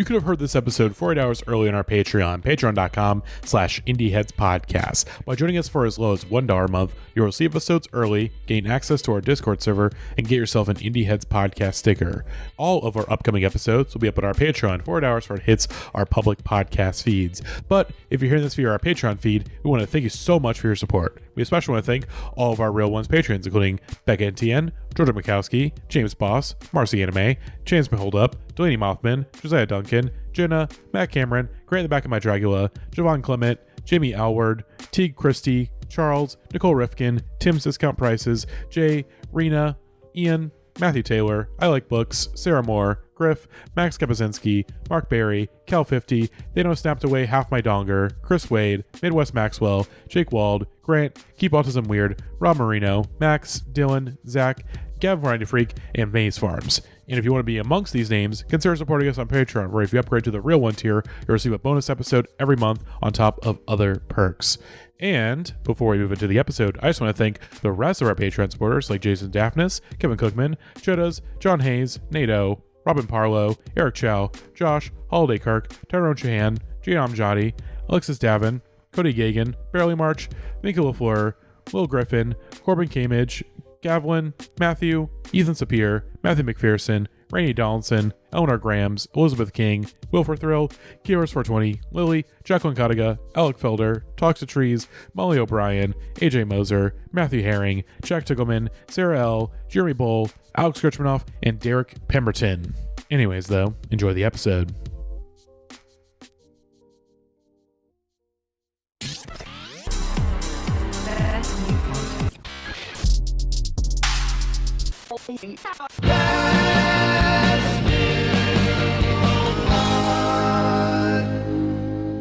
you could have heard this episode 48 hours early on our Patreon, patreon.com/indieheadspodcast. By joining us for as low as $1 a month, you'll receive episodes early, gain access to our Discord server, and get yourself an Indie Heads podcast sticker. All of our upcoming episodes will be up on our Patreon 48 hours before it hits our public podcast feeds. But if you're hearing this via our Patreon feed, we want to thank you so much for your support. We especially want to thank all of our Real Ones patrons, including Becca NTN, Georgia Mikowski, James Boss, Marcy Anime, James Beholdup, Delaney Mothman, Josiah Duncan, Jenna, Matt Cameron, Grant in the Back of My Dragula, Javon Clement, Jamie Alward, Teague Christie, Charles, Nicole Rifkin, Tim's Discount Prices, Jay, Rena, Ian, Matthew Taylor, I Like Books, Sarah Moore, Griff, Max Kapazinski, Mark Barry, Cal50, They Know Snapped Away Half My Donger, Chris Wade, Midwest Maxwell, Jake Wald, Grant, Keep Autism Weird, Rob Marino, Max, Dylan, Zach, Gav Variety Freak, and Maze Farms. And if you want to be amongst these names, consider supporting us on Patreon, where if you upgrade to the Real One tier, you'll receive a bonus episode every month on top of other perks. And before we move into the episode, I just want to thank the rest of our Patreon supporters like Jason Daphnis, Kevin Cookman, Chedas, John Hayes, Nato, Robin Parlow, Eric Chow, Josh, Holiday Kirk, Tyrone Shahan, Jay Amjadi, Alexis Davin, Cody Gagan, Barely March, Minka LaFleur, Will Griffin, Corbin Camage, Gavlin, Matthew, Ethan Sapir, Matthew McPherson, Rainey Donaldson, Eleanor Grams, Elizabeth King, Wilford Thrill, Kieros420, Lily, Jacqueline Kadiga, Alec Felder, Talks to Trees, Molly O'Brien, AJ Moser, Matthew Herring, Jack Tickleman, Sarah L., Jeremy Bull, Alex Kirchmanoff, and Derek Pemberton. Anyways, though, enjoy the episode.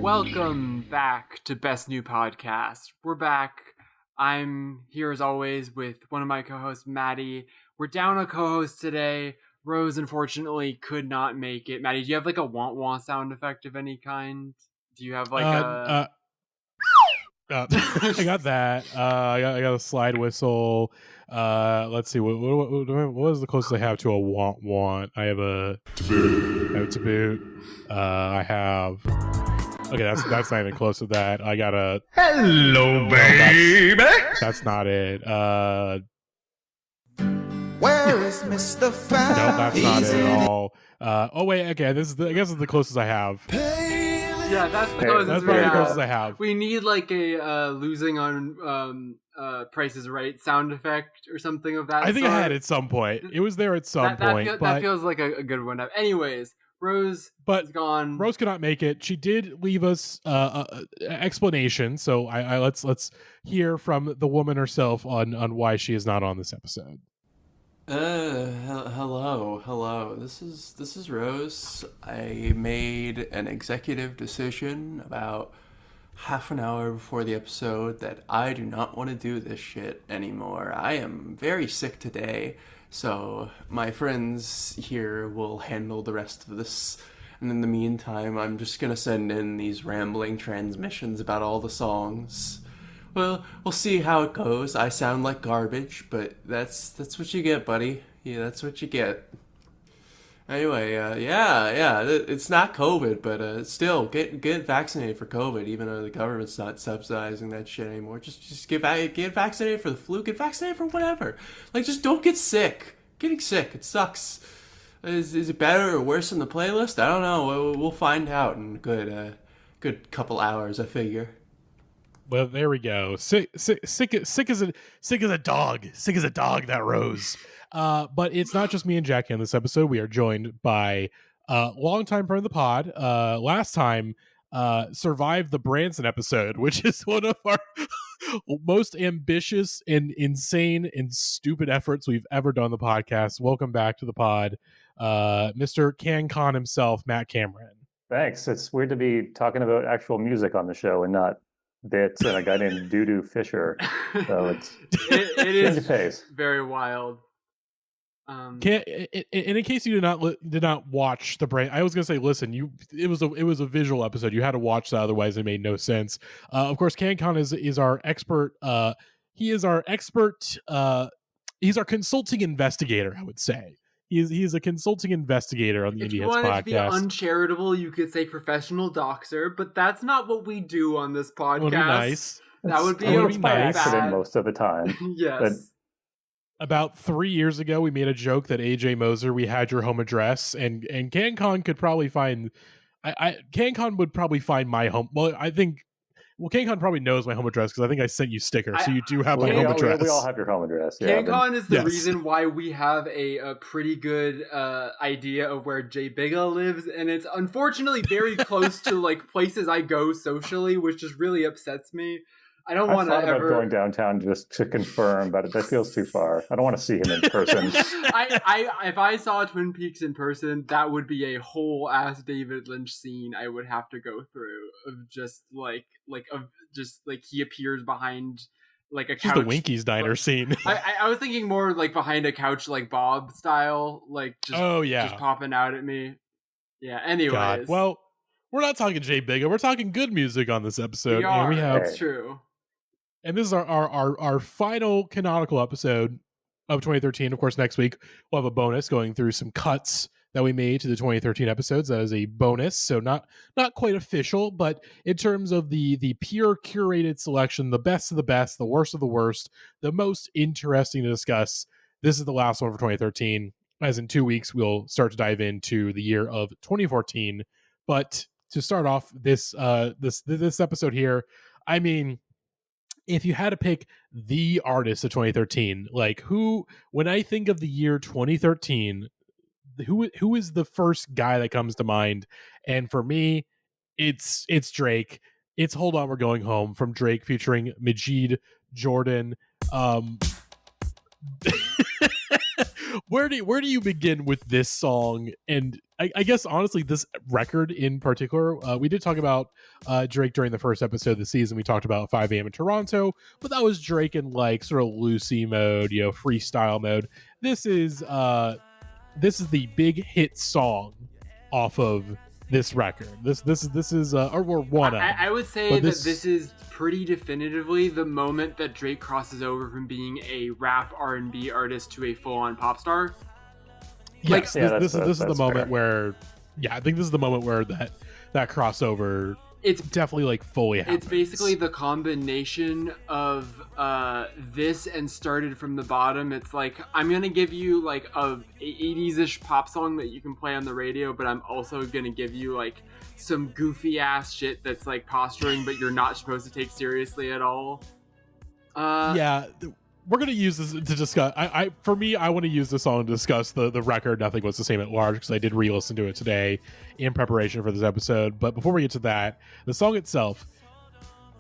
Welcome back to Best New Podcast. We're back. I'm here as always with one of my co-hosts, Matty. We're down a co-host today. Rose, unfortunately, could not make it. Matty, do you have like a want sound effect of any kind? Do you have like I got that. I got a slide whistle. Let's see. What was the closest I have to a want? I have a to-boot. I have. Okay, that's not even close to that. I got a hello, baby. That's not it. Where is Mr. Fat? No, that's not it at all. Oh wait, okay. I guess it's the closest I have. Yeah, that's the closest. That's probably the closest I have. We need like a losing on Price is Right sound effect or something of that. I think I had it at some point. It was there at some point. That feels like a good one. Anyways, Rose is gone. Rose could not make it. She did leave us an explanation. So I let's hear from the woman herself on why she is not on this episode. Hello. This is Rose. I made an executive decision about half an hour before the episode that I do not want to do this shit anymore. I am very sick today, so my friends here will handle the rest of this. And in the meantime, I'm just gonna send in these rambling transmissions about all the songs. Well, we'll see how it goes. I sound like garbage, but that's what you get, buddy. Yeah, that's what you get. Anyway, yeah, it's not COVID, but still, get vaccinated for COVID, even though the government's not subsidizing that shit anymore. Just get vaccinated for the flu, get vaccinated for whatever. Like, just don't get sick. Getting sick, it sucks. Is it better or worse than the playlist? I don't know. We'll find out in a good couple hours, I figure. Well, there we go. Sick as a dog. Sick as a dog, that Rose. But it's not just me and Jackie on this episode. We are joined by longtime friend of the pod. Last time survived the Branson episode, which is one of our most ambitious and insane and stupid efforts we've ever done on the podcast. Welcome back to the pod, Mr. CanCon himself, Matt Cameron. Thanks. It's weird to be talking about actual music on the show and not bits and a guy named Doodoo Fisher. So it is pace. Very wild. And in case you did not watch the brain, I was gonna say, listen, it was a visual episode. You had to watch that, otherwise it made no sense. Of course, CanCon is our expert. He is our expert. He's our consulting investigator, I would say. He's a consulting investigator on the If Indie you Hits wanted to be podcast. uncharitable, you could say professional doxer, but that's not what we do on this podcast. That would be nice. That would be It's by nice. accident bad. most of the time. Yes. About 3 years ago, we made a joke that AJ Moser, we had your home address, and CanCon could probably find. CanCon would probably find my home. Well, I think. Well, CanCon probably knows my home address because I think I sent you stickers, so you do have my home address. We all have your home address. Yeah, CanCon is the Yes. reason why we have a pretty good idea of where Jay Bigga lives, and it's unfortunately very close to like places I go socially, which just really upsets me. I don't want to thought about ever going downtown just to confirm, but that feels too far. I don't want to see him in person. If I saw Twin Peaks in person, that would be a whole ass David Lynch scene I would have to go through of just like he appears behind like a couch. Just the Winkies diner scene. I was thinking more like behind a couch, like Bob style, like just just popping out at me. Yeah. Anyways, God. Well, we're not talking Jay Bigga. We're talking good music on this episode, and we have. That's true. And this is our final canonical episode of 2013. Of course, next week we'll have a bonus going through some cuts that we made to the 2013 episodes. That is a bonus, so not quite official, but in terms of the pure curated selection, the best of the best, the worst of the worst, the most interesting to discuss. This is the last one for 2013. As in 2 weeks, we'll start to dive into the year of 2014. But to start off this episode here, I mean, if you had to pick the artist of 2013, like who, when I think of the year 2013, who is the first guy that comes to mind? And for me, it's Drake. It's Hold On, We're Going Home from Drake featuring Majid Jordan. Where do you begin with this song? And I guess honestly, this record in particular, we did talk about Drake during the first episode of the season. We talked about 5 a.m. in Toronto, but that was Drake in like sort of Lucy mode, freestyle mode. This is the big hit song off of this record. This is or one of. I would say that this is pretty definitively the moment that Drake crosses over from being a rap R&B artist to a full-on pop star. Yes, this is the moment where, I think this is the moment where that crossover. It's definitely like fully happens. It's basically the combination of this and Started From the Bottom. It's like, I'm going to give you like a 80s-ish pop song that you can play on the radio, but I'm also going to give you like some goofy ass shit that's like posturing, but you're not supposed to take seriously at all. We're going to use this to discuss. For me, I want to use this song to discuss the record. Nothing Was the Same at Large, because I did re-listen to it today in preparation for this episode. But before we get to that, the song itself,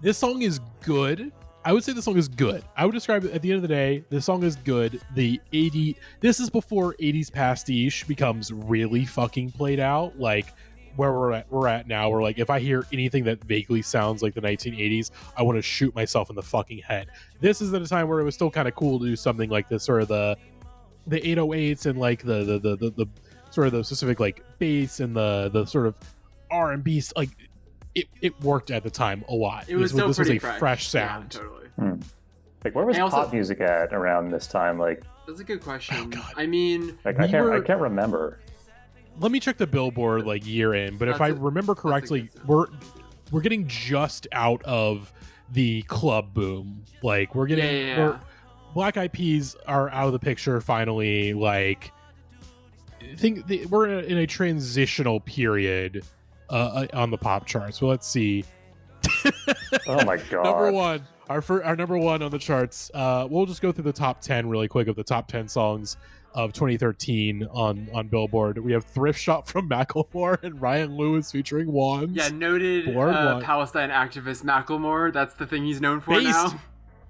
this song is good. I would say the song is good. I would describe it at the end of the day, the song is good. This is before 80s pastiche becomes really fucking played out. Like where we're at now, where like if I hear anything that vaguely sounds like the 1980s, I want to shoot myself in the fucking head. This is at a time where it was still kind of cool to do something like this, sort of the 808s and like the sort of the specific like bass and the sort of R&B, like it worked at the time a lot. This was a fresh sound. Yeah, totally. Like where was pop music at around this time? Like that's a good question. Oh, God. I mean, like I can't remember. Let me check the Billboard like year in, but if I remember correctly, we're getting just out of the club boom. Like we're getting Black Eyed Peas are out of the picture finally. Like we're in a transitional period on the pop charts. So let's see. Oh my god! Number one, our number one on the charts. We'll just go through the top 10 really quick of the top 10 songs of 2013 on Billboard. We have Thrift Shop from Macklemore and Ryan Lewis featuring Wands. Yeah, noted Palestine activist Macklemore. That's the thing he's known for now.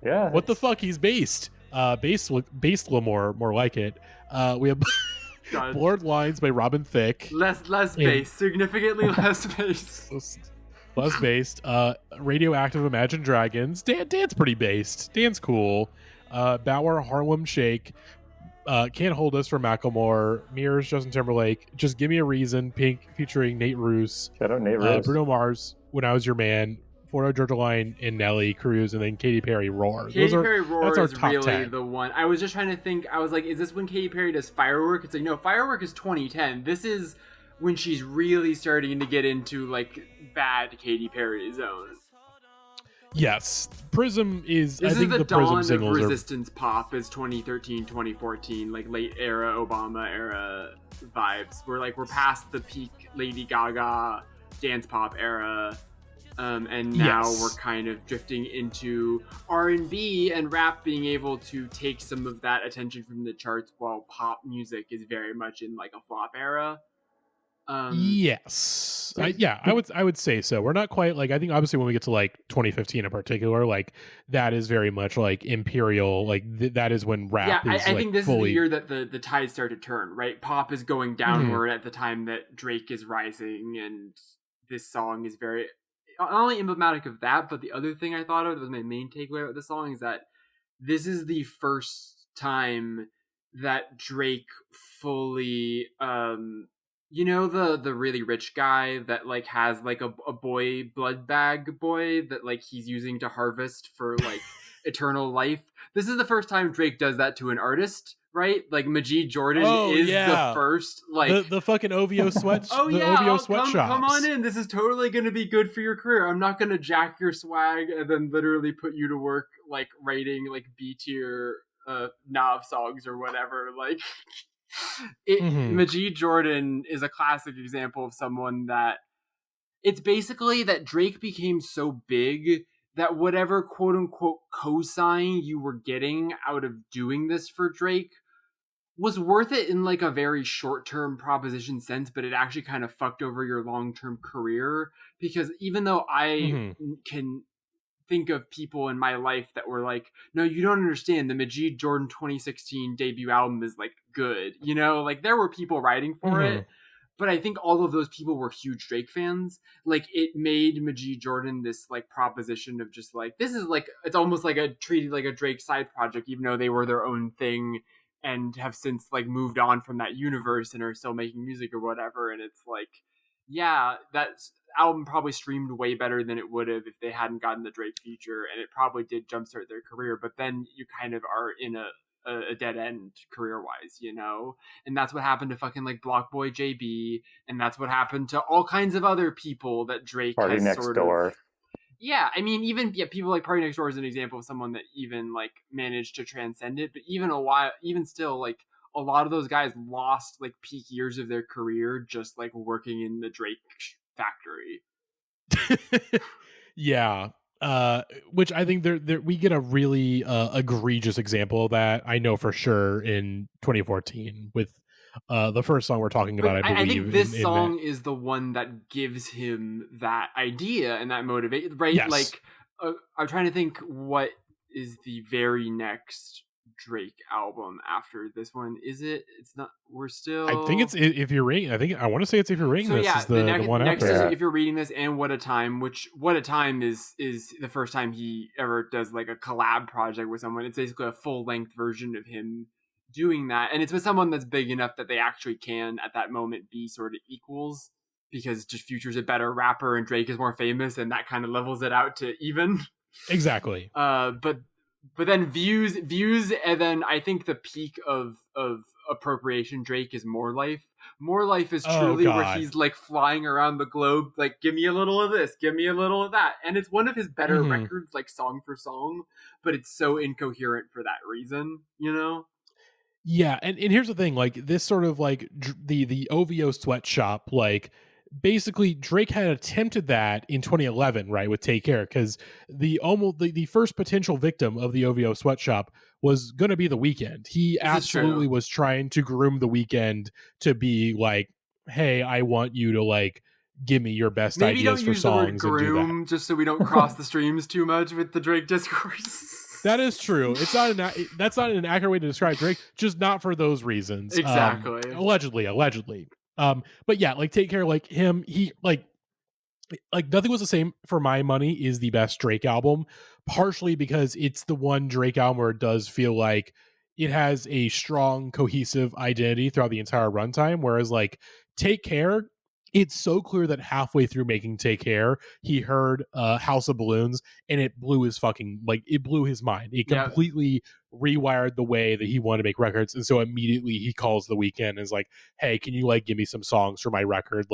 Yeah. What the fuck? He's based. Based Lamore, more like it. We have Blurred Lines by Robin Thicke. Less bass. Significantly less bass. Less based. Radioactive Imagine Dragons. Dan's pretty based. Dan's cool. Bauer Harlem Shake. Can't Hold Us from Macklemore. Mirrors, Justin Timberlake. Just Give Me a Reason. Pink featuring Nate Roos. Shout out Nate Roos. Bruno Mars, When I Was Your Man Florida Georgia Line and Nelly Cruise, and then Katy Perry Roar. Katy Perry Roar that's our is top really 10. the one. I was just trying to think. I was like, is this when Katy Perry does Firework? It's like, no, Firework is 2010. This is when she's really starting to get into like bad Katy Perry zone. Yes, Prism is. This I think is the Prism dawn singles of are. resistance pop is 2013, 2014, like late era Obama era vibes. We're past the peak Lady Gaga dance pop era, and now Yes. we're kind of drifting into R&B and rap being able to take some of that attention from the charts, while pop music is very much in like a flop era. Yes, I would say so. We're not quite like, I think obviously when we get to like 2015 in particular, like that is very much like imperial. Like that is when rap is I like think this fully. is the year that the tides start to turn, right? Pop is going downward at the time that Drake is rising, and this song is very not only emblematic of that, but the other thing I thought of that was my main takeaway about the song is that this is the first time that Drake fully you know, the really rich guy that like has like a boy blood bag boy that like he's using to harvest for like eternal life. This is the first time Drake does that to an artist, right? Like Majid Jordan is the first like the fucking OVO sweat. oh the yeah, OVO sweatshops. come on in. This is totally going to be good for your career. I'm not going to jack your swag and then literally put you to work like writing like B tier Nav songs or whatever. Like Majid Jordan is a classic example of someone that it's basically that Drake became so big that whatever quote unquote cosign you were getting out of doing this for Drake was worth it in like a very short-term proposition sense, but it actually kind of fucked over your long-term career. Because even though I can think of people in my life that were like, no, you don't understand, the Majid Jordan 2016 debut album is like good, you know, like there were people writing for it, but I think all of those people were huge Drake fans. Like it made Majid Jordan this like proposition of just like, this is like, it's almost like treated like a Drake side project, even though they were their own thing and have since like moved on from that universe and are still making music or whatever. And it's like, yeah, that album probably streamed way better than it would have if they hadn't gotten the Drake feature, and it probably did jumpstart their career. But then you kind of are in a dead end career wise, you know? And that's what happened to fucking like Block Boy JB, and that's what happened to all kinds of other people that Drake Party has Next sort Door. of. Yeah, I mean, even people like Party Next Door is an example of someone that even like managed to transcend it. But even still, like a lot of those guys lost like peak years of their career just like working in the Drake factory. Yeah. Which I think there we get a really egregious example of that. I know for sure in 2014 with the first song we're talking about. I think this song is the one that gives him that idea and that motivation, right? Yes. Like I'm trying to think what is the very next Drake album after this one. Is it? It's not. We're still. I think it's If You're Reading. I want to say it's If You're Reading. So this yeah, is the one next after. is If You're Reading This and What a Time. Which What a Time is the first time he ever does like a collab project with someone. It's basically a full length version of him doing that, and it's with someone that's big enough that they actually can at that moment be sort of equals, because just Future's a better rapper and Drake is more famous, and that kind of levels it out to even. Exactly. But then views, and then I think the peak of appropriation Drake is More Life. More Life is truly where he's like flying around the globe, like, give me a little of this, give me a little of that. And it's one of his better records, like song for song, but it's so incoherent for that reason, you know? Yeah, and here's the thing, like this sort of like the OVO sweatshop, like basically Drake had attempted that in 2011, right, with Take Care, because the first potential victim of the OVO sweatshop was going to be The Weeknd. He absolutely was trying to groom The Weeknd to be like, hey, I want you to like give me your best ideas for songs. Maybe don't use the word groom, and do that. just so we don't cross the streams too much with the Drake discourse. That is true. It's not that's not an accurate way to describe Drake, just not for those reasons. Exactly. Allegedly. But yeah, like Take Care, like him, he like Nothing Was the Same for my money is the best Drake album, partially because it's the one Drake album where it does feel like it has a strong, cohesive identity throughout the entire runtime. Whereas like Take Care, it's so clear that halfway through making Take Care, he heard House of Balloons, and it blew his it blew his mind. It Yeah. completely rewired the way that he wanted to make records. And so immediately he calls The Weeknd and is like, hey, can you give me some songs for my record?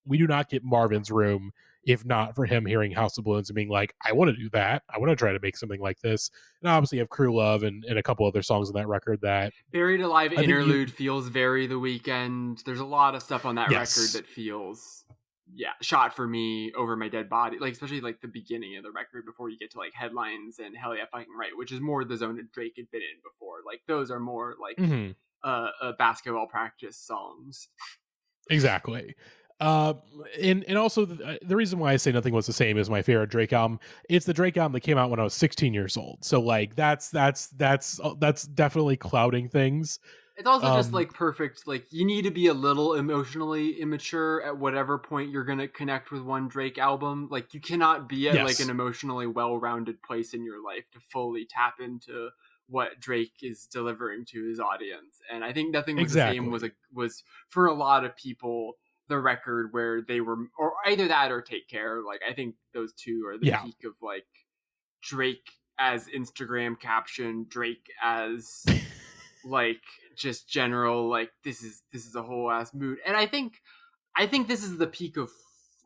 We do not get Marvin's Room if not for him hearing House of Balloons and being like, I want to do that. I want to try to make something like this. And obviously you have Crew Love and a couple other songs on that record that Buried Alive interlude feels very The Weeknd. There's a lot of stuff on that record that feels shot for me over my dead body. Especially the beginning of the record before you get to Headlines and Hell Yeah Fucking Right, which is more the zone that Drake had been in before. Those are more basketball practice songs. Exactly. And also the reason why I say Nothing Was the Same is my favorite Drake album. It's the Drake album that came out when I was 16 years old. So that's definitely clouding things. It's also just perfect. You need to be a little emotionally immature at whatever point you're going to connect with one Drake album. You cannot be at an emotionally well-rounded place in your life to fully tap into what Drake is delivering to his audience. And I think Nothing Was the Same was for a lot of people the record where they were, or either that or Take Care. I think those two are the peak of Drake as Instagram caption, Drake as just general this is a whole ass mood. And I think this is the peak of,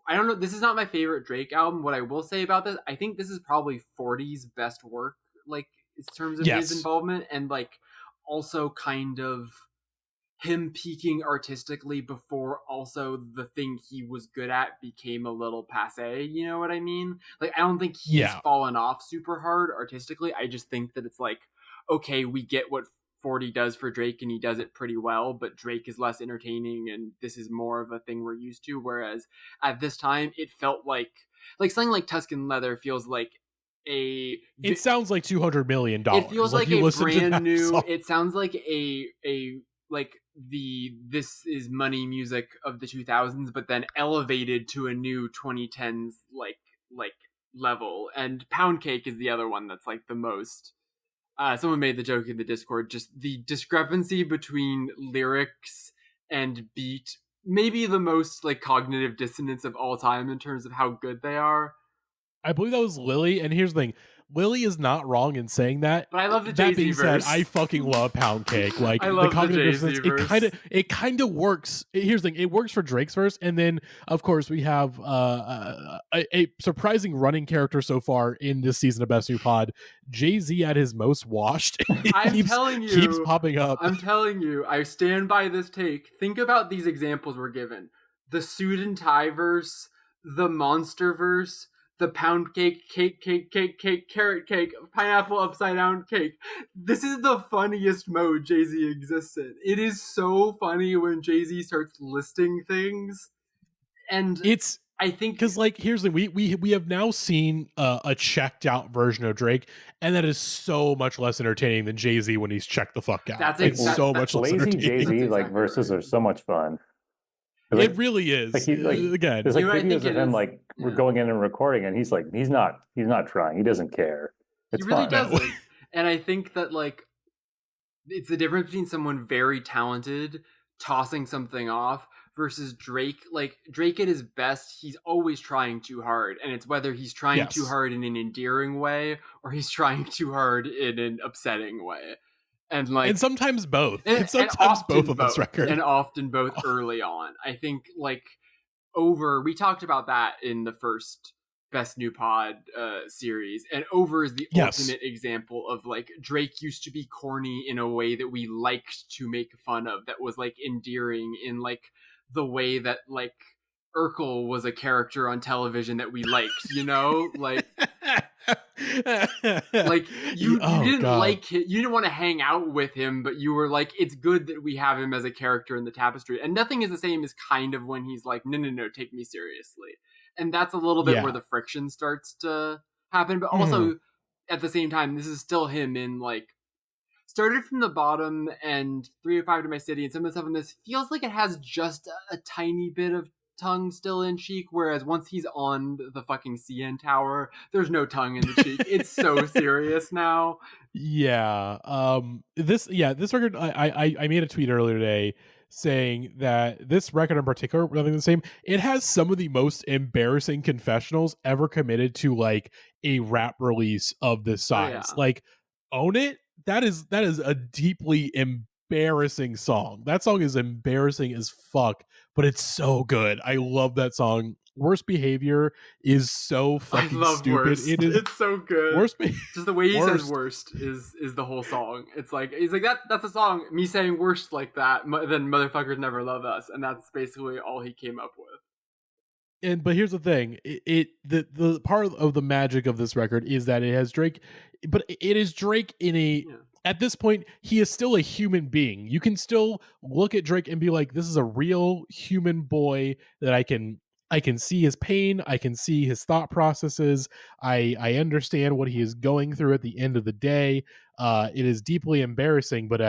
I don't know, this is not my favorite Drake album. What I will say about this, I think this is probably 40's best work in terms of his involvement, and also kind of him peaking artistically before also the thing he was good at became a little passe, you know what I mean? I don't think he's fallen off super hard artistically. I just think that it's okay, we get what 40 does for Drake and he does it pretty well, but Drake is less entertaining and this is more of a thing we're used to. Whereas at this time it felt like something like Tuscan Leather feels it sounds like $200 million. It feels like a brand new song. It sounds like this is money music of the 2000s, but then elevated to a new 2010s level. And Pound Cake is the other one that's the most. Someone made the joke in the Discord, just the discrepancy between lyrics and beat, maybe the most cognitive dissonance of all time in terms of how good they are. I believe that was Lily, and here's the thing. Lily is not wrong in saying that. But I love the Jay-Z verse. That being said, I fucking love Pound Cake. I love the Jay-Z verse. It kind of works. Here's the thing. It works for Drake's verse, and then, of course, we have a surprising running character so far in this season of Best New Pod. Jay-Z at his most washed. Keeps popping up. I'm telling you, I stand by this take. Think about these examples we're given. The suit and tie verse, the monster verse, the pound cake, carrot cake, pineapple upside down cake. This is the funniest mode Jay-Z exists in. It is so funny when Jay-Z starts listing things. And I think because here's the thing, we have now seen a checked out version of Drake, and that is so much less entertaining than Jay-Z when he's checked the fuck out. That's exactly much less entertaining. Jay-Z verses are so much fun. It really is. Again, there's videos of him we're going in and recording, and he's not trying. He doesn't care. He really doesn't. And I think that it's the difference between someone very talented tossing something off versus Drake. Drake at his best, he's always trying too hard, and it's whether he's trying too hard in an endearing way or he's trying too hard in an upsetting way. And sometimes both. And sometimes both of this record. And often both early on. I think Over, we talked about that in the first Best New Pod series. And Over is the ultimate example of Drake used to be corny in a way that we liked to make fun of, that was endearing in the way that Urkel was a character on television that we liked, you know? You didn't like him, you didn't want to hang out with him, but you were it's good that we have him as a character in the tapestry. And Nothing Is the Same is kind of when he's no, take me seriously. And that's a little bit where the friction starts to happen. But also at the same time, this is still him in started from the bottom, and 305 to My City and some of the stuff in this feels like it has just a tiny bit of tongue still in cheek, whereas once he's on the fucking CN Tower, there's no tongue in the cheek. It's so serious now. This record, I made a tweet earlier today saying that this record in particular, Nothing the Same, it has some of the most embarrassing confessionals ever committed to like a rap release of this size. yeah. Like, Own It, that is a deeply embarrassing song. That song is embarrassing as fuck, but it's so good. I love that song. Worst Behavior is so I fucking love stupid. Worst. It is It's so good. Worst Just the way he says Worst. worst is the whole song. It's like he's like that's a song. Me saying worst like that, then motherfuckers never love us, and that's basically all he came up with. But here's the thing: the part of the magic of this record is that it has Drake, but it is Drake in a. Yeah. At this point, he is still a human being. You can still look at Drake and be like, "This is a real human boy that I can see his pain. I can see his thought processes. I understand what he is going through at the end of the day. It is deeply embarrassing, but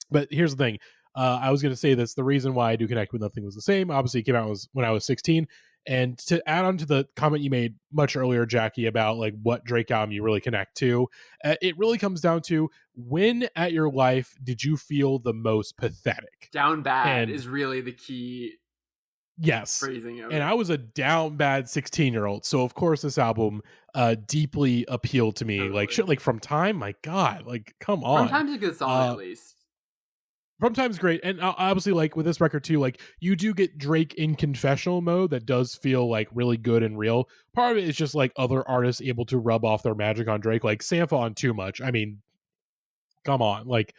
but here's the thing. I was going to say this. The reason why I do connect with Nothing Was the Same. Obviously, it came out when I was 16. And to add on to the comment you made much earlier, Jackie, about like what Drake album you really connect to, it really comes down to when at your life did you feel the most pathetic? Down bad And- is really the key Yes. phrasing of And it. I was a down bad 16-year-old. So of course this album deeply appealed to me. Totally. Like shit, like From Time, my God, like come on. Sometimes a good song at least. From Time's great. And obviously like with this record too, like you do get Drake in confessional mode that does feel like really good and real. Part of it is just like other artists able to rub off their magic on Drake, like Sampha on Too Much. I mean, come on. Like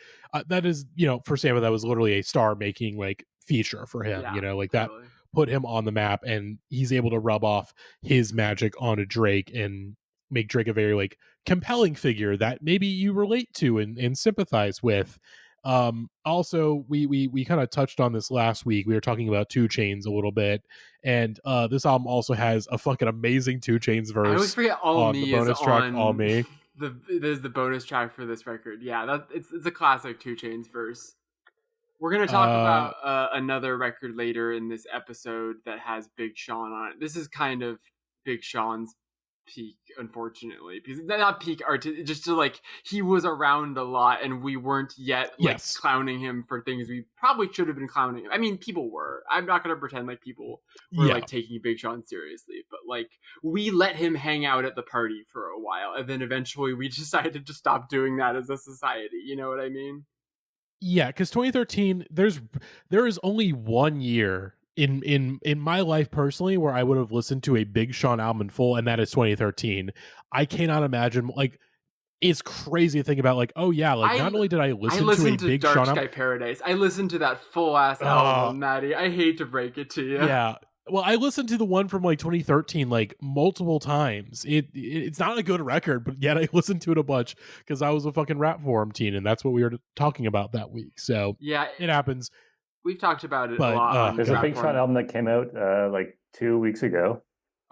that is, for Sampha, that was literally a star making like feature for him, Yeah, like that totally. put him on the map, and he's able to rub off his magic onto Drake and make Drake a very like compelling figure that maybe you relate to and sympathize with. Also we kind of touched on this last week. We were talking about 2 Chainz a little bit, and this album also has a fucking amazing 2 Chainz verse. I always forget All on Me the bonus is track, on All Me. There's the bonus track for this record. Yeah, it's a classic 2 Chainz verse. We're gonna talk about another record later in this episode that has Big Sean on it. This is kind of Big Sean's peak, unfortunately, because not peak art, just to like he was around a lot, and we weren't yet like clowning him for things we probably should have been clowning him. I mean, people were. I'm not gonna pretend like people were like taking Big Sean seriously, but like we let him hang out at the party for a while, and then eventually we decided to stop doing that as a society. You know what I mean? Yeah, because 2013, there is only 1 year in my life personally where I would have listened to a Big Sean album in full, and that is 2013. I cannot imagine, like, it's crazy to think about, like, oh yeah, like not only did I listen to a Big Dark Sean Sky album, Paradise. I listened to that full ass album, Matty. I hate to break it to you. Yeah. Well, I listened to the one from like 2013 like multiple times. It's not a good record, but yet I listened to it a bunch because I was a fucking rap forum teen, and that's what we were talking about that week. So yeah, it happens. We've talked about it a lot. There's a Big Sean album that came out like 2 weeks ago.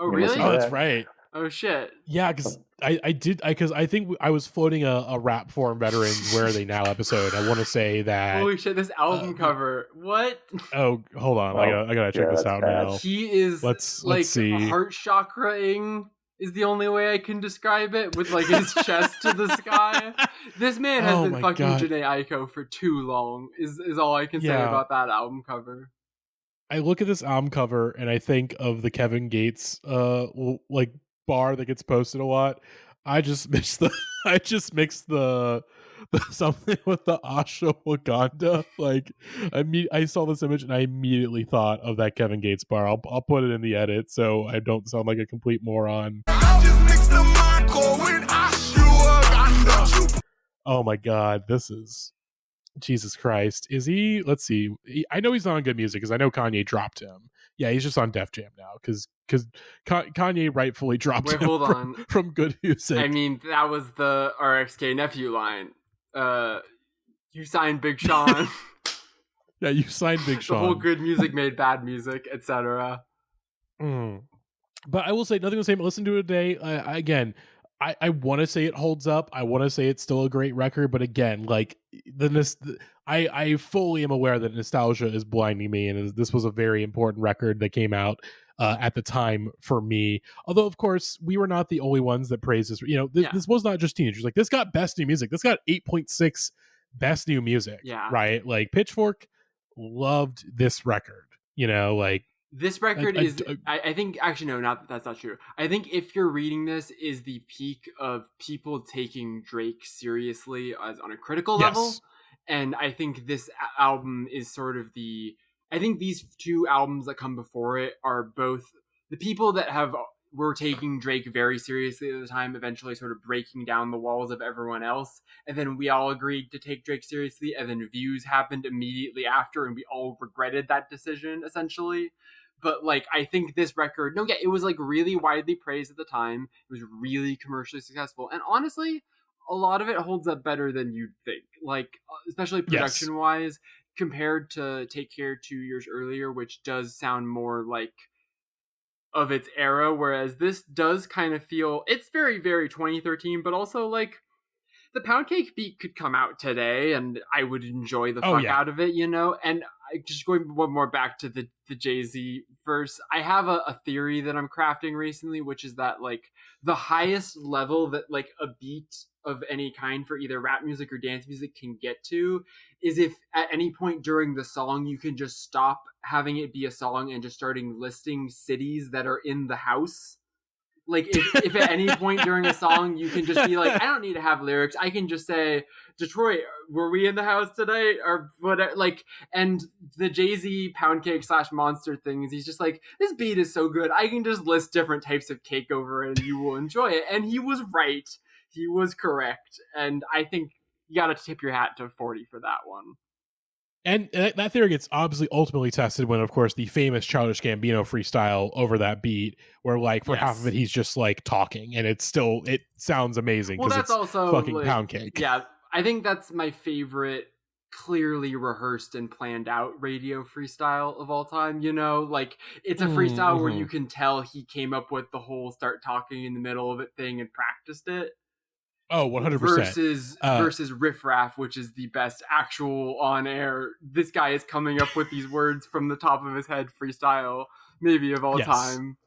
Oh, really? Oh, that's right. Oh shit! Yeah, because I think I was floating a rap forum veterans Where Are They Now episode. I want to say that. Holy shit! This album cover. What? Oh, hold on. I gotta check this out now. He is let's see. Heart chakra-ing is the only way I can describe it, with like his chest to the sky. This man has been fucking Jhené Aiko for too long. Is all I can say about that album cover. I look at this album cover and I think of the Kevin Gates like bar that gets posted a lot. I just mixed the something with the ashwagandha. Like I saw this image and I immediately thought of that Kevin Gates bar. I'll put it in the edit so I don't sound like a complete moron. I just mixed the Marco with ashwagandha. Oh my God, this is Jesus Christ. Is he? Let's see. I know he's not on Good Music because I know Kanye dropped him. Yeah, he's just on Def Jam now because Kanye rightfully dropped him from Good Music. I mean, that was the RXK nephew line. You signed Big Sean. Yeah, you signed Big Sean. The whole Good Music made bad music, etc. But I will say, Nothing the Same. Listen to it today. Again, I want to say it holds up. I want to say it's still a great record. But again, like I fully am aware that nostalgia is blinding me, and this was a very important record that came out at the time for me. Although, of course, we were not the only ones that praised this. This was not just teenagers. Like, this got Best New Music. This got 8.6 Best New Music. Yeah. Right? Like, Pitchfork loved this record. You know, like this record is, I think, actually, no, that's not true. I think if you're reading this is the peak of people taking Drake seriously as on a critical level. And I think this album is sort of I think these two albums that come before it are both the people that were taking Drake very seriously at the time, eventually sort of breaking down the walls of everyone else. And then we all agreed to take Drake seriously. And then Views happened immediately after, and we all regretted that decision, essentially. But like, I think this record, it was like really widely praised at the time. It was really commercially successful. And honestly, a lot of it holds up better than you'd think. Like, especially production wise, compared to Take Care 2 years earlier, which does sound more like of its era. Whereas this does kind of feel, it's very, very 2013, but also like the Pound Cake beat could come out today and I would enjoy the fuck out of it, you know? And just going one more back to the Jay-Z verse, I have a theory that I'm crafting recently, which is that like the highest level that like a beat of any kind for either rap music or dance music can get to is if at any point during the song you can just stop having it be a song and just starting listing cities that are in the house. Like if at any point during a song you can just be like, I don't need to have lyrics, I can just say, Detroit, were we in the house today or whatever. Like, and the Jay-Z Pound Cake / Monster thing is he's just like, this beat is so good, I can just list different types of cake over it and you will enjoy it. And he was right, he was correct, and I think you gotta tip your hat to 40 for that one. And that theory gets obviously ultimately tested when, of course, the famous Childish Gambino freestyle over that beat, where like for half of it he's just like talking, and it sounds amazing because it's also fucking like, Pound Cake. Yeah, I think that's my favorite clearly rehearsed and planned out radio freestyle of all time. You know, like it's a freestyle where you can tell he came up with the whole start talking in the middle of it thing and practiced it. Oh, 100%. Versus Riff Raff, which is the best actual on air. This guy is coming up with these words from the top of his head freestyle, maybe of all time.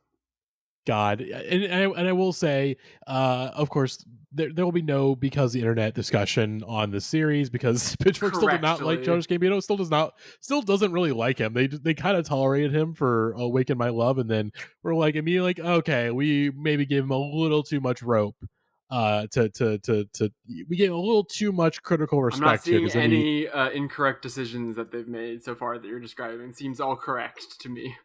God, and I will say, of course, there will be no because the internet discussion on the series because Pitchfork still did not like Childish Gambino. Still doesn't really like him. They kind of tolerated him for "Awaken My Love," and then we're like immediately like, okay, we maybe gave him a little too much rope. We gave a little too much critical respect. I'm not seeing any incorrect decisions that they've made so far that you're describing. Seems all correct to me.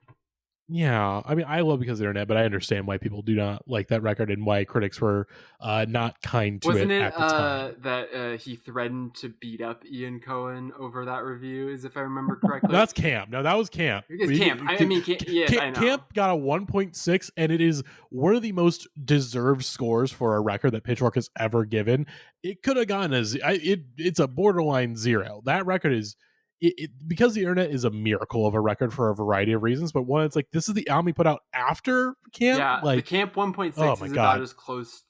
Yeah, I mean, I love because of the internet, but I understand why people do not like that record and why critics were not kind to it at the time. That he threatened to beat up Ian Cohen over that review, as if I remember correctly? That's Camp. No, that was Camp. Camp. I mean, yes, I know. Camp got a 1.6, and it is one of the most deserved scores for a record that Pitchfork has ever given. It could have gone it's a borderline 0. That record is... because the internet is a miracle of a record for a variety of reasons, but one, it's like this is the album he put out after Camp. Yeah, like, the Camp 1.6 is about as close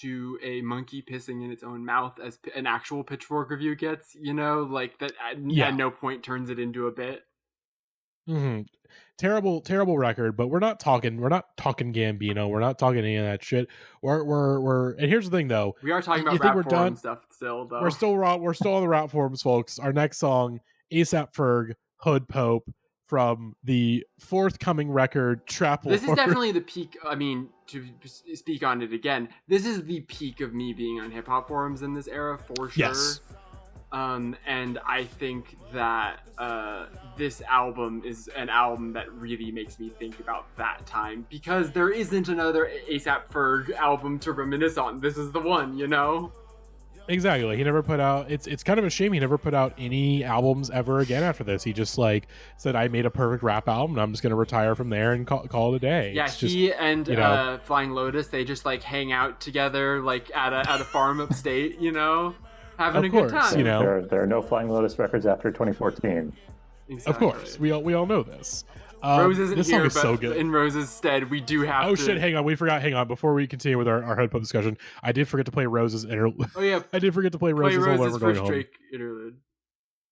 to a monkey pissing in its own mouth as an actual Pitchfork review gets. You know, like that at no point turns it into a bit. Mm-hmm. Terrible record. But we're not talking Gambino. We're not talking any of that shit. We're and here's the thing though. We are talking about rap forum stuff still though. We're still on the rap forums, folks. Our next song, ASAP Ferg, Hood Pope, from the forthcoming record, Trap Lord. This is definitely the peak. I mean, to speak on it again, this is the peak of me being on hip hop forums in this era for sure. Yes. And I think that this album is an album that really makes me think about that time because there isn't another ASAP Ferg album to reminisce on. This is the one, you know? Exactly. He never put out. It's kind of a shame he never put out any albums ever again after this. He just like said, "I made a perfect rap album, and I'm just going to retire from there and call it a day." Yeah, he and Flying Lotus, they just like hang out together like at a farm upstate, you know, having a good time. You know, there are no Flying Lotus records after 2014. Exactly. Of course, we all know this. Rose isn't this here, song is but so good. In Rose's stead, we do have to... Oh shit, hang on, we forgot, before we continue with our Hood Pope discussion, I did forget to play Rose's interlude. Oh yeah. I did forget to play Rose's first Drake interlude.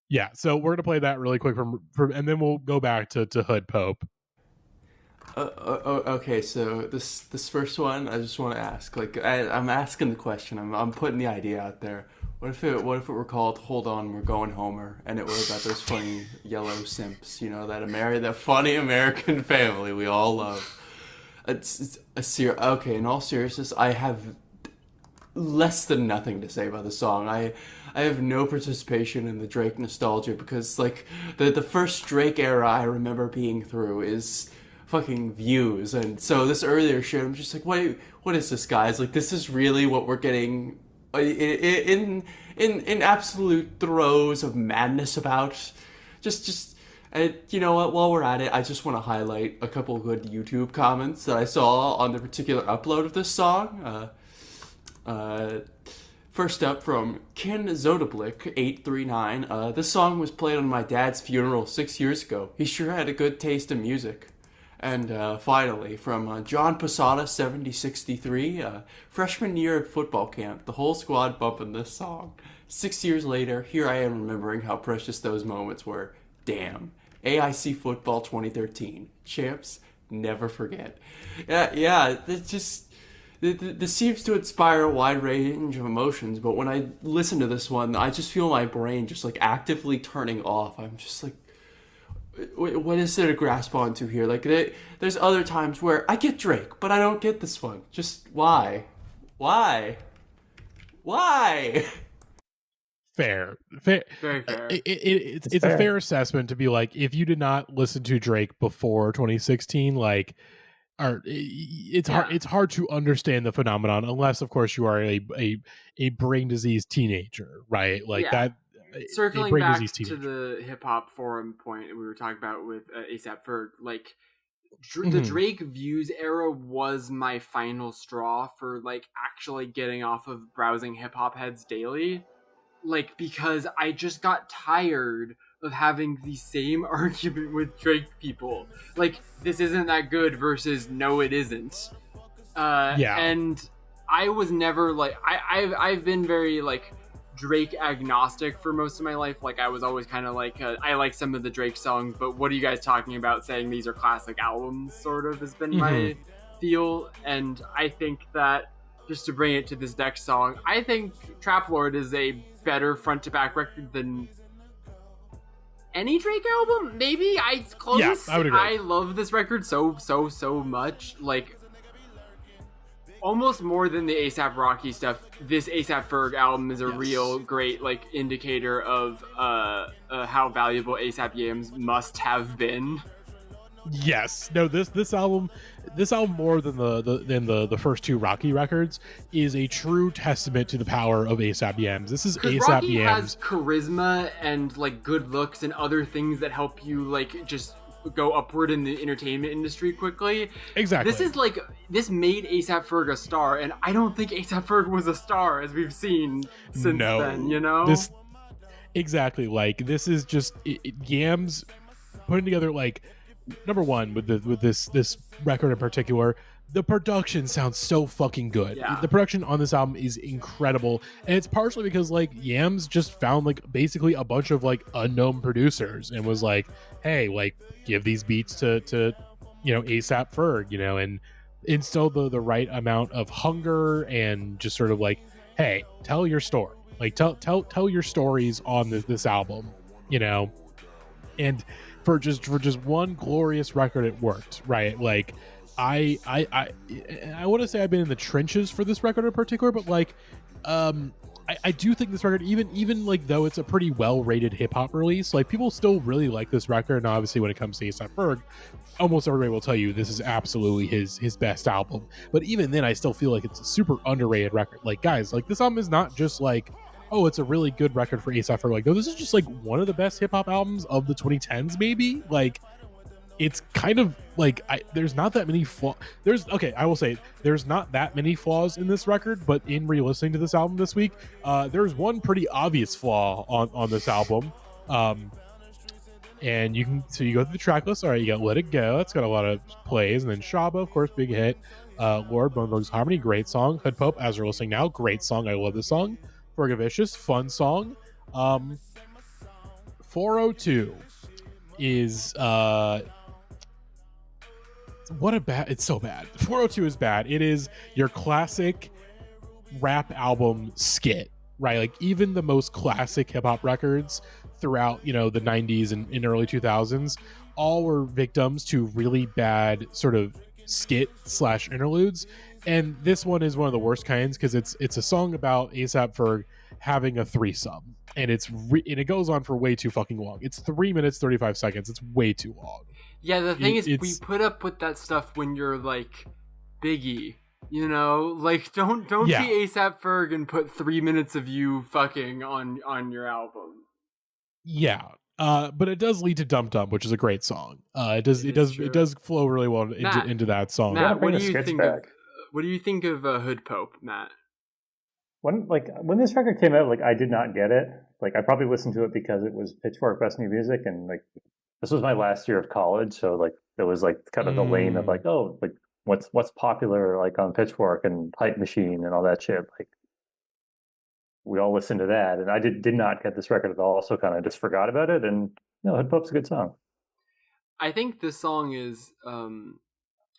Yeah, so we're going to play that really quick from and then we'll go back to Hood Pope. Okay, so this first one, I just want to ask, like, I'm asking the question, I'm putting the idea out there. What if it were called "Hold On, We're Going Homer" and it was about those funny yellow simps, that funny American family we all love. It's okay. In all seriousness, I have less than nothing to say about the song. I have no participation in the Drake nostalgia because like the first Drake era I remember being through is fucking Views, and so this earlier shit I'm just like, what is this, guys? Like, this is really what we're getting in absolute throes of madness about. And you know what, while we're at it, I just want to highlight a couple of good YouTube comments that I saw on the particular upload of this song. First up from Ken Zodoblik 839. This song was played on my dad's funeral 6 years ago. He sure had a good taste in music. And finally, from John Posada 7063, freshman year at football camp, the whole squad bumping this song. 6 years later, here I am remembering how precious those moments were. Damn. AIC Football 2013. Champs, never forget. Yeah, it's just... This seems to inspire a wide range of emotions, but when I listen to this one, I just feel my brain just like actively turning off. I'm just like, what is there to grasp onto here? Like, there's other times where I get Drake, but I don't get this one. Just why? Fair. Very fair. It's fair. a fair assessment to be like, if you did not listen to Drake before 2016, like, it's hard to understand the phenomenon unless, of course, you are a brain diseased teenager, right? Like that. Circling back to the hip hop forum point we were talking about with ASAP Ferg, like the Drake Views era was my final straw for like actually getting off of browsing hip hop heads daily, like because I just got tired of having the same argument with Drake people. Like, this isn't that good versus no, it isn't. And I was never like I've been very like Drake agnostic for most of my life. Like, I was always kind of like I like some of the Drake songs, but what are you guys talking about saying these are classic albums, sort of has been my feel. And I think that, just to bring it to this next song, I think Trap Lord is a better front to back record than any Drake album. Maybe I would agree. I love this record so much, like almost more than the ASAP Rocky stuff. This ASAP Ferg album is a real great like indicator of how valuable ASAP Yams must have been. Yes. No, this album more than the first two Rocky records is a true testament to the power of ASAP Yams. This is ASAP Rocky Yams. Has charisma and like good looks and other things that help you like just go upward in the entertainment industry quickly. Exactly. This made ASAP Ferg a star, and I don't think ASAP Ferg was a star as we've seen since then, you know? Exactly. Like, this is just Yams putting together, like, number one, with this record in particular, the production sounds so fucking good. Yeah. The production on this album is incredible, and it's partially because like Yams just found like basically a bunch of like unknown producers and was like, hey, like give these beats to ASAP Ferg, and instill the right amount of hunger and just sort of like, hey, tell your story, like tell your stories on this album, and for just one glorious record it worked, right? Like I want to say I've been in the trenches for this record in particular, but like I do think this record, even like though it's a pretty well rated hip hop release, like people still really like this record. And obviously when it comes to A$AP Ferg, almost everybody will tell you this is absolutely his best album. But even then I still feel like it's a super underrated record. Like, guys, like this album is not just like, oh, it's a really good record for A$AP Ferg. Like, no, this is just like one of the best hip hop albums of the 2010s, maybe. Like, it's kind of like there's not that many I will say there's not that many flaws in this record, but in re-listening to this album this week, there's one pretty obvious flaw on this album. And you go through the track list. All right, you got Let It Go, that's got a lot of plays, and then Shaba, of course, big hit. Lord, Bone Thugs Harmony, great song. Hood Pope, As We're Listening Now, great song, I love this song. Fergalicious, fun song. 402 is it's so bad. 402 is bad. It is your classic rap album skit, right? Like even the most classic hip hop records throughout, the 90s and early 2000s all were victims to really bad sort of skit / interludes. And this one is one of the worst kinds because it's a song about ASAP Ferg having a threesome, and and it goes on for way too fucking long. It's 3 minutes 35 seconds. It's way too long. Yeah, the thing is, we put up with that stuff when you're like Biggie, like don't be ASAP Ferg and put 3 minutes of you fucking on your album. Yeah. But it does lead to Dum Dum, which is a great song. It does flow really well into that song. Matt, what do you think of Hood Pope, Matt? When this record came out, I did not get it. I probably listened to it because it was Pitchfork Best New Music, and this was my last year of college, so it was kind of the lane of what's popular on Pitchfork and Hype Machine and all that shit. We all listened to that, and I did not get this record at all, so kind of just forgot about it. And Hood Pope's a good song. I think this song is,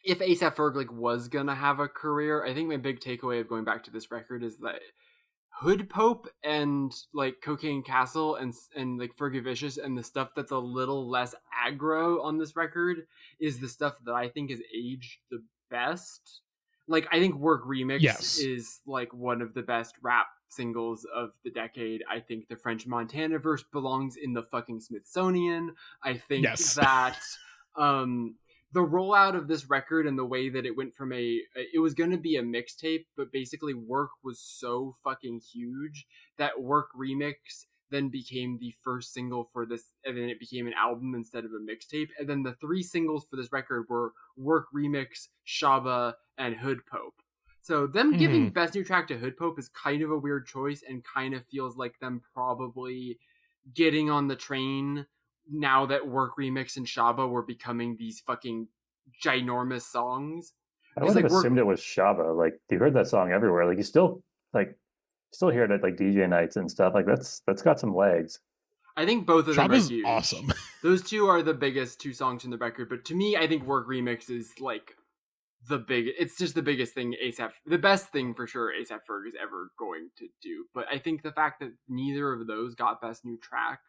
if A$AP Ferg was gonna have a career, I think my big takeaway of going back to this record is that Hood Pope and Cocaine Castle and Fergie Vicious and the stuff that's a little less aggro on this record is the stuff that I think has aged the best. I think Work Remix is one of the best rap singles of the decade. I think the French Montana verse belongs in the fucking Smithsonian. I think that the rollout of this record and the way that it went from it was going to be a mixtape, but basically Work was so fucking huge that Work Remix then became the first single for this, and then it became an album instead of a mixtape. And then the 3 singles for this record were Work Remix, Shaba, and Hood Pope. So them giving Best New Track to Hood Pope is kind of a weird choice and kind of feels like them probably getting on the train now that Work Remix and Shaba were becoming these fucking ginormous songs. I would have assumed it was Shaba. You heard that song everywhere. You still hear it at DJ nights and stuff. That's got some legs. I think both of them are huge. Awesome. Those two are the biggest 2 songs in the record, but to me, I think Work Remix is it's just the biggest thing the best thing for sure A$AP Ferg is ever going to do. But I think the fact that neither of those got Best New Track,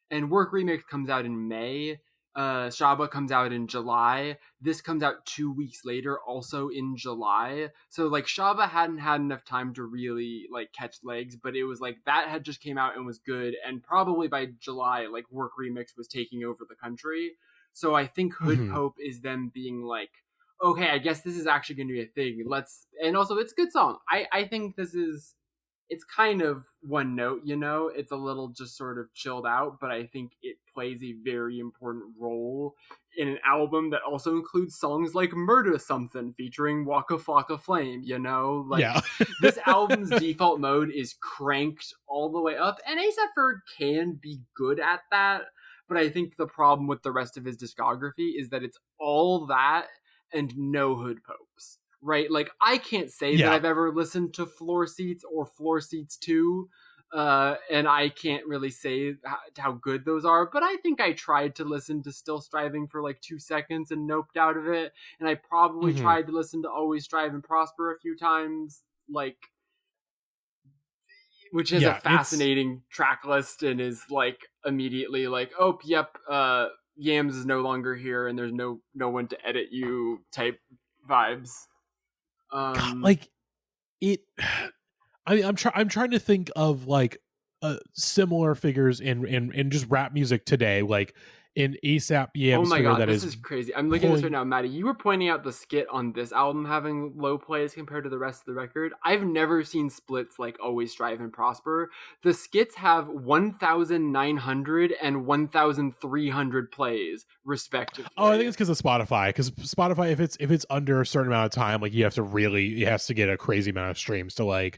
and Work Remix comes out in May, Shaba comes out in July, this comes out 2 weeks later, also in July. So Shaba hadn't had enough time to really catch legs, but it was that had just came out and was good, and probably by July Work Remix was taking over the country. So I think Hood Pope is them being okay, I guess this is actually going to be a thing. And also it's a good song. I think it's kind of one note, it's a little just sort of chilled out, but I think it plays a very important role in an album that also includes songs like Murder Something featuring Waka Flocka Flame, This album's default mode is cranked all the way up, and A$AP Ferg can be good at that, but I think the problem with the rest of his discography is that it's all that and no Hood Popes, right? I can't say that I've ever listened to Floor Seats or Floor Seats 2, and I can't really say how good those are, but I think I tried to listen to Still Striving for 2 seconds and noped out of it, and I probably tried to listen to Always Strive and Prosper a few times, which is a fascinating track list and is immediately oh, yep, Yams is no longer here and there's no one to edit you type vibes. I'm trying to think of similar figures in just rap music today, in A$AP Yams. Oh my god, this is crazy. I'm looking at this right now, Matty. You were pointing out the skit on this album having low plays compared to the rest of the record. I've never seen splits like Always Strive and Prosper. The skits have 1,900 and 1,300 plays, respectively. Oh, I think it's because of Spotify. Because Spotify, if it's under a certain amount of time, it has to get a crazy amount of streams to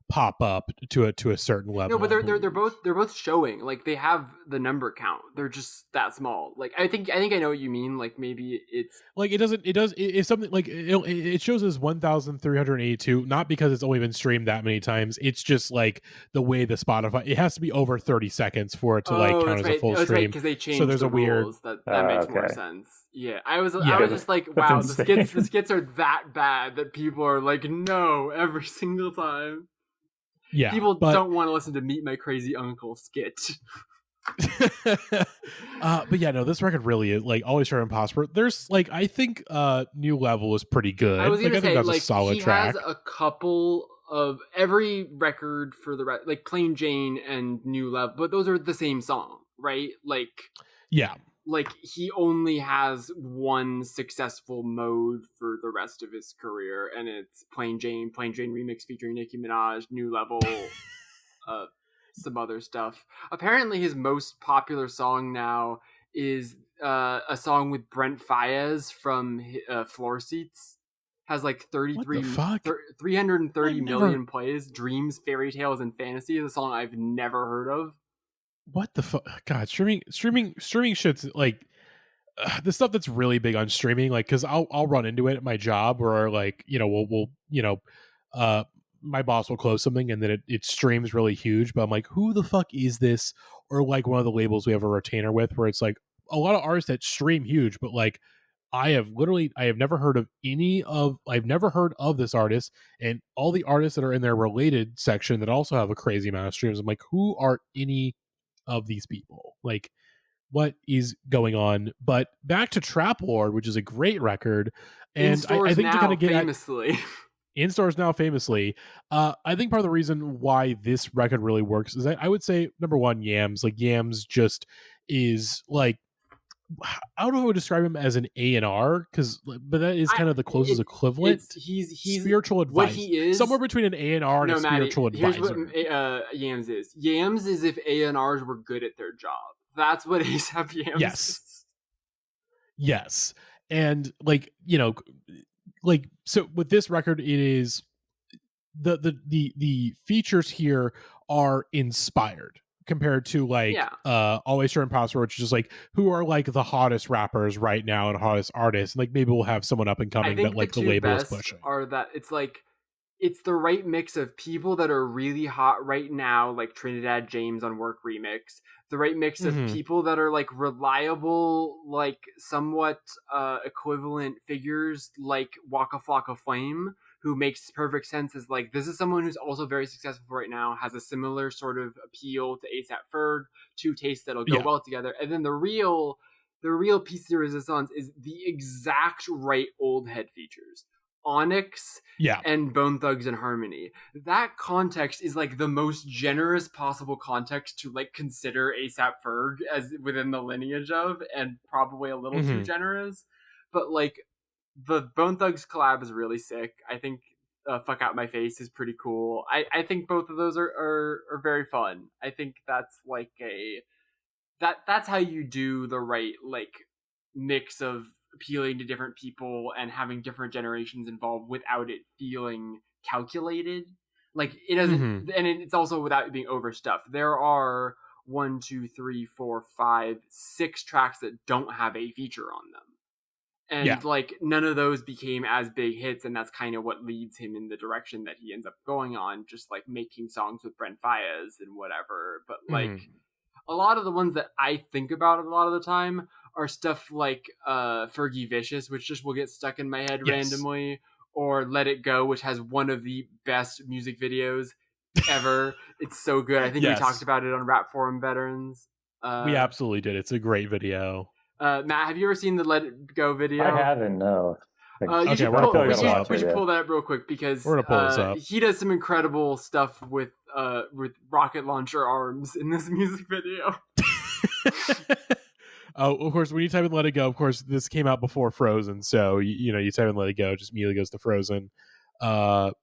pop up to a certain level. No, but they're both showing they have the number count. They're just that small. I think I know what you mean. Maybe it's it's something it shows as 1,382, not because it's only been streamed that many times. It's just the way the Spotify, it has to be over 30 seconds for it to count as a full stream. Because they changed so there's the a weird rules. That makes more sense. Yeah, I was just wow, the skits are that bad that people are no every single time. Yeah, People but, don't want to listen to Meet My Crazy Uncle skit. but yeah, no, this record really is like Always Sure and Prosper. There's like I think New Level is pretty good. I was gonna I think say, that's like, a solid he track. has a couple of every record for the like Plain Jane and New Level, but those are the same song, right? Yeah. Like he only has one successful mode for the rest of his career, and it's Plain Jane remix featuring Nicki Minaj, New Level, some other stuff. Apparently, his most popular song now is a song with Brent Faiyaz from Floor Seats. Has like 330 million plays. Dreams, Fairy Tales, and Fantasy is a song I've never heard of. What the fuck? God, streaming shit's like the stuff that's really big on streaming. Like, because I'll run into it at my job, or like we'll my boss will close something and then it streams really huge. But I'm like, who the fuck is this? Or like one of the labels we have a retainer with, where it's like a lot of artists that stream huge, but like I have never heard of I've never heard of this artist, and all the artists that are in their related section that also have a crazy amount of streams. I'm like, who are any of these people? Like, what is going on? But back to Trap Lord, which is a great record, and I think to kind of get famously. In stores now, famously. I think part of the reason why this record really works is that I would say number one, Yams. Like Yams just is like, I don't know how to describe him as an A&R, but that is kind of the closest equivalent. He's spiritual advice. What he is, somewhere between an A&R and a spiritual advisor. Here's what Yams is. Yams is if A&Rs were good at their job. That's what ASAP Yams is. Yes. And like, so with this record, it is the features here are inspired compared to like Always Sure and Prosper, which is just like who are like the hottest rappers right now and hottest artists. And like maybe we'll have someone up and coming that like the label is pushing. Are that it's the right mix of people that are really hot right now, like Trinidad James on Work Remix. The right mix of people that are like reliable, like somewhat equivalent figures, like Waka Flocka Flame, who makes perfect sense as like, this is someone who's also very successful right now, has a similar sort of appeal to ASAP Ferg, two tastes that'll go well together. And then the real piece de resistance is the exact right old head features. Onyx and Bone Thugs and Harmony. That context is like the most generous possible context to like consider ASAP Ferg as within the lineage of, and probably a little too generous. But like the Bone Thugs collab is really sick. I think Fuck Out My Face is pretty cool. I think both of those are very fun. I think that's like that's how you do the right like mix of appealing to different people and having different generations involved without it feeling calculated. Like it doesn't, and it's also without it being overstuffed. There are 1, 2, 3, 4, 5, 6 tracks that don't have a feature on them. And like none of those became as big hits, and that's kind of what leads him in the direction that he ends up going on, just like making songs with Brent Faiyaz and whatever. But like a lot of the ones that I think about a lot of the time are stuff like Fergie Vicious, which just will get stuck in my head randomly, or Let It Go, which has one of the best music videos ever. It's so good. I think we talked about it on Rap Forum Veterans. We absolutely did. It's a great video. Matt, have you ever seen the Let It Go video? I haven't, no. We should pull that up real quick because we're gonna pull this up. He does some incredible stuff with rocket launcher arms in this music video. Oh, of course, when you type in Let It Go, of course, this came out before Frozen, so you type in Let It Go, it just immediately goes to Frozen. But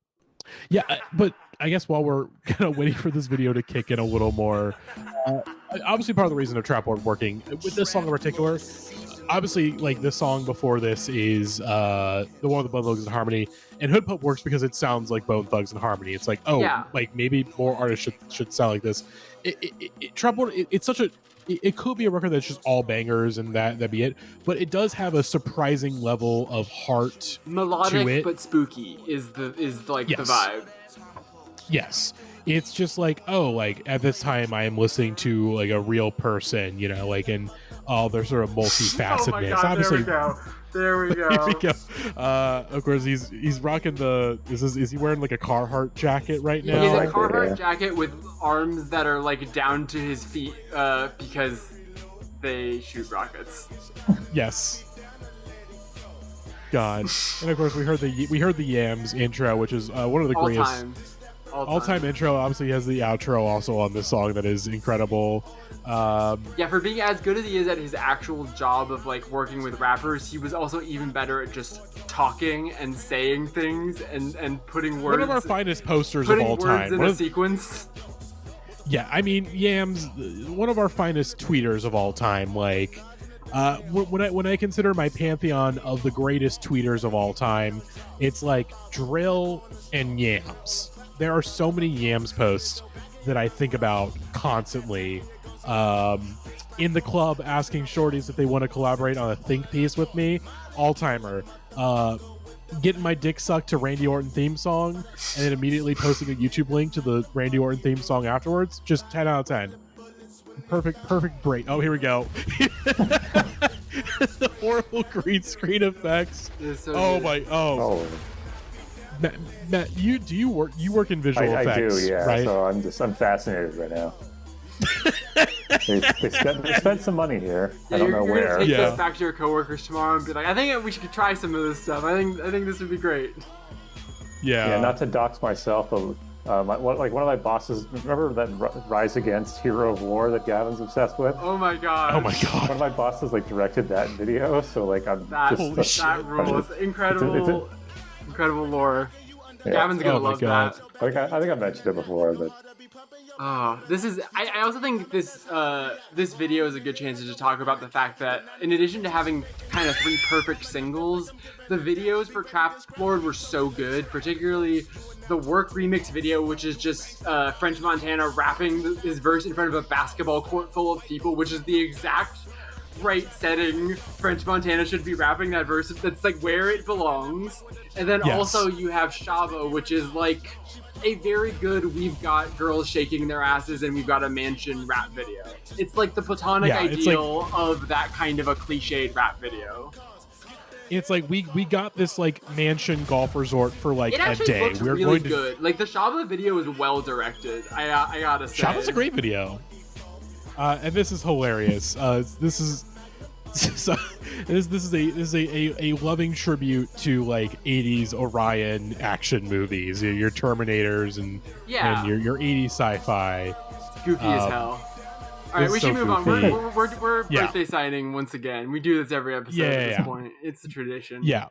I guess while we're kind of waiting for this video to kick in a little more, obviously part of the reason of Trap Lord working with this song in particular, obviously like this song before this is the one with the Bone Thugs and Harmony, and Hood Pope works because it sounds like Bone Thugs and Harmony. It's like, like maybe more artists should sound like this. Trap Lord, it's such a it could be a record that's just all bangers and that'd be it, but it does have a surprising level of heart, melodic to it. But spooky is the vibe. Yes, it's just like, oh, like at this time I am listening to like a real person, like, and all their sort of multifacetedness. Oh my God, obviously, There we There we go. go. Of course, he's rocking the. Is he wearing like a Carhartt jacket right He now? has a Like it, Carhartt yeah. jacket with arms that are like down to his feet because they shoot rockets. Yes. God. And of course, we heard the Yams intro, which is one of the greatest all-time intro. Obviously, he has the outro also on this song that is incredible. Yeah, for being as good as he is at his actual job of like working with rappers, he was also even better at just talking and saying things and putting words. One of our finest posters of all time. In a sequence. Yeah, I mean, Yams, one of our finest tweeters of all time. Like, when I consider my pantheon of the greatest tweeters of all time, it's like Drill and Yams. There are so many Yams posts that I think about constantly. In the club, asking shorties if they want to collaborate on a think piece with me, all-timer. Getting my dick sucked to Randy Orton theme song, and then immediately posting a YouTube link to the Randy Orton theme song afterwards. Just 10 out of 10. Perfect break. Oh, here we go. The horrible green screen effects. So my. Oh, Matt, you work in visual I effects, do, yeah. right? So I'm fascinated right now. they spent some money here. I don't know You're where. gonna take Yeah. this back to your coworkers tomorrow and be like, I think we should try some of this stuff. I think this would be great. Yeah, not to dox myself, but one of my bosses. Remember that Rise Against Hero of War that Gavin's obsessed with? Oh my god. Oh my god. One of my bosses like directed that video, so like I'm That just that rules. Incredible, incredible lore. Yeah. Gavin's gonna Oh my love God. that. I think I mentioned it before, but This is. I also think this video is a good chance to just talk about the fact that in addition to having kind of 3 perfect singles, the videos for Trap Lord were so good. Particularly the Work remix video, which is just French Montana rapping his verse in front of a basketball court full of people, which is the exact right setting French Montana should be rapping that verse. That's like where it belongs. And then Yes. also you have Shabo, which is like a very good we've got girls shaking their asses and we've got a mansion rap video. It's like the platonic Yeah, it's ideal of that kind of a cliched rap video. It's like we got this like mansion golf resort for like It a actually day. looks We're really going to. good. Like the Shaba video is well directed. I gotta say. Shaba's a great video, and this is hilarious. This is a loving tribute to like 80s Orion action movies, your Terminators and your 80s sci-fi. It's goofy as hell. All right, it's we so should move on. goofy. We're Yeah. birthday signing once again. We do this every episode at this point. It's a tradition. Yeah.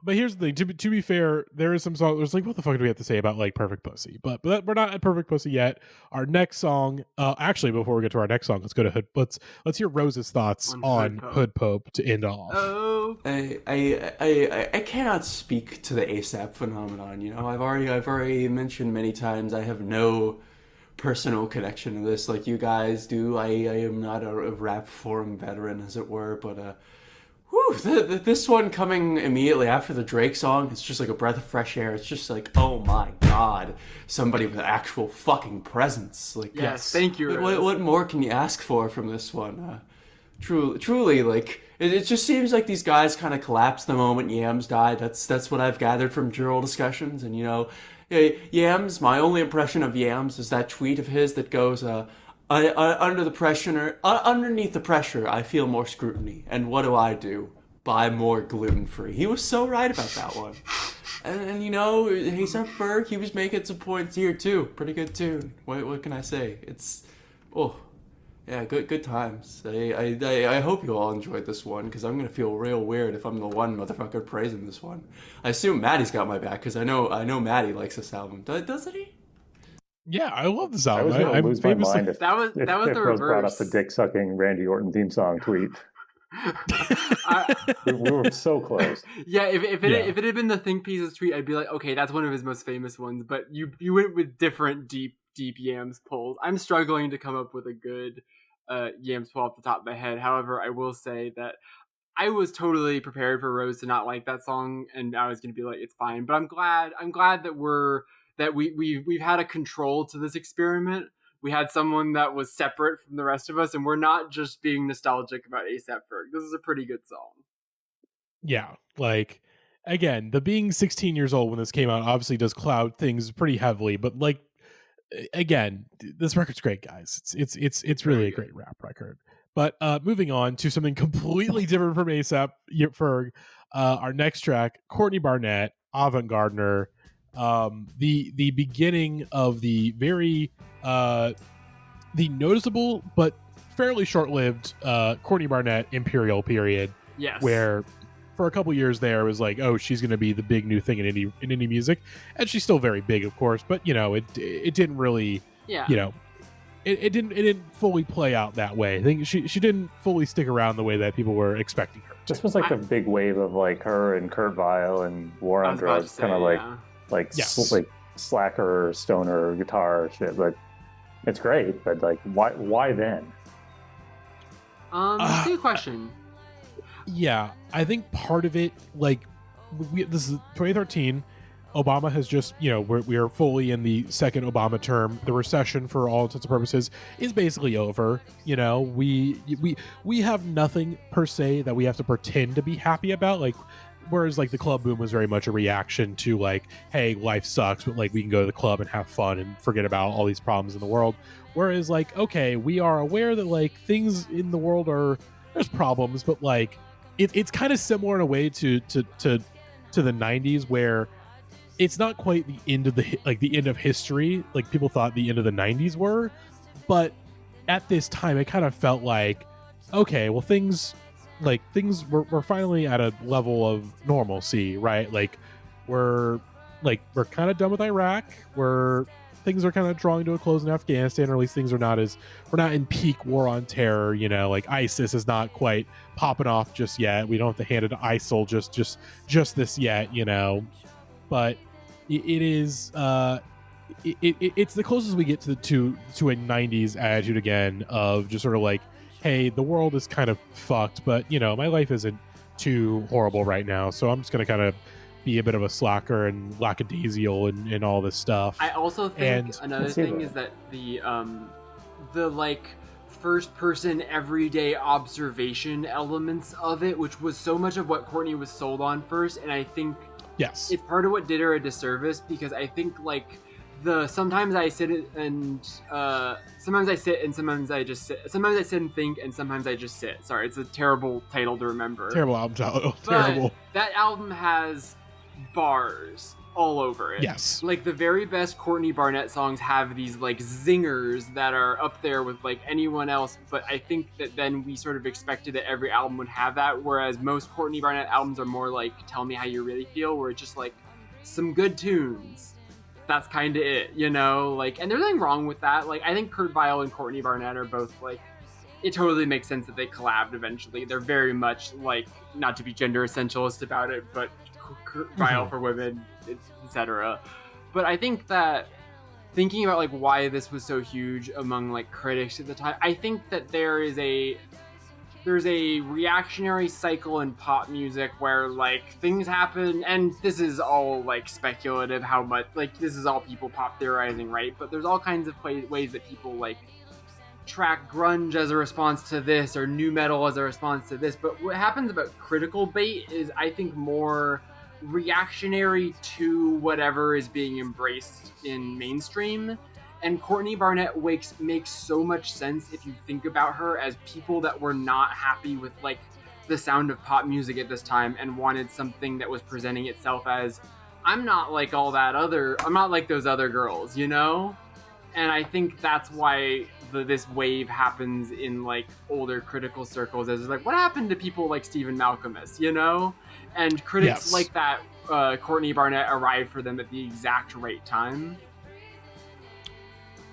But here's the thing. To be fair, there is some song. There's like, what the fuck do we have to say about like Perfect Pussy? But we're not at Perfect Pussy yet. Our next song. Actually, before we get to our next song, let's go to Hood. Let's hear Rose's thoughts on Hood Pope to end off. Oh. I cannot speak to the ASAP phenomenon. You know, I've already mentioned many times I have no personal connection to this like you guys do. I am not a rap forum veteran, as it were, but this one coming immediately after the Drake song, it's just like a breath of fresh air. It's just like, oh my god, somebody with actual fucking presence. Like, yes, thank you. What more can you ask for from this one? Truly, like it just seems like these guys kind of collapsed the moment Yams died. That's what I've gathered from journal discussions, and you know. Yams, my only impression of Yams is that tweet of his that goes, underneath the pressure, I feel more scrutiny. And what do? Buy more gluten-free. He was so right about that one. And you know, A$AP Ferg, he was making some points here too. Pretty good tune. What can I say? It's, yeah, good times. I hope you all enjoyed this one, because I'm gonna feel real weird if I'm the one motherfucker praising this one. I assume Matty's got my back, because I know Matty likes this album. Doesn't he? Yeah, I love this I album. was going to lose my mind if that was if the Rose brought up reverse. the dick-sucking Randy Orton theme song tweet. We were so close. Yeah, if it had been the Think Pieces tweet, I'd be like, okay, that's one of his most famous ones. But you went with different deep Yams pulls. I'm struggling to come up with a good Yams pull off the top of my head. However, I will say that I was totally prepared for Rose to not like that song, and I was going to be like, it's fine. But I'm glad that we've had a control to this experiment. We had someone that was separate from the rest of us, and we're not just being nostalgic about A$AP Ferg. This is a pretty good song. Yeah, like again, the being 16 years old when this came out obviously does cloud things pretty heavily, but like again, this record's great, guys. It's really a great rap record. But moving on to something completely different from ASAP Ferg, our next track, Courtney Barnett, Avant Gardener, the beginning of the very the noticeable but fairly short-lived Courtney Barnett Imperial period. Yes. Where for a couple years there it was like, oh, she's going to be the big new thing in indie music, and she's still very big, of course, but you know, it didn't really, you know, it didn't fully play out that way. I think she didn't fully stick around the way that people were expecting her to. This was like the big wave of like her and Kurt Vile and War on Drugs, kind of like slacker stoner guitar shit. But it's great. But like, why then? That's a good question. Yeah, I think part of it, like, this is 2013. Obama has just, you know, we are fully in the second Obama term. The recession, for all intents and purposes, is basically over. You know, we have nothing per se that we have to pretend to be happy about. Like, whereas like the club boom was very much a reaction to like, hey, life sucks, but like we can go to the club and have fun and forget about all these problems in the world. Whereas like, okay, we are aware that like things in the world there's problems, but like it's kind of similar in a way to the 90s, where it's not quite the end of the end of history like people thought the end of the 90s were, but at this time it kind of felt like, okay, well things we're finally at a level of normalcy, right? Like we're kind of done with Iraq. Things are kind of drawing to a close in Afghanistan, or at least things are not we're not in peak war on terror, you know, like ISIS is not quite popping off just yet. We don't have to hand it to ISIL just this yet, you know, but it is it's the closest we get to a 90s attitude again, of just sort of like, hey, the world is kind of fucked, but you know, my life isn't too horrible right now, so I'm just gonna kind of be a bit of a slacker and lackadaisical and all this stuff. I also think another thing is that the like first person everyday observation elements of it, which was so much of what Courtney was sold on first, and I think yes, it's part of what did her a disservice, because I think like sometimes I sit and sometimes I sit and sometimes I just sit. Sometimes I sit and think, and sometimes I just sit. Sorry, it's a terrible title to remember. Terrible album title. But terrible. That album has bars all over it. Yes. Like the very best Courtney Barnett songs have these like zingers that are up there with like anyone else, but I think that then we sort of expected that every album would have that, whereas most Courtney Barnett albums are more like Tell Me How You Really Feel, where it's just like some good tunes. That's kind of it, you know? Like, and there's nothing wrong with that. Like, I think Kurt Vile and Courtney Barnett are both like, it totally makes sense that they collabed eventually. They're very much like, not to be gender essentialist about it, but Kurt Vile for women, etc. But I think that thinking about like why this was so huge among like critics at the time, I think that there's a reactionary cycle in pop music where like things happen, and this is all like speculative how much, like this is all people pop theorizing, right? But there's all kinds of ways that people like track grunge as a response to this, or nu metal as a response to this. But what happens about critical bait is, I think, more reactionary to whatever is being embraced in mainstream. And Courtney Barnett makes so much sense if you think about her as people that were not happy with like the sound of pop music at this time and wanted something that was presenting itself as, I'm not like I'm not like those other girls, you know? And I think that's why this wave happens in like older critical circles, as like, what happened to people like Stephen Malcolmus, you know? And critics like that, Courtney Barnett arrived for them at the exact right time.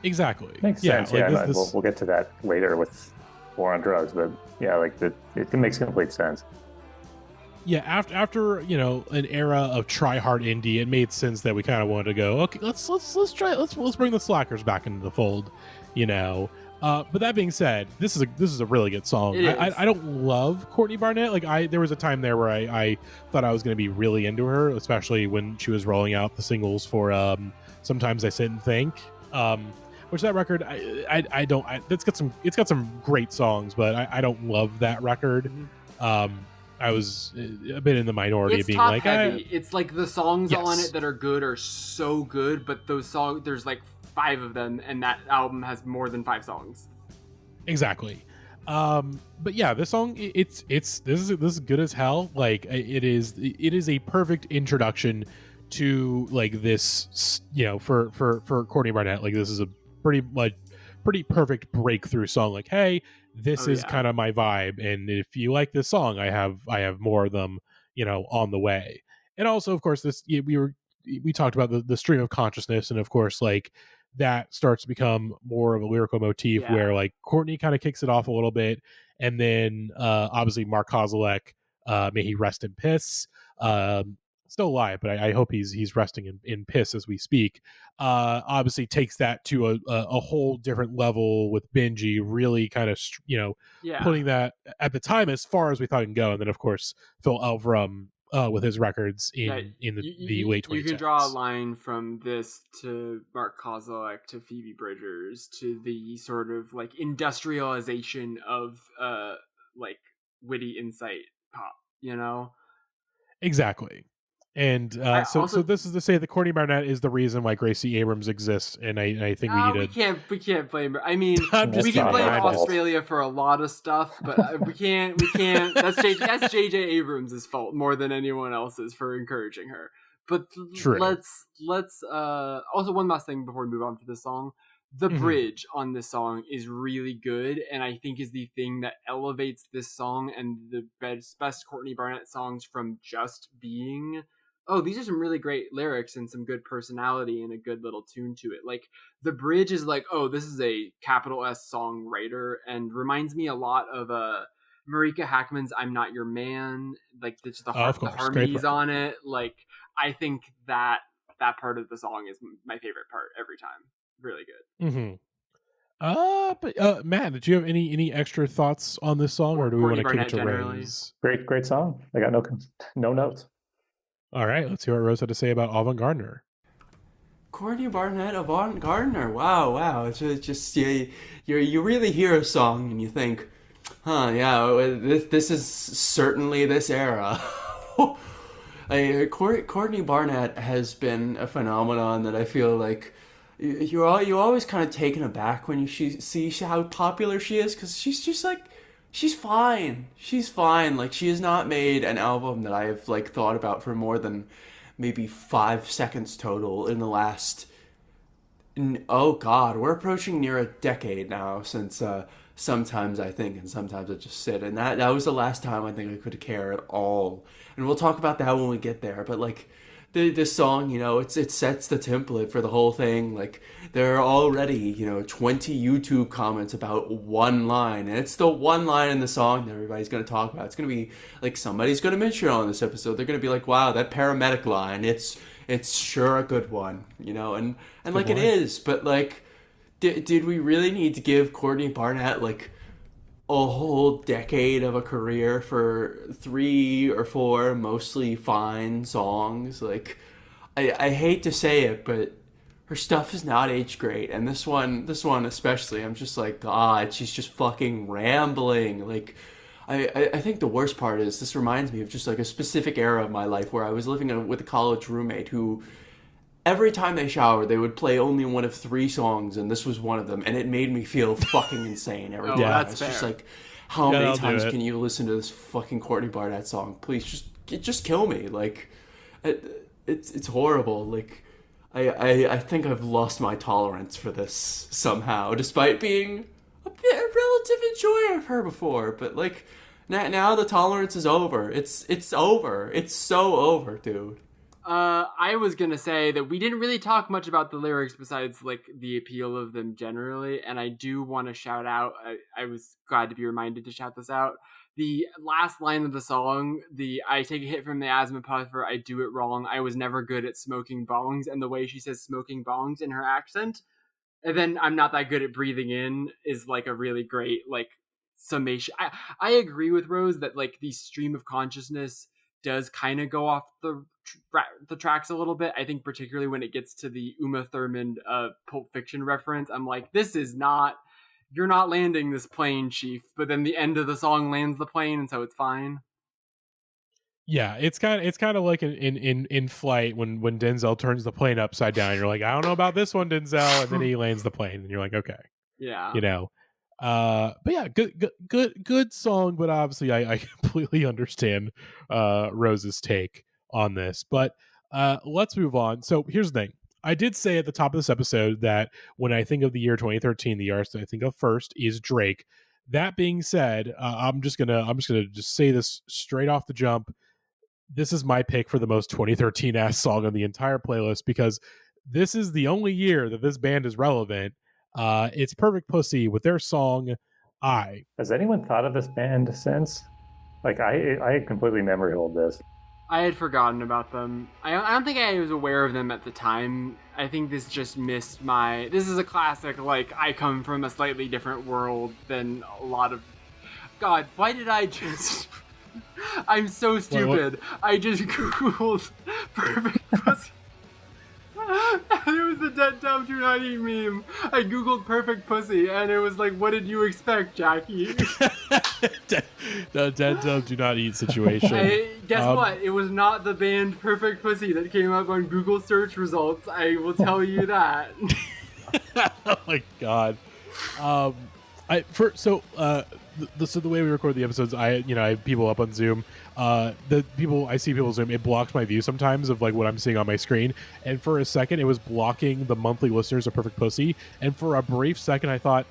Exactly. Makes sense. Like yeah, we'll get to that later with War on Drugs, but yeah, like it makes complete sense. Yeah, after you know an era of try hard indie, it made sense that we kind of wanted to go, okay, let's bring the slackers back into the fold, you know. But that being said, this is a really good song. I don't love Courtney Barnett. Like there was a time there where I thought I was going to be really into her, especially when she was rolling out the singles for Sometimes I Sit and Think. Which that record, it's got some great songs, but I don't love that record. I was a bit in the minority It's of being top like, heavy. It's like the songs on Yes. it that are good are so good, but those songs, there's like 5 of them, and that album has more than 5 songs. Exactly. But yeah, this song this is good as hell. Like it is a perfect introduction to like this, for Courtney Barnett. Like this is a pretty perfect breakthrough song. Like, hey, this Oh, is yeah. kind of my vibe, and if you like this song, I have more of them, on the way. And also, of course, we talked about the stream of consciousness, and of course, like that starts to become more of a lyrical motif Yeah. where like Courtney kind of kicks it off a little bit, and then obviously Mark Kozilek, may he rest in piss, still alive, but I hope he's resting in piss as we speak, obviously takes that to a whole different level with Benji, really kind of Yeah. putting that at the time as far as we thought it can go. And then of course Phil Elverum, with his records in the late 2010s. You can draw a line from this to Mark Kozilek to Phoebe Bridgers to the sort of like industrialization of like witty insight pop, Exactly. And so this is to say that Courtney Barnett is the reason why Gracie Abrams exists, and I think we need to. we can't blame her. I mean, I'm we just can blame kidding. Australia for a lot of stuff, but we can't. That's JJ Abrams' fault more than anyone else's for encouraging her. But True. let's also one last thing before we move on to this song. The bridge on this song is really good, and I think is the thing that elevates this song and the best Courtney Barnett songs from just being, oh, these are some really great lyrics and some good personality and a good little tune to it. Like the bridge is like, oh, this is a capital S songwriter, and reminds me a lot of Marika Hackman's "I'm Not Your Man." Like the harmonies on it. Like I think that part of the song is my favorite part every time. Really good. But Matt, did you have any extra thoughts on this song, or do we want to kick it to Rose? Great song. I got no notes. All right, let's hear what Rose had to say about Avant Gardener. Courtney Barnett, Avant Gardener. Wow. It's just you really hear a song and you think, huh, yeah, this is certainly this era. Courtney Barnett has been a phenomenon that I feel like you're always kind of taken aback when you see how popular she is, because she's just like, she's fine. Like, she has not made an album that I have like thought about for more than maybe 5 seconds total in the last, oh god, we're approaching near a decade now since Sometimes I Think and Sometimes I Just Sit, and that was the last time I think I could care at all. And we'll talk about that when we get there, but like this song, it sets the template for the whole thing. Like, there are already 20 YouTube comments about one line, and it's the one line in the song that everybody's going to talk about. It's going to be like, somebody's going to mention it on this episode. They're going to be like, wow, that paramedic line, it's sure a good one, and like it is. But like, did we really need to give Courtney Barnett like a whole decade of a career for 3 or 4 mostly fine songs? Like, I hate to say it, but her stuff is not aged great, and this one especially, I'm just like, god, she's just fucking rambling. Like, I think the worst part is this reminds me of just like a specific era of my life where I was living with a college roommate who, every time they showered, they would play only one of 3 songs, and this was one of them, and it made me feel fucking insane every time. That's it's fair. just like, how many times can you listen to this fucking Courtney Barnett song? Please, just kill me. Like, it's horrible. Like, I think I've lost my tolerance for this somehow, despite being a relative enjoyer of her before. But like, now the tolerance is over. It's over. It's so over, dude. I was gonna say that we didn't really talk much about the lyrics besides like the appeal of them generally, and I do want to shout out. I was glad to be reminded to shout this out. The last line of the song, I take a hit from the asthma puffer, I do it wrong. I was never good at smoking bongs, and the way she says smoking bongs in her accent, and then I'm not that good at breathing in, is like a really great like summation. I agree with Rose that like the stream of consciousness does kind of go off the tracks a little bit. I think particularly when it gets to the Uma Thurman Pulp Fiction reference, I'm like, you're not landing this plane, Chief. But then the end of the song lands the plane, and so it's fine. Yeah, it's kind of like in Flight when Denzel turns the plane upside down. You're like, I don't know about this one, Denzel, and then he lands the plane, and you're like, okay, Yeah. you know. But yeah, good song. But obviously, I completely understand Rose's take on this. But let's move on. So here's the thing. I did say at the top of this episode that when I think of the year 2013, the artist that I think of first is Drake. That being said, I'm just gonna just say this straight off the jump. This is my pick for the most 2013 ass song on the entire playlist because this is the only year that this band is relevant. It's Perfect Pussy with their song I. Has anyone thought of this band since? Like I completely memory hold this. I had forgotten about them. I don't think I was aware of them at the time. I think this just missed my... This is a classic, like, I come from a slightly different world than a lot of... God, why did I just... I'm so stupid. I just Googled Perfect Pussy. And it was the Dead Dumb Do Not Eat meme. I Googled Perfect Pussy, and it was like, what did you expect, Jackie? The Dead Dumb Do Not Eat situation. Guess what? It was not the band Perfect Pussy that came up on Google search results. I will tell you that. Oh my god. So the way we record the episodes, I have people up on Zoom. I see people Zoom. It blocks my view sometimes of like what I'm seeing on my screen. And for a second, it was blocking the monthly listeners of Perfect Pussy. And for a brief second, I thought,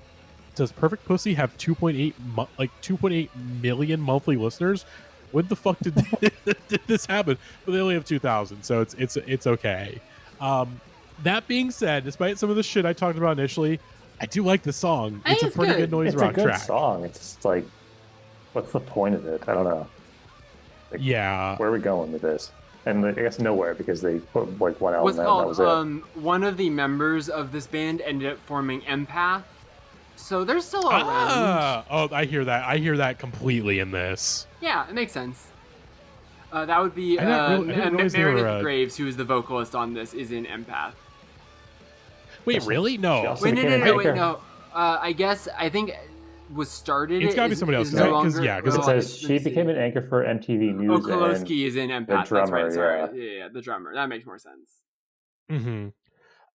does Perfect Pussy have 2.8 million monthly listeners? When the fuck did this happen? But they only have 2,000, so it's okay. That being said, despite some of the shit I talked about initially, I do like the song. It's a pretty good noise rock track. It's a good song. It's just like, what's the point of it? I don't know. Like, yeah. Where are we going with this? And I guess nowhere because they put like one album out and that was it. One of the members of this band ended up forming Empath. So they're still around. Oh, I hear that. I hear that completely in this. Yeah, it makes sense. That would be Meredith Graves, who is the vocalist on this, is in Empath. Wait, really? No. Wait, no. I think was started. It's got to be somebody else. Because it says she became an anchor for MTV News. Koloski is in Empath. The drummer, that's right. Sorry. Yeah, the drummer. That makes more sense. Mm-hmm.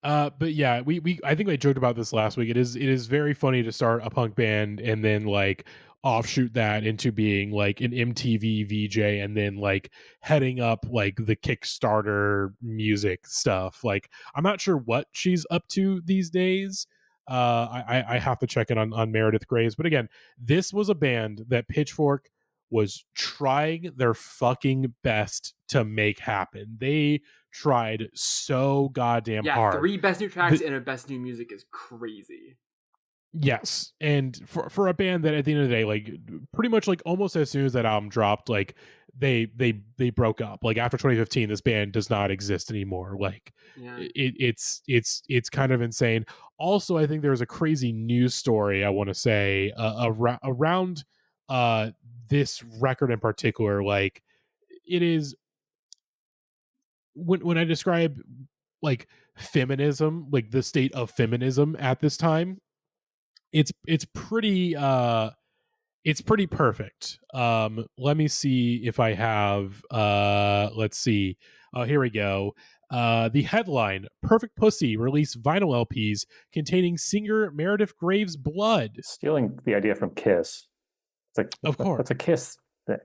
But yeah, we I think I joked about this last week. It is very funny to start a punk band and then like offshoot that into being like an MTV VJ and then like heading up like the Kickstarter music stuff. Like I'm not sure what she's up to these days. I have to check in on Meredith Graves. But again, this was a band that Pitchfork was trying their fucking best to make happen. They tried so goddamn hard. 3 best new tracks and a best new music is crazy. Yes, and for a band that at the end of the day, like pretty much like almost as soon as that album dropped, like they broke up. Like after 2015, this band does not exist anymore. Like it's kind of insane. Also, I think there's a crazy news story I want to say around this record in particular. Like it is when I describe like feminism, like the state of feminism at this time, it's pretty perfect. Let me see if I have let's see. Oh, here we go. The headline: Perfect Pussy release vinyl LPs containing singer Meredith Graves' blood. Stealing the idea from Kiss. It's like, of course, that's a Kiss thing.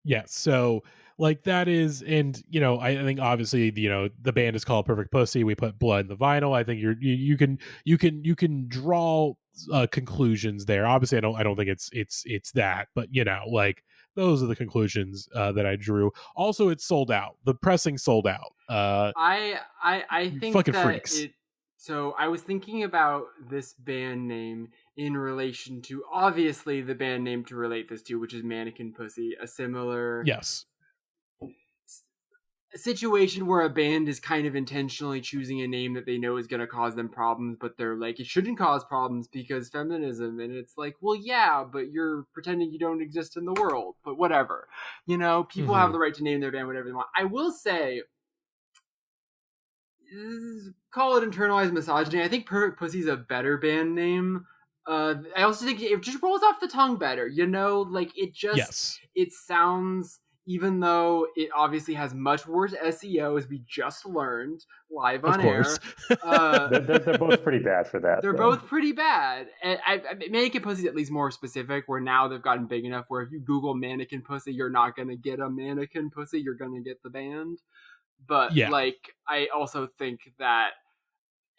Yeah, so like that is, and I think obviously the band is called Perfect Pussy. We put blood in the vinyl. I think you can draw conclusions there. Obviously, I don't think it's that, but like those are the conclusions that I drew. Also, it's sold out. The pressing sold out. I think fucking that freaks. So I was thinking about this band name in relation to obviously the band name to relate this to, which is Mannequin Pussy, a similar situation where a band is kind of intentionally choosing a name that they know is going to cause them problems, but they're like, it shouldn't cause problems because feminism. And it's like, well, yeah, but you're pretending you don't exist in the world, but whatever. People have the right to name their band whatever they want. I will say, call it internalized misogyny. I think Perfect Pussy is a better band name. I also think it just rolls off the tongue better, like it just, it sounds even though it obviously has much worse SEO, as we just learned live Of on course. air. They're both pretty bad for that. They're though. both pretty bad. And Mannequin Pussy's at least more specific, where now they've gotten big enough where if you Google Mannequin Pussy, you're not going to get a Mannequin Pussy, you're going to get the band. But, Yeah. like, I also think that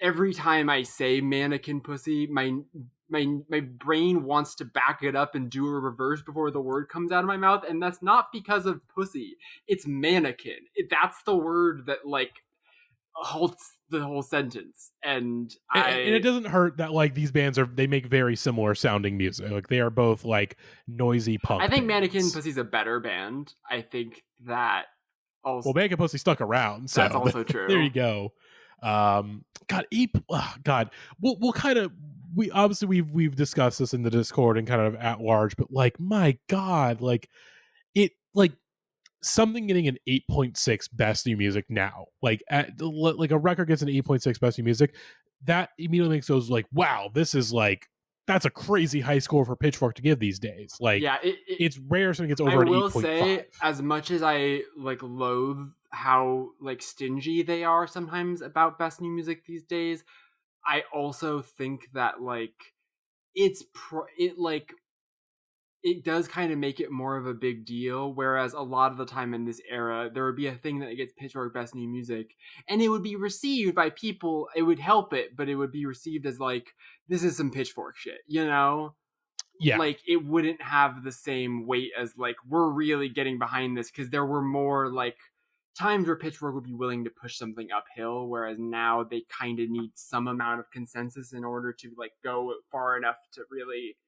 every time I say Mannequin Pussy, my brain wants to back it up and do a reverse before the word comes out of my mouth, and that's not because of pussy. It's mannequin. That's the word that, like, halts the whole sentence. And it doesn't hurt that like these bands they make very similar sounding music. Like they are both like noisy punk. I think bands. Mannequin Pussy's a better band. I think that also. Well, Mannequin Pussy stuck around, so That's also true. There you go. God, we'll kind of we've discussed this in the Discord and kind of at large, but like my God, like it like something getting an 8.6 best new music now, like like a record gets an 8.6 best new music, that immediately makes those like, wow, this is like that's a crazy high score for Pitchfork to give these days. Like, yeah, it's rare something gets over an 8.5. I will say, as much as I like loathe how like stingy they are sometimes about best new music these days, I also think that like it does kind of make it more of a big deal, whereas a lot of the time in this era, there would be a thing that gets Pitchfork Best New Music, and it would be received by people, it would help it, but it would be received as like, this is some Pitchfork shit, you know? Yeah. Like, it wouldn't have the same weight as, like, we're really getting behind this, because there were more, like, times where Pitchfork would be willing to push something uphill, whereas now they kind of need some amount of consensus in order to, like, go far enough to really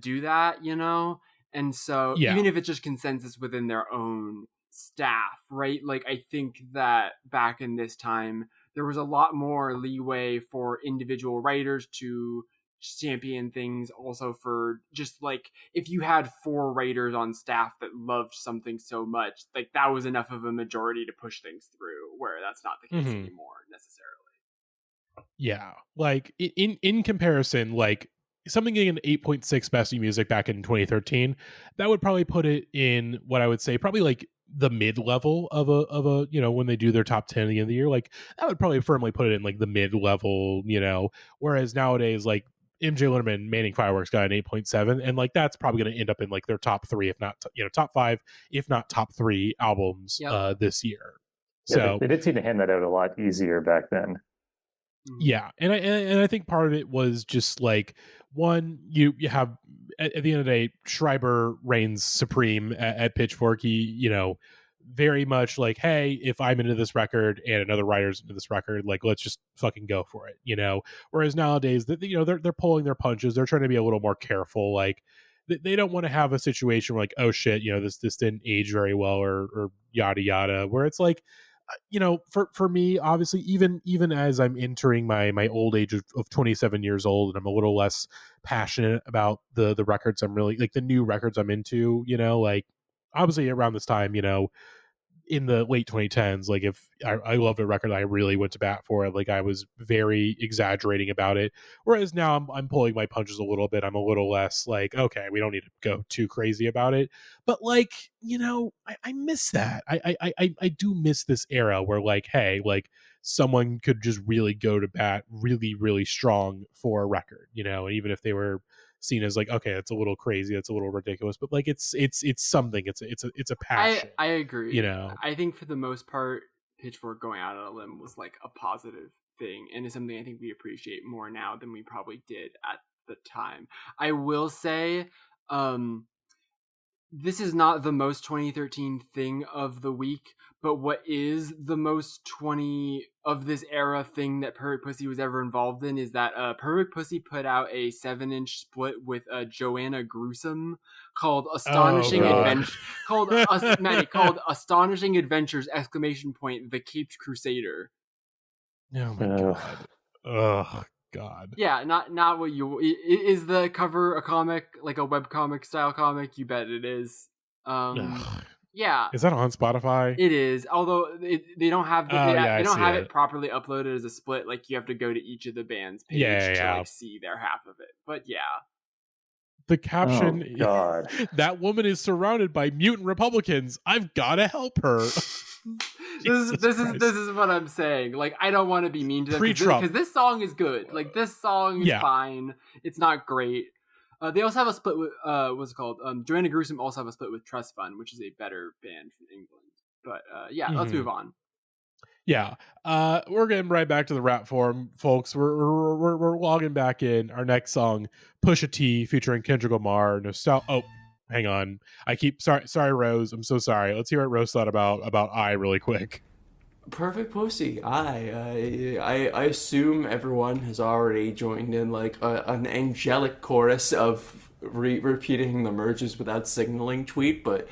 do that, you know? And so even if it's just consensus within their own staff, right? Like, I think that back in this time, there was a lot more leeway for individual writers to champion things, also for just like, if you had 4 writers on staff that loved something so much, like that was enough of a majority to push things through, where that's not the case anymore necessarily. Yeah, like in comparison, like something getting an 8.6 best new music back in 2013, that would probably put it in what I would say probably like the mid level of a you know, when they do their top 10 at the end of the year, like that would probably firmly put it in like the mid level, you know, whereas nowadays like MJ Linderman Manning Fireworks got an 8.7, and like that's probably going to end up in like their top 3, if not you know, top 5, if not top 3 albums this year. Yeah, so they did seem to hand that out a lot easier back then. Yeah, and I think part of it was just like, one, you have at the end of the day, Schreiber reigns supreme at Pitchfork. He, you know, very much like, hey, if I'm into this record and another writer's into this record, like let's just fucking go for it, you know. Whereas nowadays, you know, they're pulling their punches. They're trying to be a little more careful. Like they don't want to have a situation where like, oh shit, you know, this didn't age very well or yada yada. Where it's like, you know, for me, obviously, even as I'm entering my old age of 27 years old, and I'm a little less passionate about the records I'm really like the new records I'm into, you know, like obviously around this time, you know, in the late 2010s, like if I loved a record, I really went to bat for it. Like I was very exaggerating about it. Whereas now I'm pulling my punches a little bit. I'm a little less like, okay, we don't need to go too crazy about it. But like, you know, I miss that. I do miss this era where like, hey, like someone could just really go to bat really, really strong for a record, you know, and even if they were seen as like, okay, it's a little crazy, it's a little ridiculous, but like it's something, it's a passion. I agree. You know, I think for the most part, Pitchfork going out on a limb was like a positive thing, and it's something I think we appreciate more now than we probably did at the time. I will say, this is not the most 2013 thing of the week, but what is the most 20 of this era thing that Perfect Pussy was ever involved in is that Perfect Pussy put out a 7-inch split with Joanna Gruesome called Astonishing Adventure, called Astonishing Adventures! The Caped Crusader. Oh my god. Oh god. Yeah, not what you is the cover a comic, like a webcomic style comic? You bet it is. Yeah. Is that on Spotify? It is. Although they don't have they don't have it properly uploaded as a split. Like you have to go to each of the band's page to like see their half of it. But yeah. The caption, Oh, God. that woman is surrounded by mutant Republicans. I've got to help her. This is what I'm saying. Like, I don't want to be mean to them because this song is good. Like, this song is fine. It's not great. They also have a split with what's it called? Joanna Gruesome also have a split with Trust Fund, which is a better band from England. But let's move on. Yeah, we're getting right back to the rap form, folks. We're logging back in. Our next song, Pusha T featuring Kendrick Lamar. Oh, hang on. Sorry, Rose. I'm so sorry. Let's hear what Rose thought about I really quick. Perfect pussy. I assume everyone has already joined in like an angelic chorus of repeating the merges without signaling tweet, but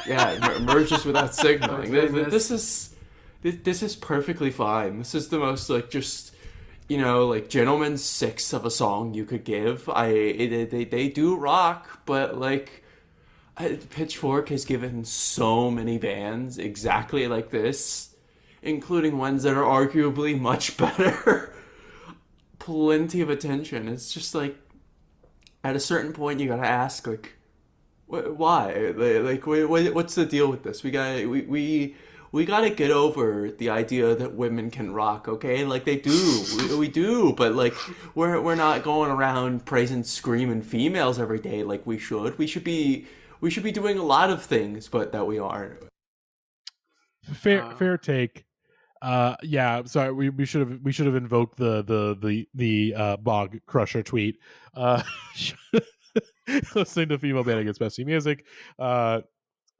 yeah, merges without signaling. This is perfectly fine. This is the most like just, you know, like gentleman's six of a song you could give. They do rock, but like Pitchfork has given so many bands exactly like this, including ones that are arguably much better. Plenty of attention. It's just like at a certain point you gotta ask like, why? Like, what's the deal with this? We gotta get over the idea that women can rock, okay? Like they do, we do, but like we're not going around praising screaming females every day like we should. We should be doing a lot of things, but that we aren't. Fair take. Yeah, sorry, we should have invoked the Bog Crusher tweet. Listening to female band against best new music.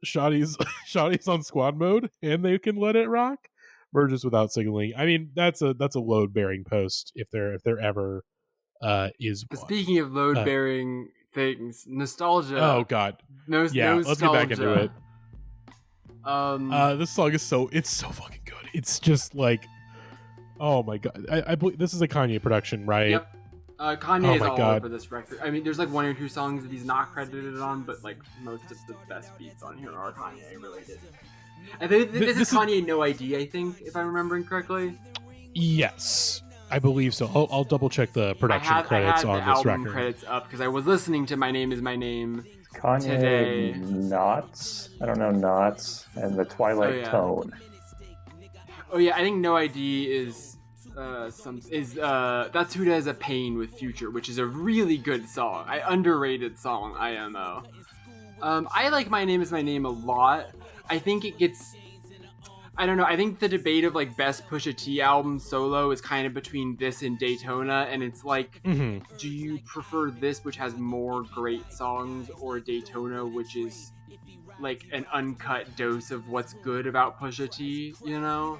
Shotty's on squad mode and they can let it rock. Merges without signaling. I mean, that's a load bearing post if there ever is one. Speaking of load bearing things, Nosetalgia. Oh God. Nosetalgia. Let's get back into it. This song is so fucking good. It's just like, oh my God. I believe this is a Kanye production, right? Yep. Kanye is all over this record. I mean, there's like one or two songs that he's not credited on, but like most of the best beats on here are Kanye related. I think this is Kanye No ID, I think, if I'm remembering correctly. Yes, I believe so. I'll double check the production credits on this record. Credits up because I was listening to My Name Is My Name Kanye today. Knots. I don't know Knots and the Twilight Tone. Oh yeah, I think No ID is. That's Who Does a Pain with Future, which is a really good song. Underrated song, IMO. I like My Name Is My Name a lot. I think it gets, I don't know, I think the debate of like best Pusha T album solo is kind of between this and Daytona, and it's like, do you prefer this, which has more great songs, or Daytona, which is like an uncut dose of what's good about Pusha T, you know?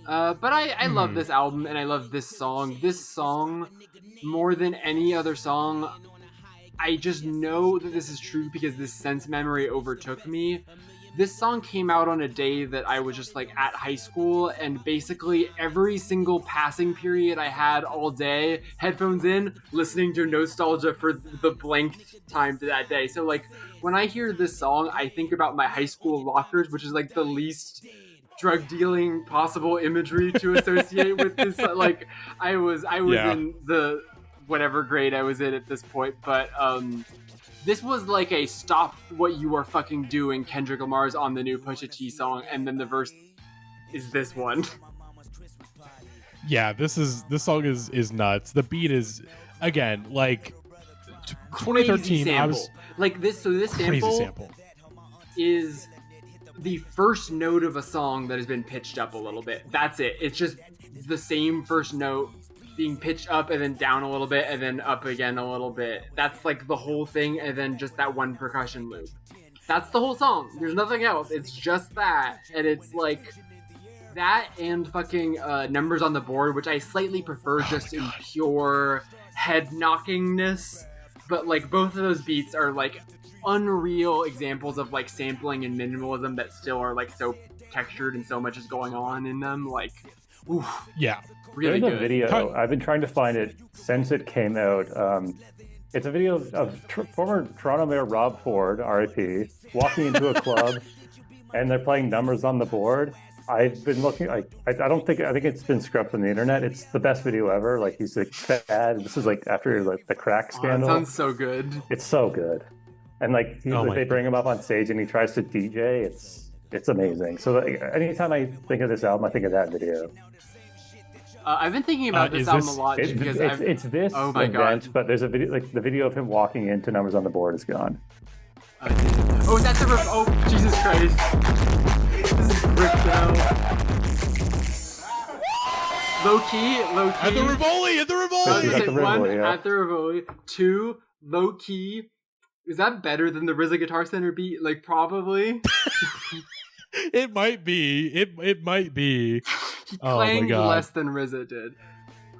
But I love this album, and I love this song. This song, more than any other song, I just know that this is true because this sense memory overtook me. This song came out on a day that I was just like at high school, and basically every single passing period I had all day, headphones in, listening to Nosetalgia for the blank time to that day. So like when I hear this song, I think about my high school lockers, which is like the least drug dealing possible imagery to associate with this. Like I was in the whatever grade I was in at this point, but this was like a stop what you are fucking doing. Kendrick Lamar's on the new Pusha T song, and then the verse is this one. Yeah, this song is nuts. The beat is again like 2013. Sample. I was like this. So this sample is the first note of a song that has been pitched up a little bit. That's it. It's just the same first note being pitched up and then down a little bit and then up again a little bit. That's like the whole thing, and then just that one percussion loop. That's the whole song. There's nothing else. It's just that, and it's like that and fucking Numbers on the Board, which I slightly prefer just in pure head knockingness. But like both of those beats are like unreal examples of like sampling and minimalism that still are like so textured and so much is going on in them. Like, oof, yeah, really There's good. A video. I've been trying to find it since it came out. It's a video of former Toronto Mayor Rob Ford, RIP, walking into a club, and they're playing Numbers on the Board. I've been looking. I don't think. I think it's been scrubbed from the internet. It's the best video ever. Like he's like bad. This is like after like the crack That scandal. sounds so good. It's so good, and like they bring him up on stage and he tries to DJ. It's amazing. So like, anytime I think of this album, I think of that video. I've been thinking about this album a lot because it's this oh my event, God. but there's a video like the video of him walking into Numbers on the Board is gone. Oh, that's oh, Jesus Christ. This is ripped out. Low key. At the Rivoli. I was gonna say, At the one, Rivoli, yeah. at the Rivoli. Two, low key. Is that better than the RZA Guitar Center beat? Like, probably. It might be. It might be. He Oh my clanged God. less than RZA did.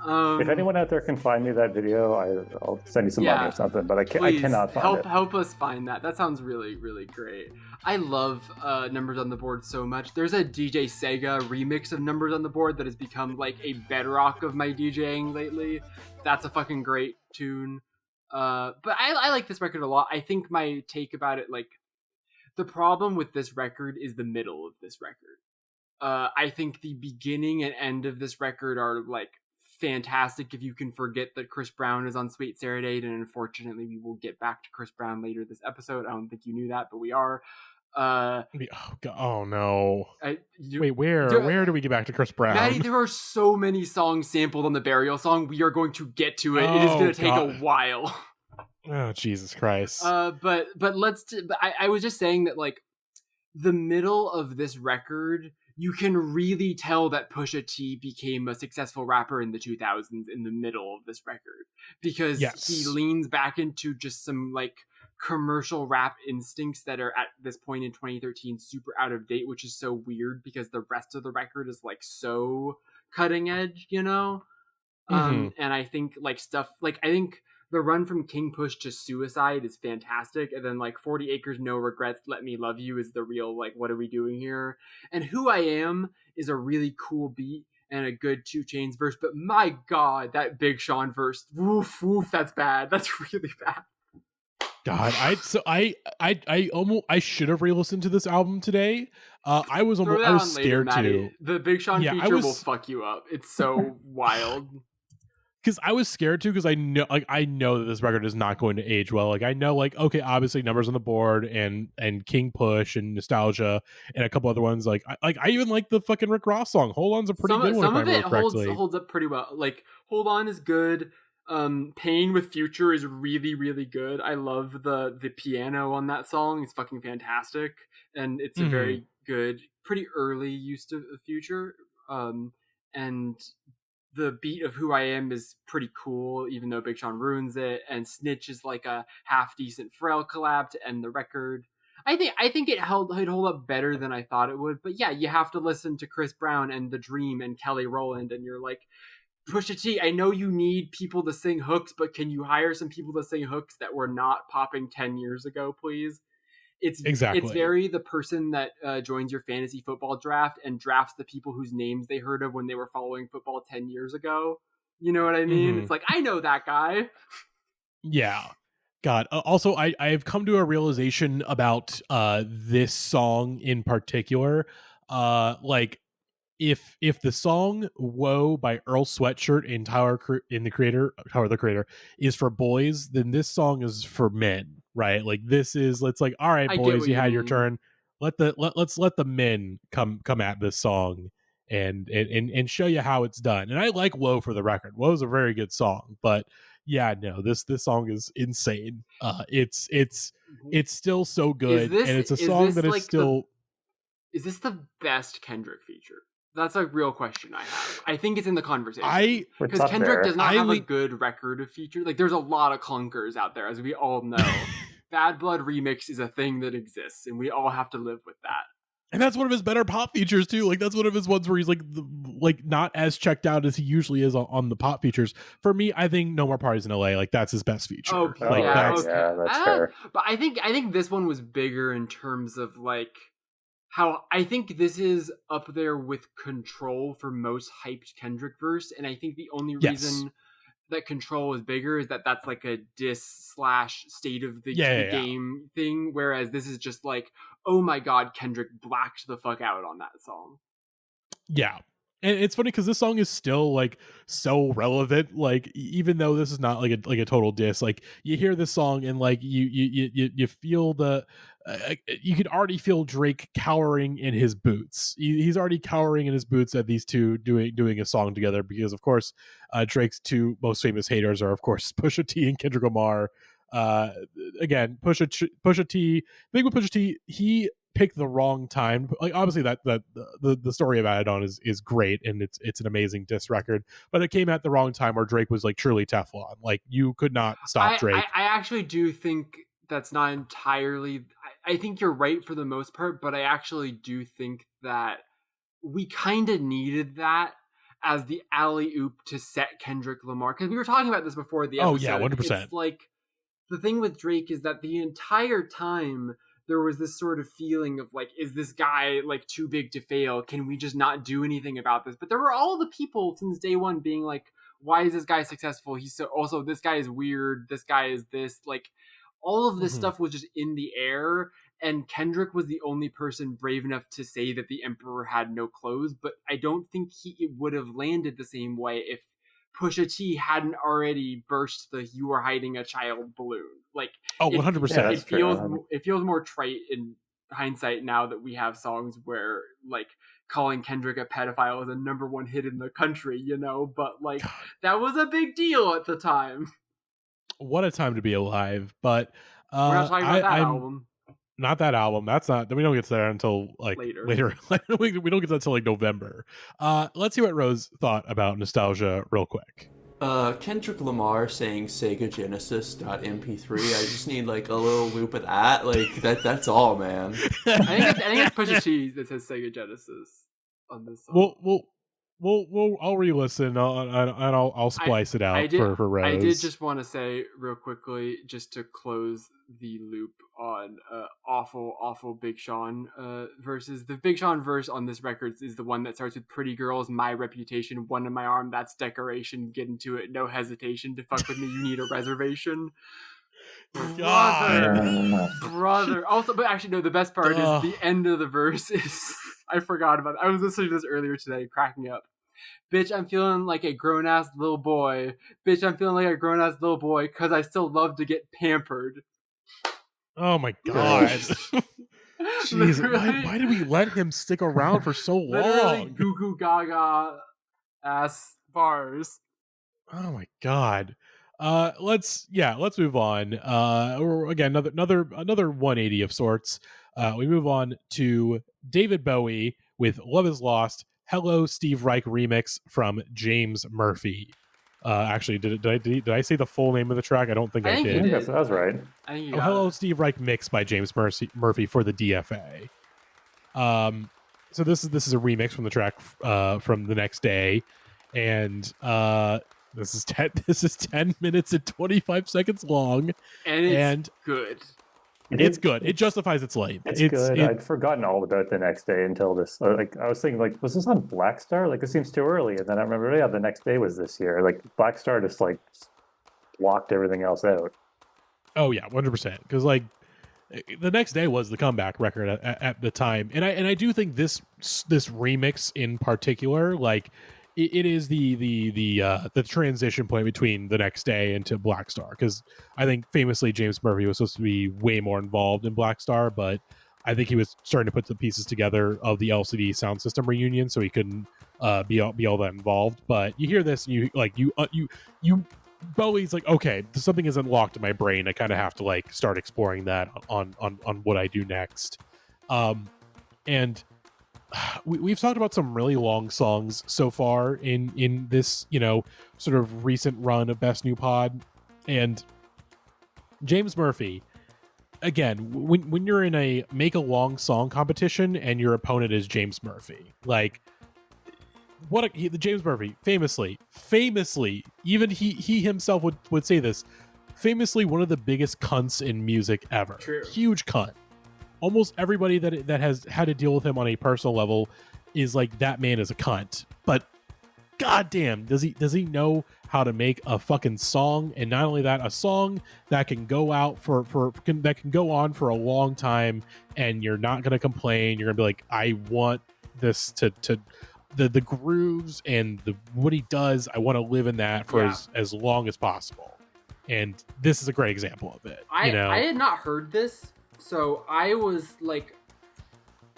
If anyone out there can find me that video, I'll send you some money or something. But I cannot find it. Help us find that. That sounds really, really great. I love Numbers on the Board so much. There's a DJ Sega remix of Numbers on the Board that has become like a bedrock of my DJing lately. That's a fucking great tune. But I like this record a lot. I think my take about it, like, the problem with this record is the middle of this record. I think the beginning and end of this record are like fantastic if you can forget that Chris Brown is on Sweet Serenade, and unfortunately we will get back to Chris Brown later this episode. I don't think you knew that, but we are. Oh God, oh no! Wait, where do we get back to Chris Brown? Matty, there are so many songs sampled on the Burial Song. We are going to get to it. It is going to take a while. Oh, Jesus Christ! But I was just saying that, like, the middle of this record, you can really tell that Pusha T became a successful rapper in the 2000s in the middle of this record, because he leans back into just some like commercial rap instincts that are at this point in 2013 super out of date, which is so weird because the rest of the record is like so cutting edge, you know? And I think like stuff like, I think the run from King Push to Suicide is fantastic. And then like 40 Acres, No Regrets, Let Me Love You is the real, like, what are we doing here? And Who I Am is a really cool beat and a good 2 Chainz verse. But my God, that Big Sean verse, woof, woof, that's bad. That's really bad. God, I should have re-listened to this album today. I was scared to. The Big Sean feature will fuck you up. It's so wild. Because I was scared to, because I know that this record is not going to age well. Like, I know, like, okay, obviously Numbers on the Board and King Push and Nostalgia and a couple other ones. Like I even like the fucking Rick Ross song. Hold On's a pretty good one. Some of it holds up pretty well. Like, Hold On is good. Pain with Future is really, really good. I love the piano on that song. It's fucking fantastic, and it's a very good, pretty early use of Future. And the beat of Who I Am is pretty cool, even though Big Sean ruins it. And Snitch is like a half decent Pharrell collab to end the record. I think it'd hold up better than I thought it would. But yeah, you have to listen to Chris Brown and The Dream and Kelly Rowland, and you're like, Pusha T, I know you need people to sing hooks, but can you hire some people to sing hooks that were not popping 10 years ago, please? It's very the person that joins your fantasy football draft and drafts the people whose names they heard of when they were following football 10 years ago. You know what I mean? It's like, I know that guy. Yeah. God. Also, I've come to a realization about this song in particular. Like, if the song "Whoa" by Earl Sweatshirt and Tyler the Creator is for boys, then this song is for men. Right, like this is. Let's like, all right, boys, you had your turn. Let's let the men come at this song and show you how it's done. And I like "Whoa" for the record. "Whoa" is a very good song, but yeah, no, this song is insane. It's still so good, and it's a song that is still. Is this the best Kendrick feature? That's a real question I have. I think it's in the conversation. Because Kendrick does not have a good record of features. Like, there's a lot of clunkers out there, as we all know. Bad Blood Remix is a thing that exists, and we all have to live with that. And that's one of his better pop features, too. Like, that's one of his ones where he's, like not as checked out as he usually is on the pop features. For me, I think No More Parties in LA, like, that's his best feature. Okay, like, that's fair. But I think this one was bigger in terms of, like, how I think this is up there with Control for most hyped Kendrick verse, and I think the only reason that Control is bigger is that that's like a diss / state of the game thing, whereas this is just like, oh my God, Kendrick blacked the fuck out on that song. Yeah. And it's funny because this song is still like so relevant. Like even though this is not like a total diss, like you hear this song and like you feel the you could already feel Drake cowering in his boots. He's already cowering in his boots at these two doing a song together because of course Drake's two most famous haters are of course Pusha T and Kendrick Lamar. Again, Pusha T. I think with Pusha T, he picked the wrong time. Like obviously that the story of Adon is great and it's an amazing diss record, but it came at the wrong time where Drake was like truly Teflon. Like you could not stop Drake. I actually do think that's not entirely. I think you're right for the most part, but I actually do think that we kind of needed that as the alley oop to set Kendrick Lamar, because we were talking about this before the episode. Oh yeah, 100%. It's like the thing with Drake is that the entire time there was this sort of feeling of like, is this guy like too big to fail? Can we just not do anything about this? But there were all the people since day one being like, why is this guy successful? He's so also, this guy is weird. This guy is this, like all of this stuff was just in the air. And Kendrick was the only person brave enough to say that the emperor had no clothes. But I don't think it would have landed the same way if Pusha T hadn't already burst the "you were hiding a child" balloon. Like, 100%. It feels more trite in hindsight now that we have songs where like calling Kendrick a pedophile is a number one hit in the country, you know. But like that was a big deal at the time. What a time to be alive! But we're not talking about that album. Not that album. That's not. We don't get to that until like later. we don't get to that until like November. Let's see what Rose thought about Nostalgia real quick. Kendrick Lamar saying Sega Genesis.mp3. I just need like a little loop of that. Like that's all, man. I think it's Pusha T that says Sega Genesis on this song. I'll re-listen and I'll splice it out for Rose. I did just want to say real quickly, just to close the loop on awful Big Sean verses. The Big Sean verse on this record is the one that starts with "Pretty girls, my reputation, one in my arm, that's decoration. Get into it, no hesitation. To fuck with me, you need a reservation." Brother. Also, but actually, no. The best part is the end of the verse is. I forgot about it. I was listening to this earlier today, cracking up. Bitch, I'm feeling like a grown-ass little boy. Bitch, I'm feeling like a grown-ass little boy because I still love to get pampered. Oh my god. Jeez, why did we let him stick around for so long? Goo goo gaga ass bars. Oh my god. Let's move on. Again, another 180 of sorts. We move on to David Bowie with "Love Is Lost." Hello, Steve Reich remix from James Murphy. Actually, did I say the full name of the track? I don't think I did. That was right. Hello, Steve Reich mix by James Murphy for the DFA. So this is a remix from the track from The Next Day, and this is 10 minutes and 25 seconds long, and good. It's good. It justifies its length. It's good. I'd forgotten all about The Next Day until this. Like I was thinking, like, was this on Black Star? Like, it seems too early. And then I remember, The Next Day was this year. Like, Black Star just like blocked everything else out. Oh yeah, 100%. Because like, The Next Day was the comeback record at the time, and I do think this remix in particular, like, it is the transition point between The Next Day into Black Star, because I think famously James Murphy was supposed to be way more involved in Black Star, but I think he was starting to put the pieces together of the LCD Sound System reunion, so he couldn't be all that involved. But you hear this, and you Bowie's like, okay, something is unlocked in my brain. I kind of have to like start exploring that on what I do next. And we've talked about some really long songs so far in this, sort of recent run of Best New Pod. And James Murphy, again, when you're in a make a long song competition and your opponent is James Murphy, like, the James Murphy, famously, even he himself would say this, famously one of the biggest cunts in music ever. True. Huge cunt. Almost everybody that has had to deal with him on a personal level is like, that man is a cunt. But goddamn, does he know how to make a fucking song? And not only that, a song that can go out that can go on for a long time, and you're not gonna complain. You're gonna be like, I want this to the grooves and what he does, I want to live in that for as long as possible. And this is a great example of it. I had not heard this, so I was like,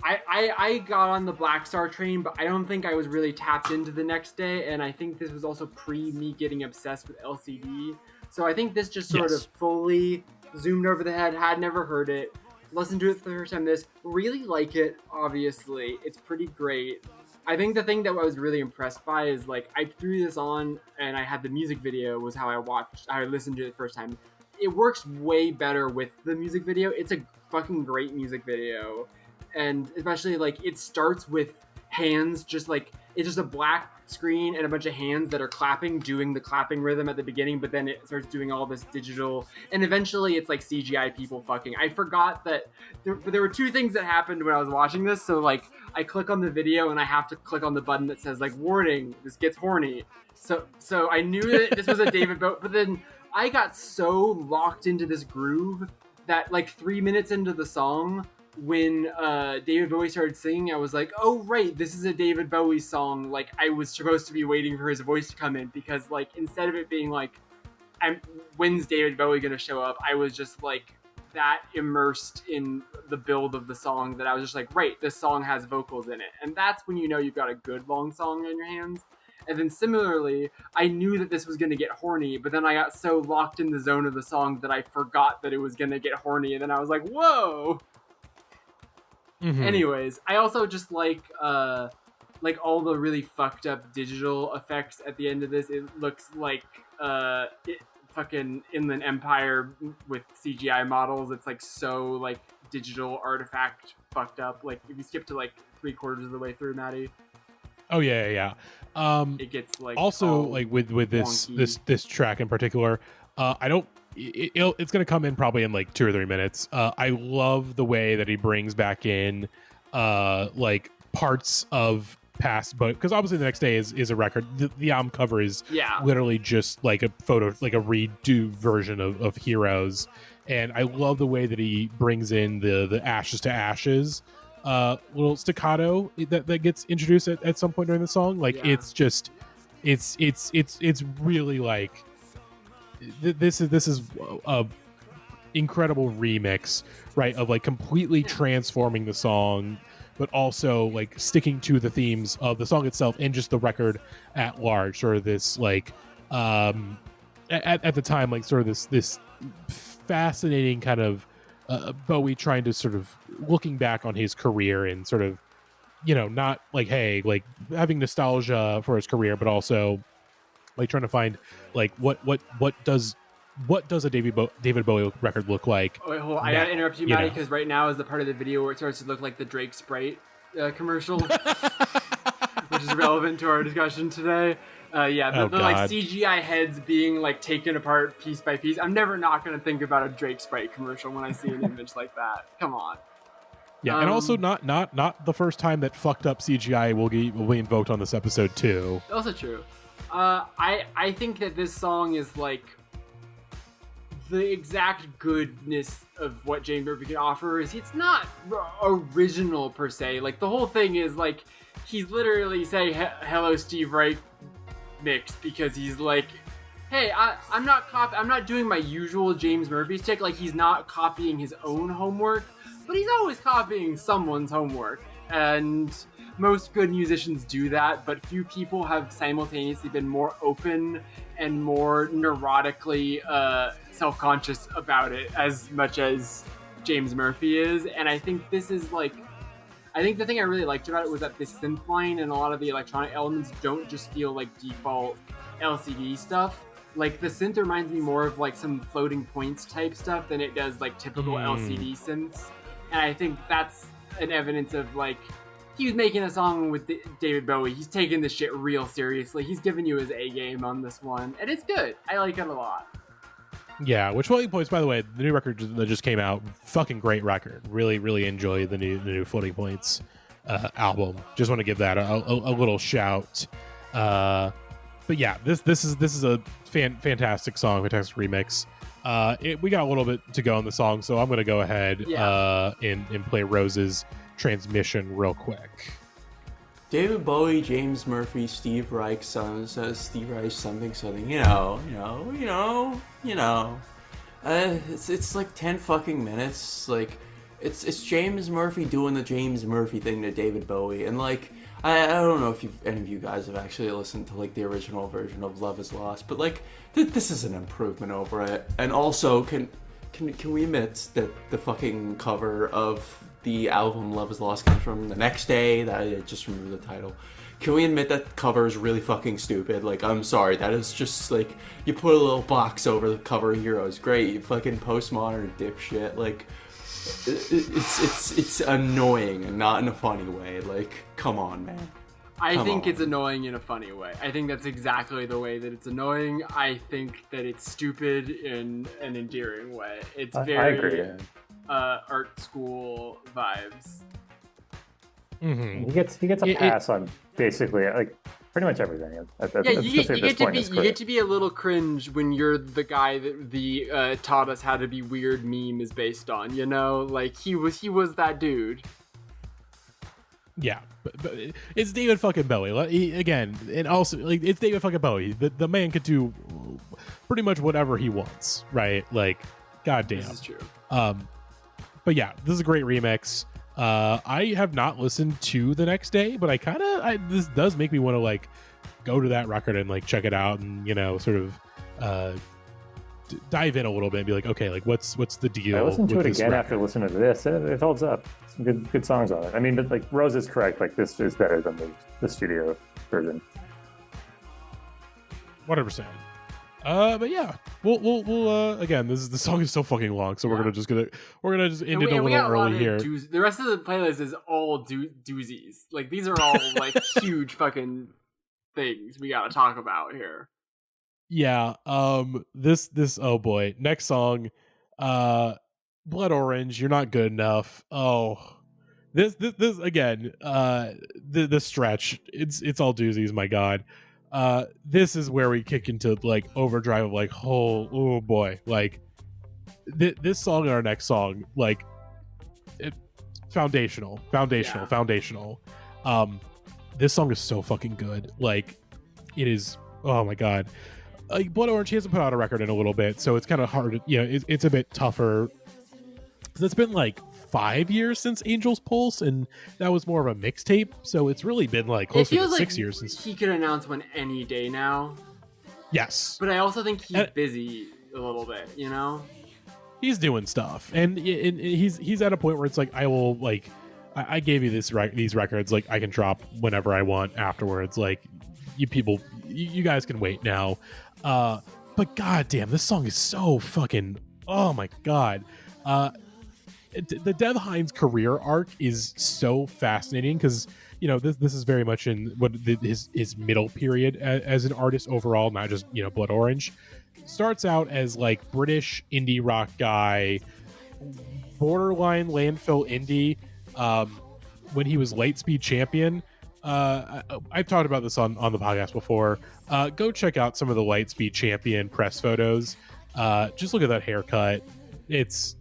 I got on the Black Star train, but I don't think I was really tapped into the next day, and I think this was also pre me getting obsessed with LCD. So I think this just sort of fully zoomed over the head, had never heard it, listened to it for the first time, really like it, obviously. It's pretty great. I think the thing that I was really impressed by is, like, I threw this on and I had the music video was how I listened to it the first time. It works way better with the music video. It's a fucking great music video. And especially, like, it starts with hands, just like, it's just a black screen and a bunch of hands that are clapping, doing the clapping rhythm at the beginning, but then it starts doing all this digital, and eventually it's like CGI people fucking. I forgot that there were two things that happened when I was watching this. So, like, I click on the video and I have to click on the button that says, like, warning, this gets horny. So I knew that this was a David Bowie, but then I got so locked into this groove that, like, 3 minutes into the song, when David Bowie started singing, I was like, oh, right, this is a David Bowie song. Like, I was supposed to be waiting for his voice to come in, because, like, instead of it being like, when's David Bowie gonna show up, I was just, like, that immersed in the build of the song that I was just like, right, this song has vocals in it. And that's when you know you've got a good long song in your hands. And then similarly, I knew that this was going to get horny, but then I got so locked in the zone of the song that I forgot that it was going to get horny. And then I was like, whoa! Mm-hmm. Anyways, I also just like all the really fucked up digital effects at the end of this. It looks like fucking Inland Empire with CGI models. It's like so like digital artifact fucked up. Like if you skip to like 3/4 of the way through, Matty. Oh yeah. It gets like also like with this track in particular. It's going to come in probably in like 2 or 3 minutes. I love the way that he brings back in like parts of past, but because obviously the next day is a record. The album cover is literally just like a photo, like a redo version of Heroes, and I love the way that he brings in the Ashes to Ashes little staccato that gets introduced at some point during the song. Like it's just it's really like this is a incredible remix, right, of like completely transforming the song, but also like sticking to the themes of the song itself and just the record at large. Sort of this like at the time, like sort of this fascinating kind of Bowie trying to sort of looking back on his career and sort of, you know, not like, hey, like having nostalgia for his career, but also like trying to find like what does a David Bowie record look like? Oh, wait, hold on. I gotta interrupt you, Matty, because right now is the part of the video where it starts to look like the Drake Sprite commercial, which is relevant to our discussion today. The like CGI heads being like taken apart piece by piece. I'm never not gonna think about a Drake Sprite commercial when I see an image like that. Come on. Yeah, and also not the first time that fucked up CGI will be invoked on this episode too. Also true. I think that this song is like the exact goodness of what James Murphy can offer. Is it's not original per se. Like the whole thing is like he's literally saying "Hello, Steve Reich" mix because he's like, hey, I'm not doing my usual James Murphy stick. Like he's not copying his own homework, but he's always copying someone's homework. And most good musicians do that, but few people have simultaneously been more open and more neurotically self-conscious about it as much as James Murphy is. And I think this is like, I think the thing I really liked about it was that this synth line and a lot of the electronic elements don't just feel like default LCD stuff. Like the synth reminds me more of like some floating points type stuff than it does like typical LCD synths. And I think that's an evidence of like, he was making a song with David Bowie. He's taking this shit real seriously. He's giving you his A game on this one. And it's good. I like it a lot. Yeah, which Floating Points, by the way, the new record that just came out, fucking great record. Really, really enjoy the new Floating Points album. Just want to give that a little shout. But yeah, this is a fantastic song, fantastic remix. We got a little bit to go on the song, so I'm going to go ahead and play Rose's transmission real quick. David Bowie, James Murphy, Steve Reich, Steve Reich, something, you know. It's like 10 fucking minutes. Like, it's James Murphy doing the James Murphy thing to David Bowie, and like, I don't know if any of you guys have actually listened to like the original version of Love Is Lost, but like, this is an improvement over it. And also, can we admit that the fucking cover of the album Love Is Lost comes from The Next Day? That I just remember the title. Can we admit that cover is really fucking stupid? Like, I'm sorry, that is just like, you put a little box over the cover of Heroes. Great, you fucking postmodern dipshit. Like, it's annoying and not in a funny way. Like, come on, man. I think it's annoying in a funny way. I think that's exactly the way that it's annoying. I think that it's stupid in an endearing way. It's very I agree. Art school vibes. Mm-hmm. He gets a pass on basically like pretty much everything. You get to be a little cringe when you're the guy that the taught us how to be weird meme is based on. You know, like he was that dude. Yeah, but it's David fucking Bowie. Again, and also like it's David fucking Bowie. The man could do pretty much whatever he wants, right? Like, goddamn. This is true. But yeah, this is a great remix. I have not listened to The Next Day, but this does make me want to like go to that record and like check it out and, you know, sort of dive in a little bit and be like, okay, like what's the deal? I listened to it again record? after listening to this. It holds up. Some good songs on it. I mean, but like Rose is correct. Like this is better than the studio version. 100%. But yeah, we'll again, the song is so fucking long, so we're gonna just end it a little early here. The rest of the playlist is all doozies. Like these are all like huge fucking things we gotta talk about here. Yeah. This oh boy, next song, Blood Orange. You're Not Good Enough. Oh, this again. The stretch. It's all doozies. My God. This is where we kick into like overdrive of like oh boy, like this song and our next song, like foundational. This song is so fucking good. Like it is. Oh my God. Like Blood Orange, he hasn't put out a record in a little bit, so it's kind of hard. It's a bit tougher because it's been like 5 years since Angel's Pulse, and that was more of a mixtape. So it's really been like closer to 6 years since he could announce one any day now. Yes, but I also think he's busy a little bit. You know, he's doing stuff, and he's at a point where it's like I will like I gave you these records, like I can drop whenever I want afterwards. Like you guys can wait now. But goddamn, this song is so fucking. Oh my God. The Dev Hynes career arc is so fascinating because this is very much in what his middle period as an artist overall, not just Blood Orange. Starts out as like British indie rock guy, borderline landfill indie. When he was Lightspeed champion, I've talked about this on the podcast before. Go check out some of the Lightspeed champion press photos. Just look at that haircut. It's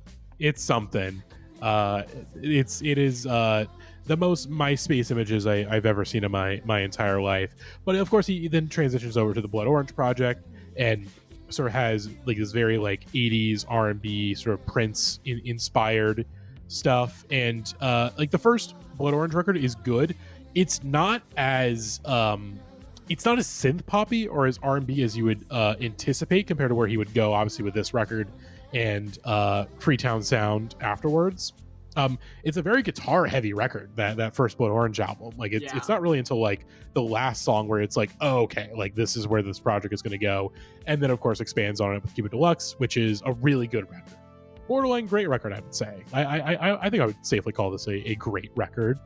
something. It is the most MySpace images I've ever seen in my entire life. But of course, he then transitions over to the Blood Orange project and sort of has like this very like 80s R&B sort of Prince inspired stuff. And like the first Blood Orange record is good. It's not as synth poppy or as R&B as you would anticipate compared to where he would go, obviously, with this record and Freetown Sound afterwards. It's a very guitar heavy record, that first Blood Orange album. Like it's not really until like the last song where it's like, oh, okay, like this is where this project is going to go, and then of course expands on it with Cuba Deluxe, which is a really good record. Borderline great record, I would say. I think I would safely call this a great record.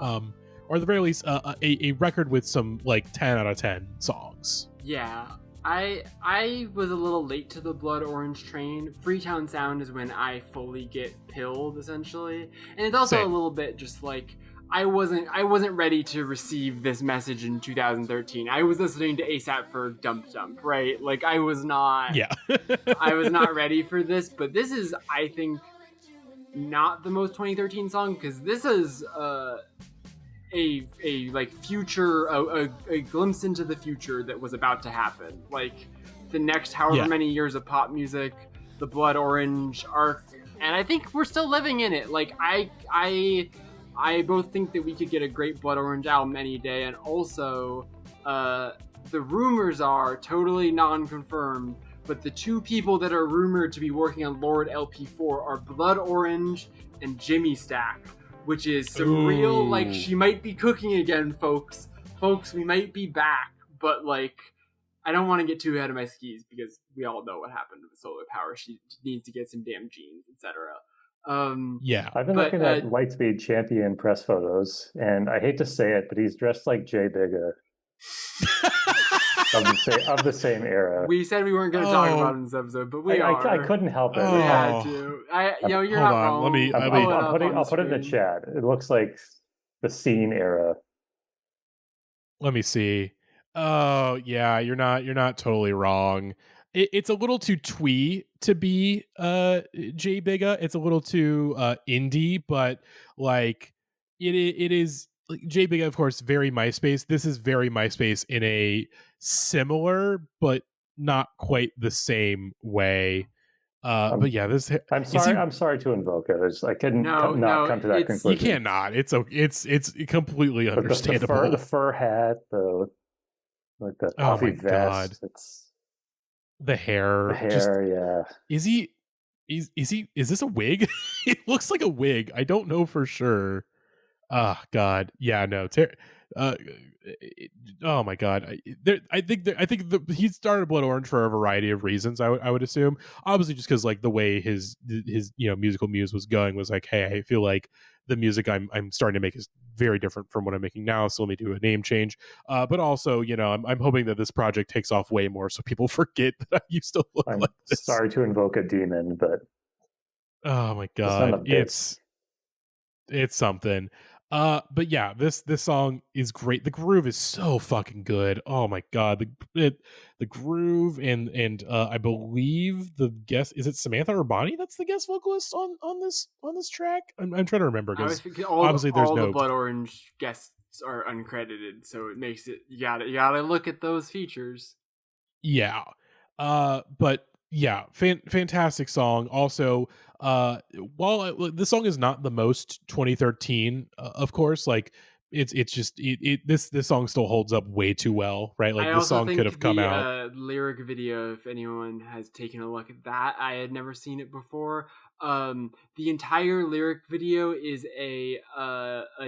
Or at the very least, a record with some like 10 out of 10 songs. Yeah, I was a little late to the Blood Orange train. Freetown Sound is when I fully get pilled, essentially, and it's also a little bit just like I wasn't ready to receive this message in 2013. I was listening to ASAP Ferg Dump Dump, right? Like I was not. Yeah. I was not ready for this, but this is, I think, not the most 2013 song because this is a like future, a glimpse into the future that was about to happen. Like the next however many years of pop music, the Blood Orange arc, and I think we're still living in it. Like I both think that we could get a great Blood Orange album any day, and also the rumors are totally non-confirmed, but the two people that are rumored to be working on Lord LP4 are Blood Orange and Jimmy Stack, which is some real, like, she might be cooking again, folks. Folks, we might be back, but, like, I don't want to get too ahead of my skis because we all know what happened with Solar Power. She needs to get some damn genes, etc. I've been looking at Lightspeed Champion press photos, and I hate to say it, but he's dressed like Jay Bigga. of the same era. We said we weren't going to talk about it in this episode, but I couldn't help it. We had to. You're not wrong. I'll put it in the chat. It looks like the Scene era. Let me see. Oh yeah, you're not totally wrong. It's a little too twee to be Jay Bigga. It's a little too indie, but like it is. Like Jay Bigga, of course, very MySpace. This is very MySpace in a similar but not quite the same way. But yeah, this. I'm sorry to invoke it. I couldn't not come to that conclusion. You cannot. It's completely understandable. The fur hat, the puffy vest. God. It's the hair. Yeah. Is he? Is this a wig? It looks like a wig. I don't know for sure. Oh God, yeah, no. Oh my God, I think he started Blood Orange for a variety of reasons. I would assume, obviously, just because like the way his musical muse was going was like, hey, I feel like the music I'm starting to make is very different from what I'm making now, so let me do a name change. But also, I'm hoping that this project takes off way more, so people forget that I used to look like this. Sorry to invoke a demon, but oh my God, it's something. But yeah, this song is great. The groove is so fucking good. Oh my God, the groove and I believe the guest, is it Samantha or Bonnie that's the guest vocalist on this track? I'm trying to remember because obviously there's no. The Blood Orange guests are uncredited, so it makes it you gotta look at those features. Yeah, but yeah, fantastic song. Also, while this song is not the most 2013, of course, like it's just this song still holds up way too well, right? Like this song could have come out. Lyric video, if anyone has taken a look at that, I had never seen it before. The entire lyric video is a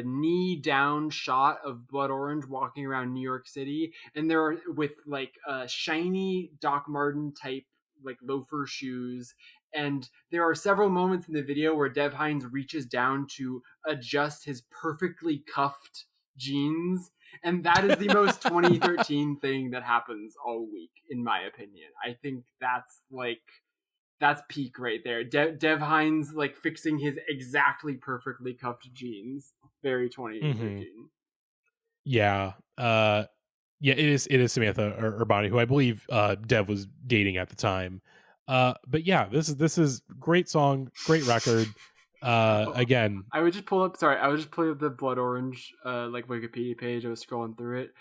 knee down shot of Blood Orange walking around New York City, and they're with like shiny Doc Marten type like loafer shoes, and there are several moments in the video where Dev Hynes reaches down to adjust his perfectly cuffed jeans, and that is the most 2013 thing that happens all week, in my opinion. I think that's peak right there. Dev Hynes like fixing his exactly perfectly cuffed jeans. Very 2013. Mm-hmm. Yeah. Yeah, it is Samantha or Bonnie, who I believe Dev was dating at the time. But yeah, this is great song, great record. Again, I would just pull up the Blood Orange like Wikipedia page. I was scrolling through it.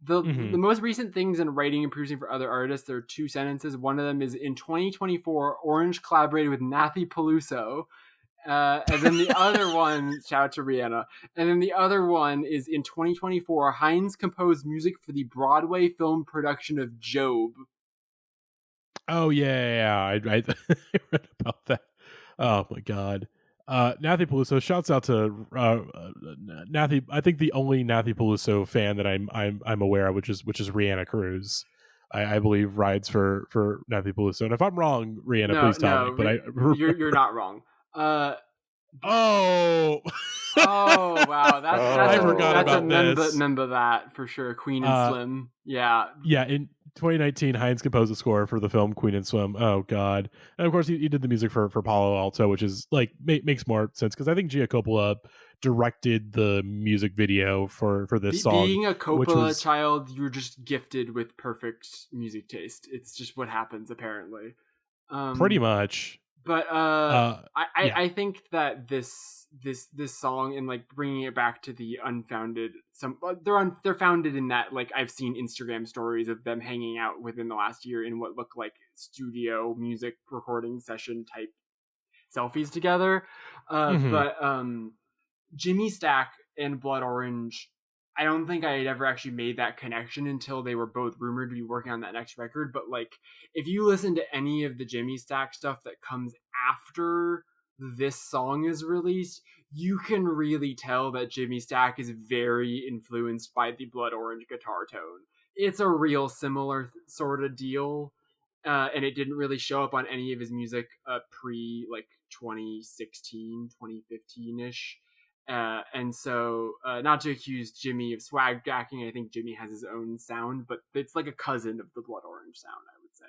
The most recent things in writing and producing for other artists, there are two sentences. One of them is in 2024, Orange collaborated with Nathy Peluso. And then the other one, shout out to Rihanna. And then the other one is in 2024, Hynes composed music for the Broadway film production of Job. Oh yeah. I read about that. Oh my God. Nathy Peluso. Shouts out to Nathy. I think the only Nathy Peluso fan that I'm aware of, which is Rihanna Cruz. I believe rides for Nathy Peluso. And if I'm wrong, Rihanna, please tell me. But you're not wrong. Oh wow, I forgot about this. Remember that for sure. Queen and Slim. Yeah. In 2019, Hynes composed a score for the film Queen and Slim. Oh God. And of course he did the music for Palo Alto, which is like makes more sense because I think Gia Coppola directed the music video for this song. Being a Coppola child, you're just gifted with perfect music taste. It's just what happens apparently. Pretty much. But Yeah. I think that this song and like bringing it back to the unfounded, they're founded in that, like, I've seen Instagram stories of them hanging out within the last year in what look like studio music recording session type selfies together. But Jimmy Stack and Blood Orange, I don't think I had ever actually made that connection until they were both rumored to be working on that next record. But like, if you listen to any of the Jimmy Stack stuff that comes after this song is released, you can really tell that Jimmy Stack is very influenced by the Blood Orange guitar tone. It's a real similar sort of deal. And it didn't really show up on any of his music pre like 2016, 2015-ish. And so, not to accuse Jimmy of swag jacking, I think Jimmy has his own sound, but it's like a cousin of the Blood Orange sound, I would say.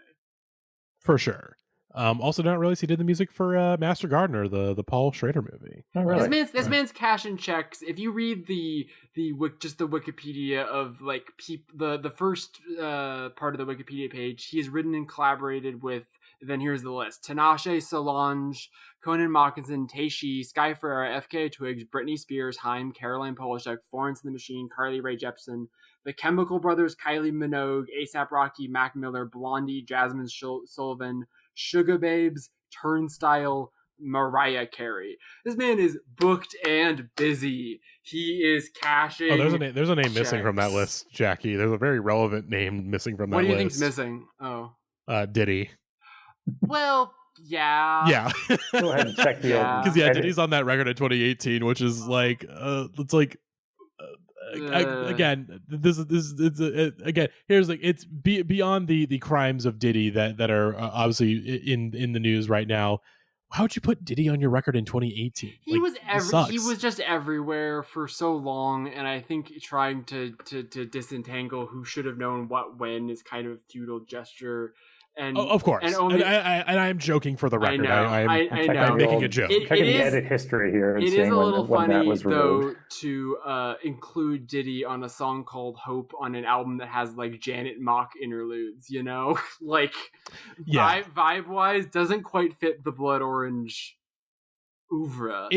For sure. Also, don't realize he did the music for Master Gardener, the Paul Schrader movie. Oh, really? This man's cashing checks. If you read the Wikipedia of like the first part of the Wikipedia page, he has written and collaborated with. Then here's the list: Tinashe, Solange, Conan Mockinson, Taishi, Sky Ferreira, FK Twigs, Britney Spears, Haim, Caroline Polachek, Florence and the Machine, Carly Rae Jepsen, The Chemical Brothers, Kylie Minogue, A$AP Rocky, Mac Miller, Blondie, Jasmine Sullivan, Sugar Babes, Turnstile, Mariah Carey. This man is booked and busy. He is cashing. Oh, there's a name checks. missing from that list, Jackie. There's a very relevant name missing from that What list. do you think's missing? Oh, Diddy. well, yeah. Yeah. Go ahead and check the Because Diddy's on that record in 2018, which is like it's like again, again. Here's like it's beyond the crimes of Diddy that are obviously in the news right now. How would you put Diddy on your record in 2018? He was just everywhere for so long, and I think trying to disentangle who should have known what when is kind of a futile gesture. And of course, and I am joking for the record. I know. I'm making a joke. Checking the edit history here. And it is a little funny though to include Diddy on a song called "Hope" on an album that has like Janet Mock interludes. You know, like vibe wise, doesn't quite fit the Blood Orange oeuvre.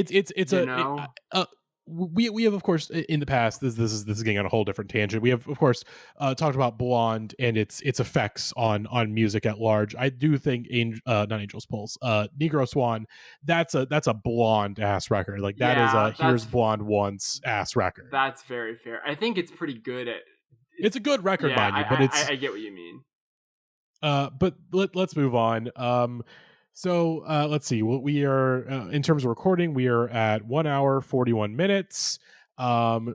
We have, of course, in the past, this is getting on a whole different tangent. We have, of course, talked about Blonde and its effects on music at large. I do think not Angel's Pulse, Negro Swan, that's a Blonde ass record. Like that is a Here's Blonde Once ass record. That's very fair. I think it's pretty good at. It's a good record, mind you, but I get what you mean. But let's move on. So let's see what we are in terms of recording. We are at 1 hour 41 minutes. Folks,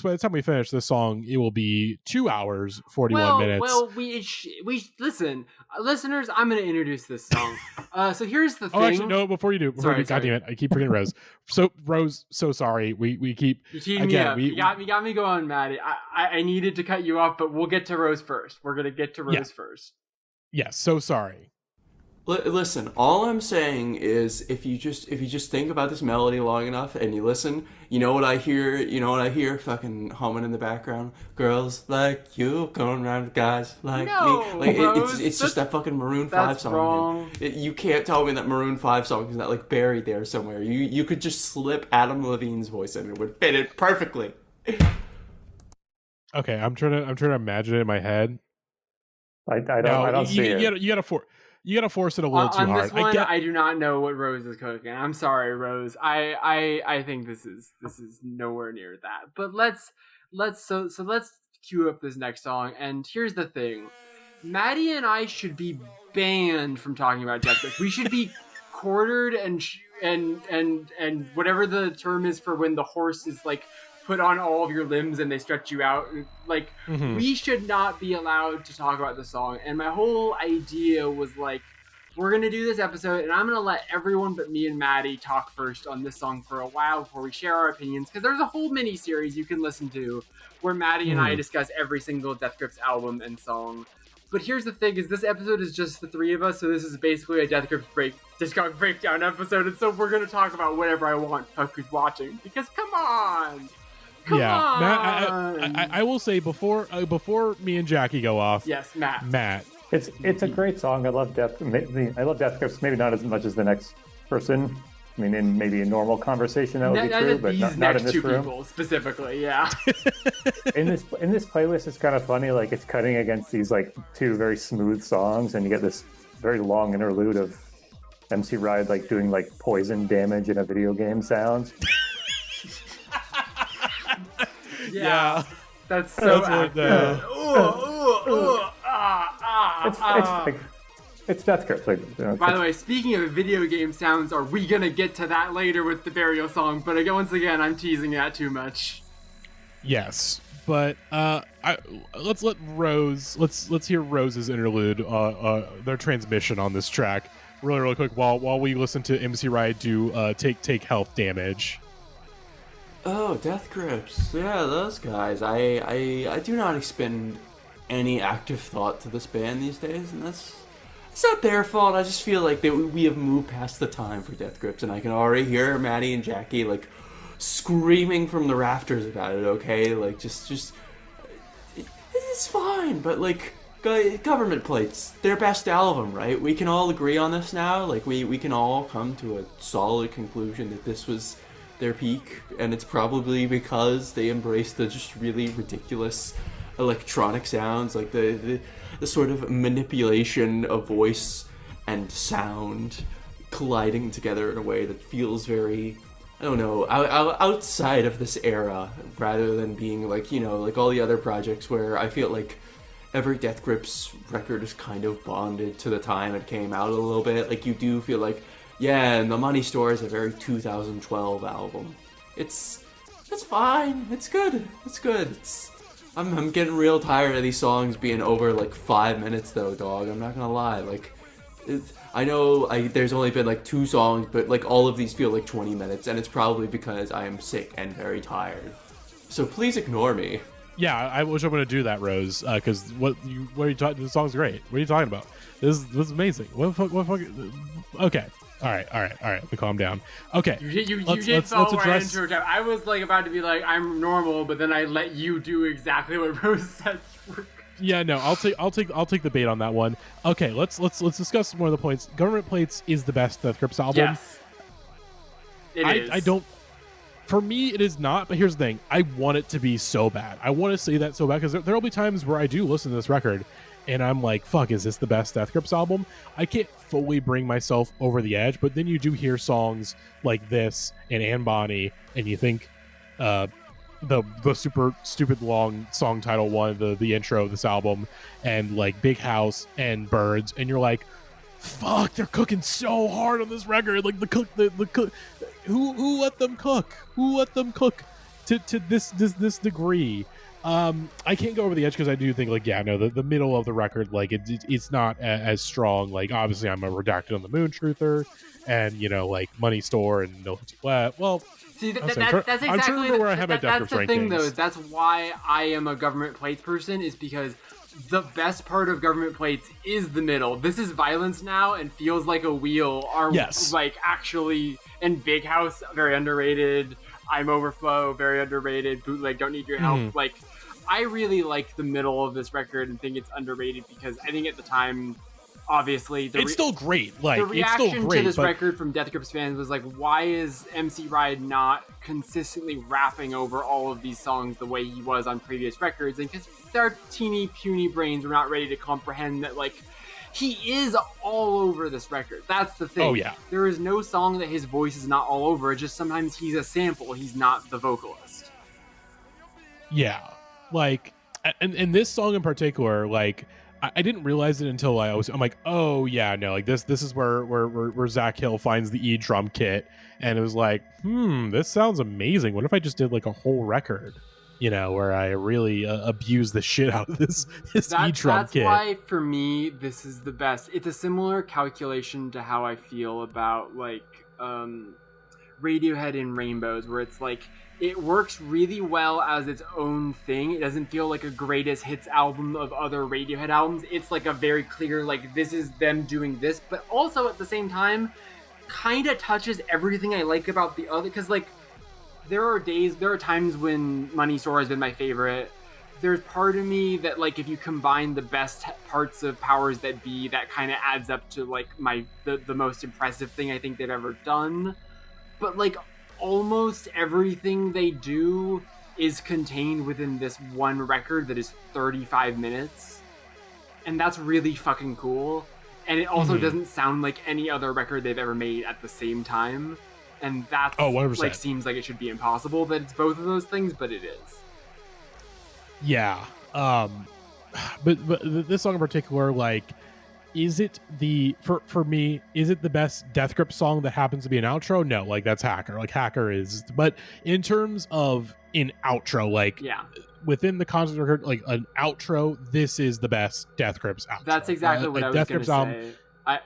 by the time we finish this song, it will be 2 hours 41 minutes. Well, we listen, listeners. I'm going to introduce this song. So here's the thing. Oh, actually, no. Before you do, God damn it, I keep forgetting Rose. So Rose, so sorry. We keep again. You got me going, Matty. I needed to cut you off, but we'll get to Rose first. We're going to get to Rose first. Yes. So sorry. Listen, all I'm saying is if you just think about this melody long enough and you listen, you know what I hear fucking humming in the background? Girls like you going around with guys like me. Like it's just that fucking Maroon 5 song. Wrong. You can't tell me that Maroon 5 song is not like buried there somewhere. You could just slip Adam Levine's voice in, it would fit it perfectly. Okay, I'm trying to imagine it in my head. I don't see it. You gotta force it a little too hard. On this one, I do not know what Rose is cooking. I'm sorry, Rose. I think this is nowhere near that. But let's cue up this next song. And here's the thing: Matty and I should be banned from talking about death grips. We should be quartered and whatever the term is for when the horse is like put on all of your limbs and they stretch you out. Like, we should not be allowed to talk about the song. And my whole idea was like, we're going to do this episode and I'm going to let everyone but me and Matty talk first on this song for a while before we share our opinions. Because there's a whole mini series you can listen to where Matty and I discuss every single Death Grips album and song. But here's the thing: is this episode is just the three of us, so this is basically a Death Grips discog breakdown episode. And so we're going to talk about whatever I want. Fuck who's watching? Because come on. Come on. Matt, I will say before me and Jackie go off. Yes, Matt. It's a great song. I love Death. I love Death Grips. Maybe not as much as the next person. I mean, in maybe a normal conversation that would be true, but not in this room. People specifically, yeah. in this playlist, it's kind of funny. Like it's cutting against these like two very smooth songs, and you get this very long interlude of MC Ride like doing like poison damage in a video game sounds. Yeah. That's so accurate. It's Death Grips. Like, by the way, speaking of video game sounds, are we gonna get to that later with the burial song? But again, once again, I'm teasing that too much. Yes, but let's let Rose. Let's hear Rose's interlude. Their transmission on this track, really quick, while we listen to MC Ride do take health damage. Oh, Death Grips. Yeah, those guys. I do not expend any active thought to this band these days, and it's not their fault. I just feel like we have moved past the time for Death Grips, and I can already hear Matty and Jackie like screaming from the rafters about it. Okay, like just it's fine, but like Government Plates, their best album, right? We can all agree on this now. Like we can all come to a solid conclusion that this was their peak, and it's probably because they embraced the just really ridiculous electronic sounds, like the sort of manipulation of voice and sound colliding together in a way that feels very, I don't know, outside of this era, rather than being like, you know, like all the other projects where I feel like every Death Grips record is kind of bonded to the time it came out a little bit. Like you do feel like, yeah, and The Money Store is a very 2012 album. It's fine. It's good. I'm getting real tired of these songs being over like 5 minutes though, dog. I'm not gonna lie. Like, I know there's only been like 2 songs, but like all of these feel like 20 minutes, and it's probably because I am sick and very tired. So please ignore me. Yeah, I wish I'm going to do that, Rose, because what are you talking? The song's great. What are you talking about? This is amazing. What fuck? Okay. All right. Let me calm down. Okay. You did fall right into it. I was like about to be like, I'm normal, but then I let you do exactly what Rose said. Yeah, no, I'll take the bait on that one. Okay, let's discuss some more of the points. Government Plates is the best Death Grips album. Yes. It is. I don't. For me, it is not. But here's the thing: I want it to be so bad. I want to say that so bad because there will be times where I do listen to this record, and I'm like, "Fuck, is this the best Death Grips album?" I can't fully bring myself over the edge, but then you do hear songs like this and Anne Bonny, and you think, the super stupid long song title one, the intro of this album, and like Big House and Birds, and you're like, fuck, they're cooking so hard on this record. Like the cook, who let them cook? Who let them cook to this degree? I can't go over the edge because I do think like, yeah, no, the middle of the record, like it's not as strong. Like obviously I'm a Redacted on the Moon truther, and you know like Money Store and No Flat. Well. See, that's exactly I'm trying to remember where I have my Death Grips rankings. That's the thing, though. That's why I am a Government Plates person, is because the best part of Government Plates is the middle. This is Violence Now and Feels Like a Wheel are like actually, and Big House, very underrated. I'm Overflow, very underrated. Bootleg, Don't Need Your Help. Like, I really like the middle of this record and think it's underrated because I think at the time, obviously, it's still great. Like, the reaction it's still great, to this record from Death Grips fans was like, why is MC Ride not consistently rapping over all of these songs the way he was on previous records? And because their teeny puny brains were not ready to comprehend that, like, he is all over this record. That's the thing. Oh yeah, there is no song that his voice is not all over. It's just sometimes he's a sample. He's not the vocalist. Yeah, like, and this song in particular, like. I didn't realize it until I'm like, oh yeah, no, like this is where Zach Hill finds the E drum kit, and it was like, this sounds amazing. What if I just did like a whole record, you know, where I really abuse the shit out of this E drum kit. That's why for me this is the best. It's a similar calculation to how I feel about like Radiohead in Rainbows, where it's like, it works really well as its own thing. It doesn't feel like a greatest hits album of other Radiohead albums. It's like a very clear, like, this is them doing this, but also at the same time, kind of touches everything I like about the other, because like, there are times when Money Store has been my favorite. there's part of me that, like, if you combine the best parts of Powers That Be, that kind of adds up to, like, the most impressive thing I think they've ever done. But, like, almost everything they do is contained within this one record that is 35 minutes. And that's really fucking cool. And it also doesn't sound like any other record they've ever made at the same time. And that's, 100%. like, seems like it should be impossible that it's both of those things, but it is. Yeah. But this song in particular, like, is it for me, is it the best Death Grip song that happens to be an outro? No, like, that's Hacker. Like, Hacker is, but in terms of an outro, like, within the concept record, like an outro, this is the best Death Grips outro. That's exactly what I was going to say.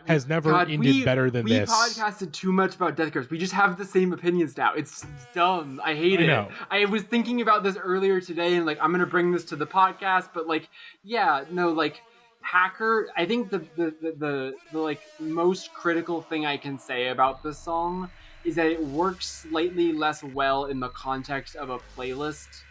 Has never ended better than this. We podcasted too much about Death Grips. We just have the same opinions now. It's dumb. I hate it. I was thinking about this earlier today, and, like, I'm gonna bring this to the podcast, but, like, like, Hacker. I think the like most critical thing I can say about this song is that it works slightly less well in the context of a playlist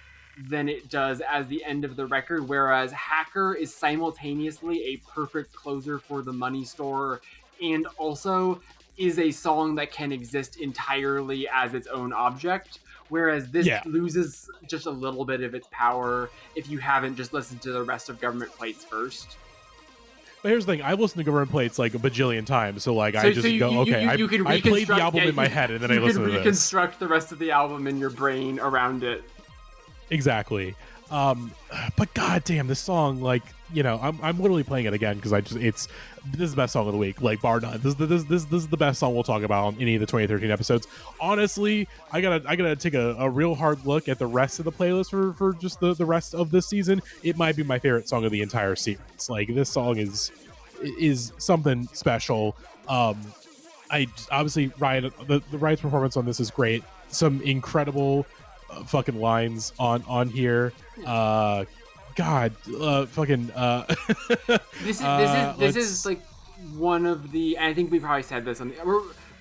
than it does as the end of the record, whereas Hacker is simultaneously a perfect closer for the Money Store and also is a song that can exist entirely as its own object, whereas this loses just a little bit of its power if you haven't just listened to the rest of Government Plates first. But here's the thing, I listened to Government Plates like a bajillion times, so like I played the album in my head and then I listened to this. You can reconstruct the rest of the album in your brain around it. Exactly. But goddamn, this song, like, you know, I'm literally playing it again because this is the best song of the week, like, bar none. This is the best song we'll talk about on any of the 2013 episodes. Honestly, I gotta take a real hard look at the rest of the playlist for just the rest of this season. It might be my favorite song of the entire series. Like, this song is something special. I obviously Riot, the Riot's performance on this is great. Some incredible fucking lines on here. This is like one of the, and I think we probably said this on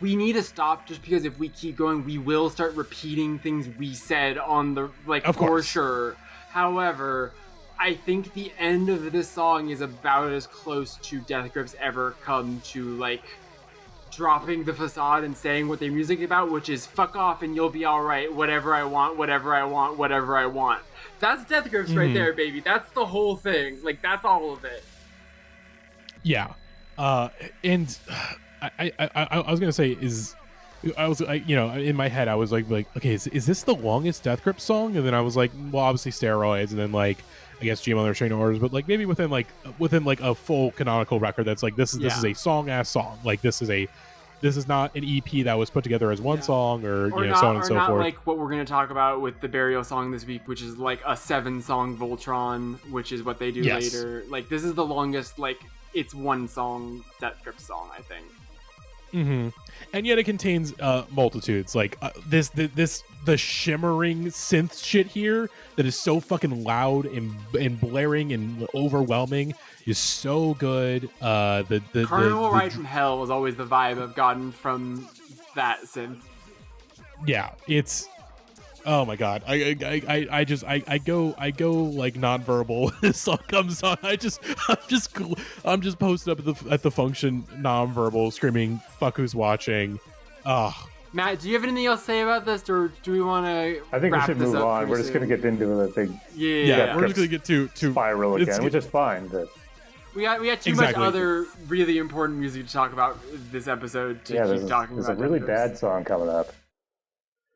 we need to stop, just because if we keep going we will start repeating things we said on the, like, for sure. However, I think the end of this song is about as close to Death Grips ever come to, like, dropping the facade and saying what their music is about, which is fuck off and you'll be all right, whatever I want, whatever I want, whatever I want. That's Death Grips right there, baby. That's the whole thing. Like, that's all of it. Yeah. And I was gonna say in my head I was like okay, is this the longest Death Grip song? And then I was like, well, obviously Steroids, and then, like, I guess GM on the Restraining Orders, but, like, maybe within a full canonical record that's like this is a song song. Like, this is not an EP that was put together as one song or you know, so on and so forth. Like what we're going to talk about with the Burial song this week, which is like a 7-song Voltron, which is what they do later. Like, this is the longest, like, it's one song Death Grip song, I think. Mm-hmm. And yet it contains multitudes, like the shimmering synth shit here that is so fucking loud and blaring and overwhelming is so good. Carnival Ride from Hell was always the vibe I've gotten from that synth. Yeah, it's, oh my god, I go like nonverbal. This song comes on. I'm just posted up at the function nonverbal, screaming "fuck who's watching." Matt, do you have anything else to say about this, or do we want to? I think we should move on. We're just going to get into the big we're just going to get to spiral again, which is fine. But we got too much other really important music to talk about this episode to keep talking about. There's a really bad song coming up.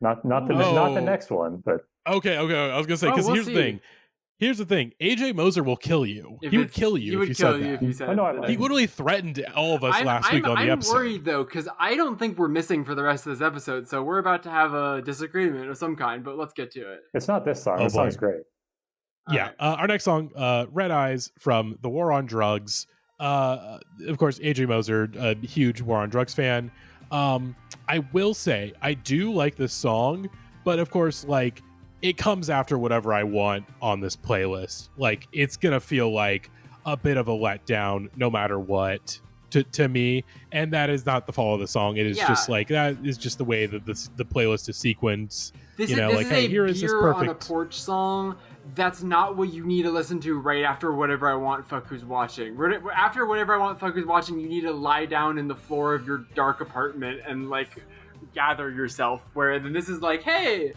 Not the next one, but okay. I was gonna say, because here's the thing. AJ Moser will kill you. He would kill you if you said that. He literally threatened all of us last week on the episode. I'm worried though, because I don't think we're missing for the rest of this episode. So we're about to have a disagreement of some kind. But let's get to it. It's not this song. This song's great. Yeah. Our next song, Red Eyes from The War on Drugs. Of course, AJ Moser, a huge War on Drugs fan. I will say I do like this song, but of course, like, it comes after whatever I want on this playlist. Like, it's gonna feel like a bit of a letdown no matter what. to me, and that is not the fault of the song. It is just like that is just the way that the playlist is sequenced. This hey, here is this perfect on a porch song. That's not what you need to listen to right after Whatever I Want, Fuck Who's Watching. After Whatever I Want, Fuck Who's Watching, you need to lie down in the floor of your dark apartment and like gather yourself. Where then this is like, hey,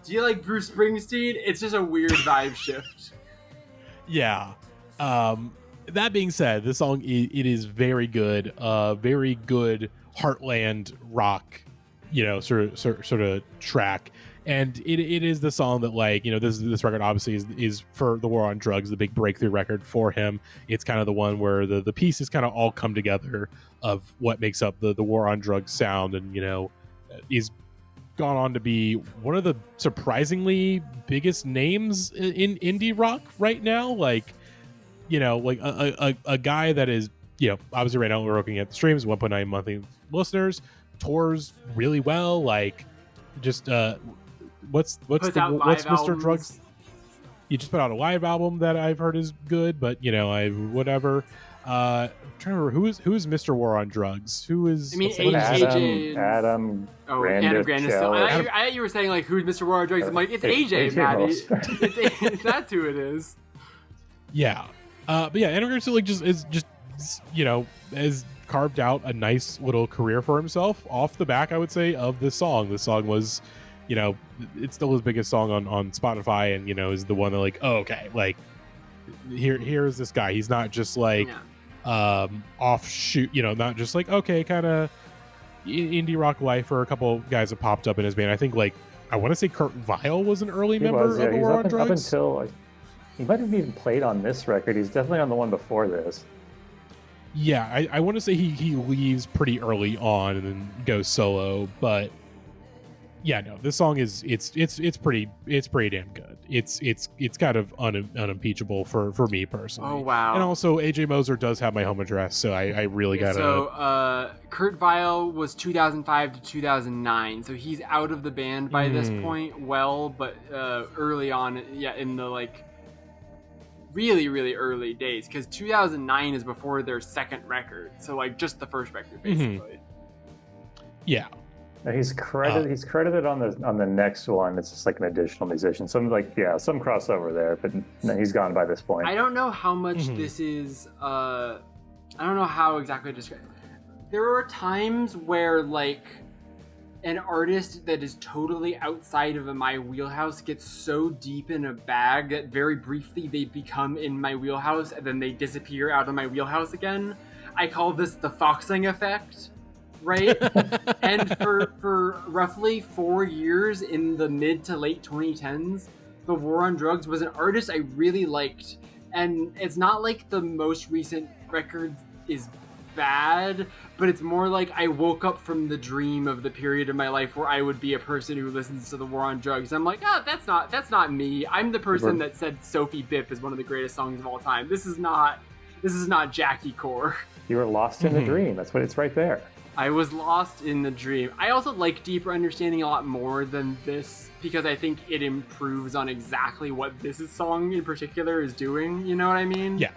do you like Bruce Springsteen? It's just a weird vibe shift. Yeah. That being said, this song it is very good. Very good heartland rock, sort of track. And it is the song that, like, this record obviously is for the War on Drugs, the big breakthrough record for him. It's kind of the one where the pieces kind of all come together of what makes up the War on Drugs sound. And, he's gone on to be one of the surprisingly biggest names in indie rock right now. Like, like a guy that is, obviously right now we're looking at the streams, 1.9 monthly listeners, tours really well. Like, just, what's Mr. Drugs? You just put out a live album that I've heard is good, but whatever. I'm trying to remember who is Mr. War on Drugs? Who is? I mean, Adam. Oh, Adam Grandis. I thought you were saying like who's Mr. War on Drugs. I'm like, it's AJ, Matty. That's who it is. Yeah, but yeah, Adam Grandis like just has carved out a nice little career for himself off the back, I would say, of this song. This song was, it's still his biggest song on Spotify, and is the one that like, oh, okay, like here's this guy. He's not just like offshoot, not just like, okay, kind of indie rock life, or a couple guys that popped up in his band. I think like I want to say Kurt Vile was an early member of the War on Drugs. Up until like, he might have even played on this record. He's definitely on the one before this. Yeah, I want to say he leaves pretty early on and then goes solo, but yeah, no, this song is it's pretty damn good. It's kind of unimpeachable for me personally. Oh wow! And also AJ Moser does have my home address, so I really gotta. So Kurt Vile was 2005 to 2009, so he's out of the band by this point. Well, but early on, in the like really, really early days, because 2009 is before their second record, so like just the first record basically. Yeah. Now he's credited on the next one. It's just like an additional musician. Some crossover there, but no, he's gone by this point. I don't know how much this is. I don't know how exactly to describe it. There are times where like an artist that is totally outside of my wheelhouse gets so deep in a bag that very briefly they become in my wheelhouse and then they disappear out of my wheelhouse again. I call this the Foxing effect, right? And for roughly 4 years in the mid to late 2010s, the War on Drugs was an artist I really liked. And it's not like the most recent record is bad, but it's more like I woke up from the dream of the period of my life where I would be a person who listens to the War on Drugs. I'm like, that's not me. I'm the person that said Sophie Bipp is one of the greatest songs of all time. This is not Jackie Core. You were lost in the dream. That's what it's right there. I was lost in the dream. I also like Deeper Understanding a lot more than this because I think it improves on exactly what this song in particular is doing. You know what I mean? Yeah.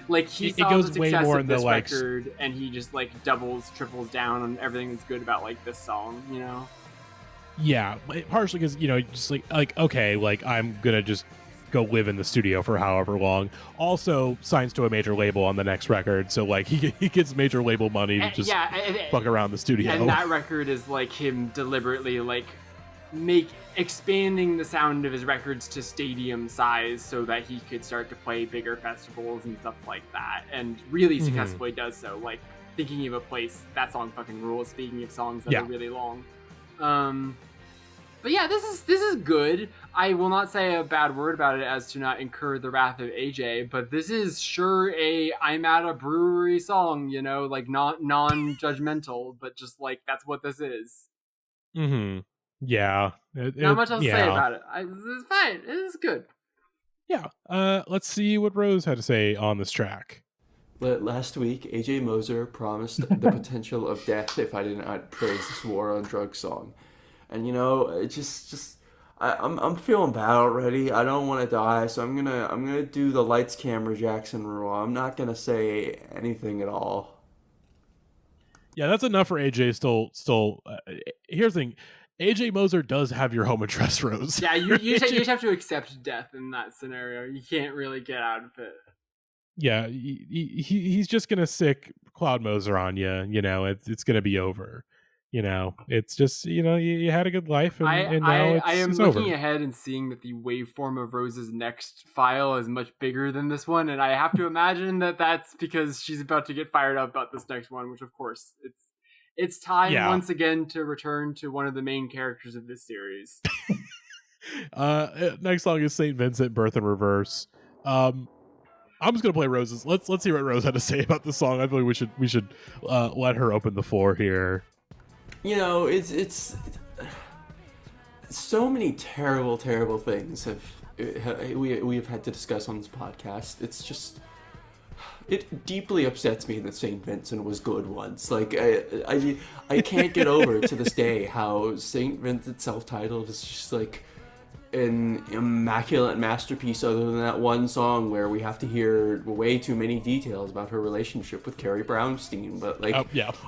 Like he saw the success of this record, and he just like doubles, triples down on everything that's good about like this song, Yeah, partially because just like okay, like I'm gonna just go live in the studio for however long. Also signs to a major label on the next record, so like he gets major label money to just fuck around the studio. And that record is like him deliberately like expanding the sound of his records to stadium size so that he could start to play bigger festivals and stuff like that, and really successfully does so. Like Thinking of a Place, that song fucking rules. Speaking of songs that are really long, but yeah, this is good. I will not say a bad word about it as to not incur the wrath of AJ, but this is sure a I'm at a brewery song, like not non-judgmental, but just like that's what this is. Yeah. Not much else to say about it. It's fine. It's good. Yeah. Let's see what Rose had to say on this track. Last week, AJ Moser promised the potential of death if I did not praise this War on Drugs song. And it just I'm feeling bad already. I don't want to die, so I'm gonna do the lights, camera, Jackson rule. I'm not gonna say anything at all. Yeah, that's enough for AJ. Still. Here's the thing: AJ Moser does have your home address, Rose. Yeah, you just have to accept death in that scenario. You can't really get out of it. Yeah, he's just gonna sick Cloud Moser on you. You know, it's gonna be over. You know, it's just, you know, you had a good life, and now I am it's looking over. ahead and seeing that the waveform of Rose's next file is much bigger than this one, and I have to imagine that that's because she's about to get fired up about this next one, which of course it's time once again to return to one of the main characters of this series. Next song is Saint Vincent, Birth in Reverse. I'm just gonna play Rose's. Let's see what Rose had to say about the song. I feel like we should let her open the floor here. You know, it's so many terrible things we've had to discuss on this podcast. It's just, it deeply upsets me that St. Vincent was good once. Like I can't get over to this day how St. Vincent self-titled is just like an immaculate masterpiece, other than that one song where we have to hear way too many details about her relationship with Carrie Brownstein, but like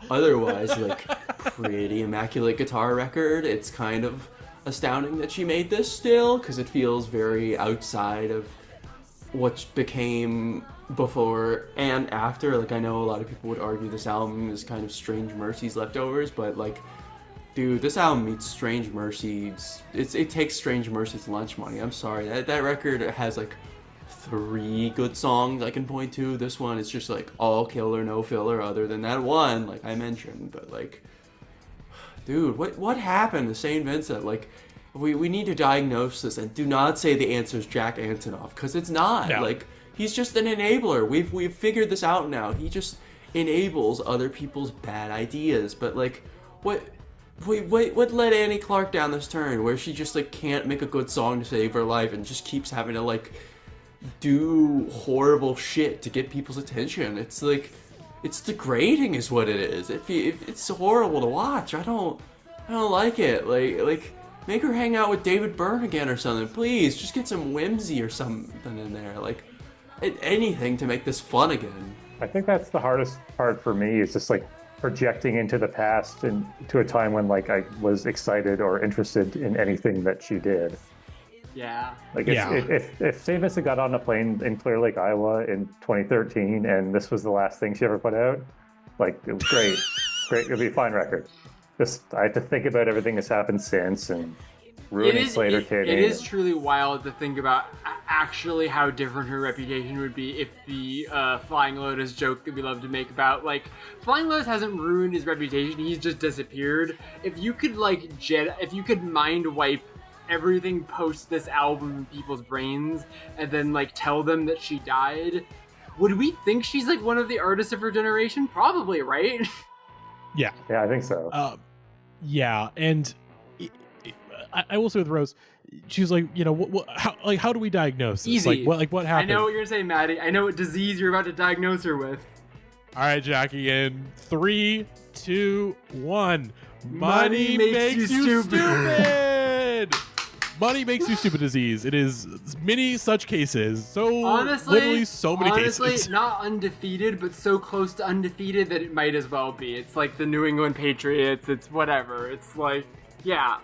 otherwise, like, pretty immaculate guitar record. It's kind of astounding that she made this still, because it feels very outside of what became before and after. Like, I know a lot of people would argue this album is kind of Strange Mercy's leftovers, but like, dude, this album meets Strange Mercy's. It takes Strange Mercy's lunch money. I'm sorry. That record has like 3 good songs I can point to. This one is just like all killer, no filler, other than that one, like I mentioned. But like, dude, what happened to St. Vincent? Like, we need to diagnose this, and do not say the answer is Jack Antonoff, because it's not. No. Like, he's just an enabler. We've figured this out now. He just enables other people's bad ideas. But like, what led Annie Clark down this turn where she just like can't make a good song to save her life and just keeps having to like do horrible shit to get people's attention? It's like, it's degrading is what it is. It's horrible to watch. I don't like it. Like make her hang out with David Byrne again or something, please. Just get some whimsy or something in there, like anything to make this fun again. I think that's the hardest part for me, is just like projecting into the past and to a time when like I was excited or interested in anything that she did. Yeah. Like if St. Vincent got on a plane in Clear Lake, Iowa in 2013 and this was the last thing she ever put out, like, it was great. It'd be a fine record. Just, I had to think about everything that's happened since and ruining Slater Kidding. It is truly wild to think about actually how different her reputation would be if the Flying Lotus joke that we love to make about, like, Flying Lotus hasn't ruined his reputation, he's just disappeared. If you could, like, if you could mind wipe everything post this album in people's brains and then, like, tell them that she died, would we think she's, like, one of the artists of her generation? Probably, right? Yeah. Yeah, I think so. Yeah, and I will say with Rose, she's like, you know, how do we diagnose this? Easy. Like what happened? I know what you're saying, Matty. I know what disease you're about to diagnose her with. All right, Jackie, in 3, 2, 1. Money makes you stupid. Money makes you stupid disease. It is many such cases. So literally so many cases. Honestly, not undefeated, but so close to undefeated that it might as well be. It's like the New England Patriots. It's whatever. It's like, yeah.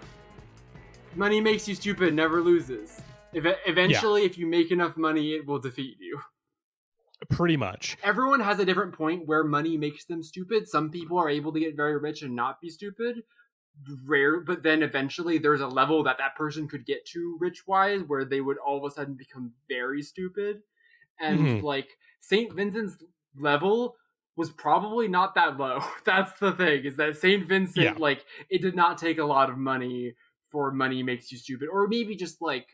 Money makes you stupid, never loses. Eventually, if you make enough money, it will defeat you. Pretty much. Everyone has a different point where money makes them stupid. Some people are able to get very rich and not be stupid. Rare, but then eventually there's a level that person could get to rich-wise where they would all of a sudden become very stupid. And like, St. Vincent's level was probably not that low. That's the thing, is that St. Vincent, like, it did not take a lot of money for Money Makes You Stupid, or maybe just like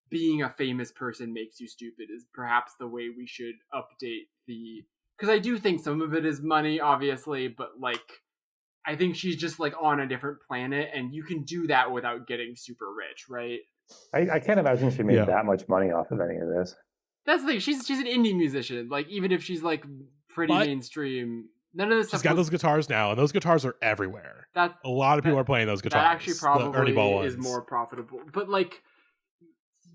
being a famous person makes you stupid is perhaps the way we should update because I do think some of it is money, obviously, but like, I think she's just like on a different planet, and you can do that without getting super rich, right? I can't imagine she made that much money off of any of this. That's the thing. She's an indie musician. Like, even if she's like pretty mainstream, none of this stuff. She's got those guitars now, and those guitars are everywhere. A lot of people are playing those guitars. That actually probably is more profitable. But like,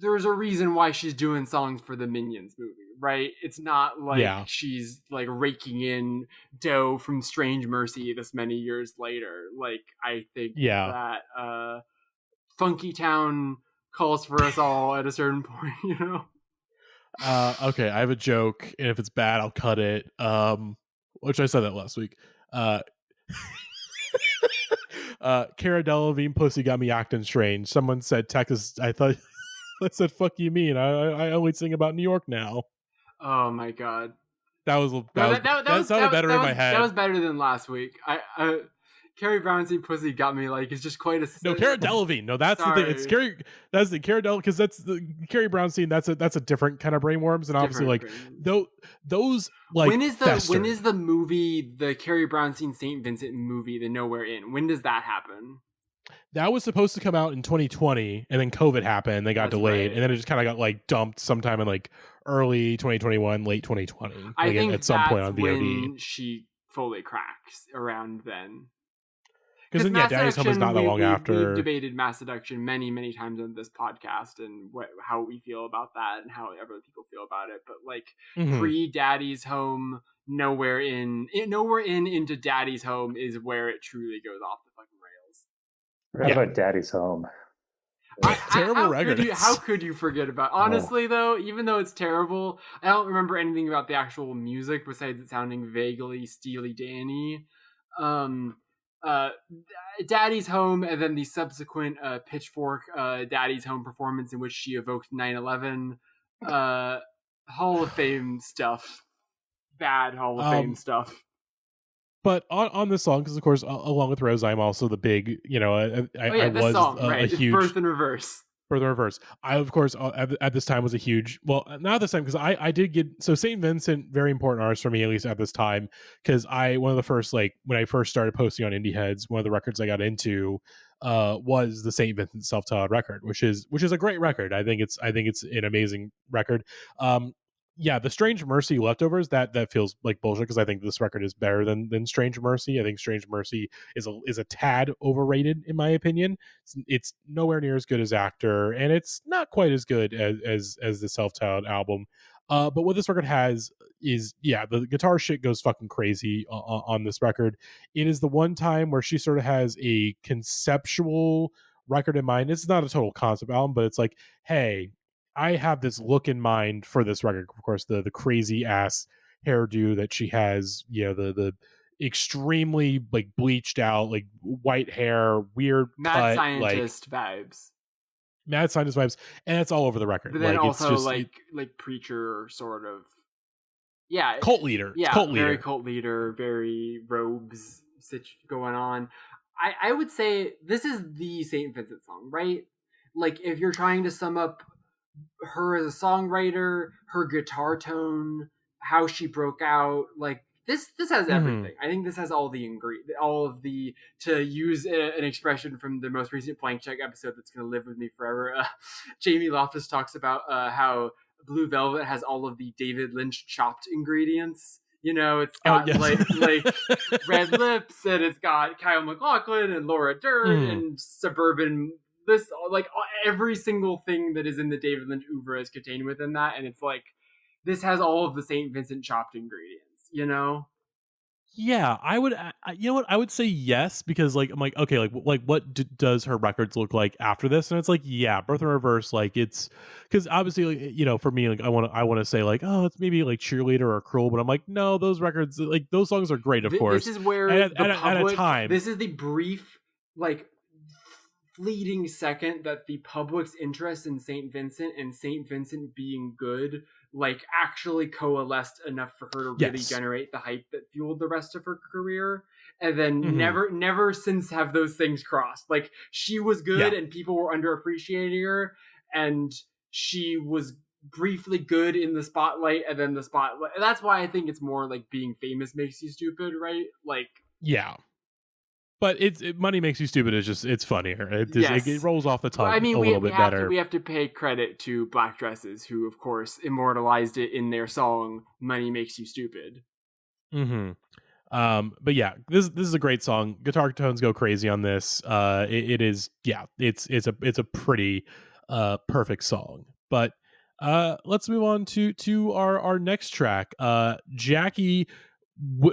there's a reason why she's doing songs for the Minions movie, right? It's not like Yeah. she's like raking in dough from Strange Mercy this many years later. Like, I think Yeah. that Funky Town calls for us all at a certain point, you know? Okay, I have a joke, and if it's bad, I'll cut it. Which I said that last week. Cara Delevingne pussy got me acting strange. Someone said Texas. I thought I said fuck you mean. I only sing about New York now. Oh my god. That sounded better in my head. That was better than last week. Carrie Brownstein pussy got me like it's just quite a no Cara Delevingne. No, that's the thing. It's Carrie. That's the Cara Delevingne because that's the Carrie Brownstein. That's a different kind of brainworms, and obviously like those like when is the movie, the Carrie Brownstein St. Vincent movie, the Nowhere Inn? When does that happen? That was supposed to come out in 2020, and then COVID happened. They got delayed, right. and then it just kind of got like dumped sometime in like early 2021, late 2020. I think at some point on VOD. When she fully cracks around then. Because then, Daddy's Home is not that long after. We've debated mass seduction many, many times on this podcast and how we feel about that and how other people feel about it. But like pre-Daddy's Home, Nowhere Inn into Daddy's Home is where it truly goes off the fucking rails. Forgot about Daddy's Home. Terrible record. How could you forget about? Honestly, though, even though it's terrible, I don't remember anything about the actual music besides it sounding vaguely Steely Dan-y. Daddy's Home, and then the subsequent Pitchfork Daddy's Home performance in which she evoked 9/11. Hall of Fame stuff. Bad Hall of Fame stuff. But on this song, because of course, along with Rose, I'm also the big, I was song, a huge Birth in Reverse. For the reverse, I of course at this time was a huge, well, not this time because I did get, so St. Vincent, very important artist for me, at least at this time, because one of the first, like when I first started posting on Indie Heads, one of the records I got into was the St. Vincent self-titled record, which is a great record. I think it's an amazing record. The Strange Mercy Leftovers, that feels like bullshit because I think this record is better than Strange Mercy. I think Strange Mercy is a tad overrated in my opinion. It's nowhere near as good as Actor, and it's not quite as good as the self-titled album. But what this record has is, the guitar shit goes fucking crazy on this record. It is the one time where she sort of has a conceptual record in mind. It's not a total concept album, but it's like, hey, I have this look in mind for this record. Of course, the crazy ass hairdo that she has, the extremely like bleached out, like white hair, weird mad cut, scientist vibes. Mad scientist vibes, and it's all over the record. But then also it's just, like preacher sort of, cult leader, very cult leader, very robes going on. I would say this is the St. Vincent song, right? Like if you're trying to sum up her as a songwriter, her guitar tone, how she broke out, like this has everything. I think this has all the to use an expression from the most recent Blank Check episode that's going to live with me forever. Jamie Loftus talks about how Blue Velvet has all of the David Lynch chopped ingredients. It's got like red lips, and it's got Kyle MacLachlan and Laura Dern and suburban. This, like, every single thing that is in the David Lynch oeuvre is contained within that, and it's like this has all of the St. Vincent chopped ingredients. Yeah, I would. I would say yes, because like I'm like, okay, like what does her records look like after this? And it's like, Birth in Reverse, like it's because obviously, like, for me, like I want to say like, oh, it's maybe like Cheerleader or Cruel, but I'm like, no, those records, like those songs are great, of course. This is where at a time, this is the brief, like, fleeting second that the public's interest in St. Vincent and St. Vincent being good, like, actually coalesced enough for her to really generate the hype that fueled the rest of her career. And then never since have those things crossed. Like, she was good and people were underappreciating her, and she was briefly good in the spotlight, and then the spotlight. That's why I think it's more like being famous makes you stupid, right? Like, but Money Makes You Stupid is just, it's funnier. It rolls off the tongue a little bit better. We have to pay credit to Black Dresses, who, of course, immortalized it in their song "Money Makes You Stupid." But this is a great song. Guitar tones go crazy on this. It's a pretty perfect song. But Let's move on to our next track. Jackie,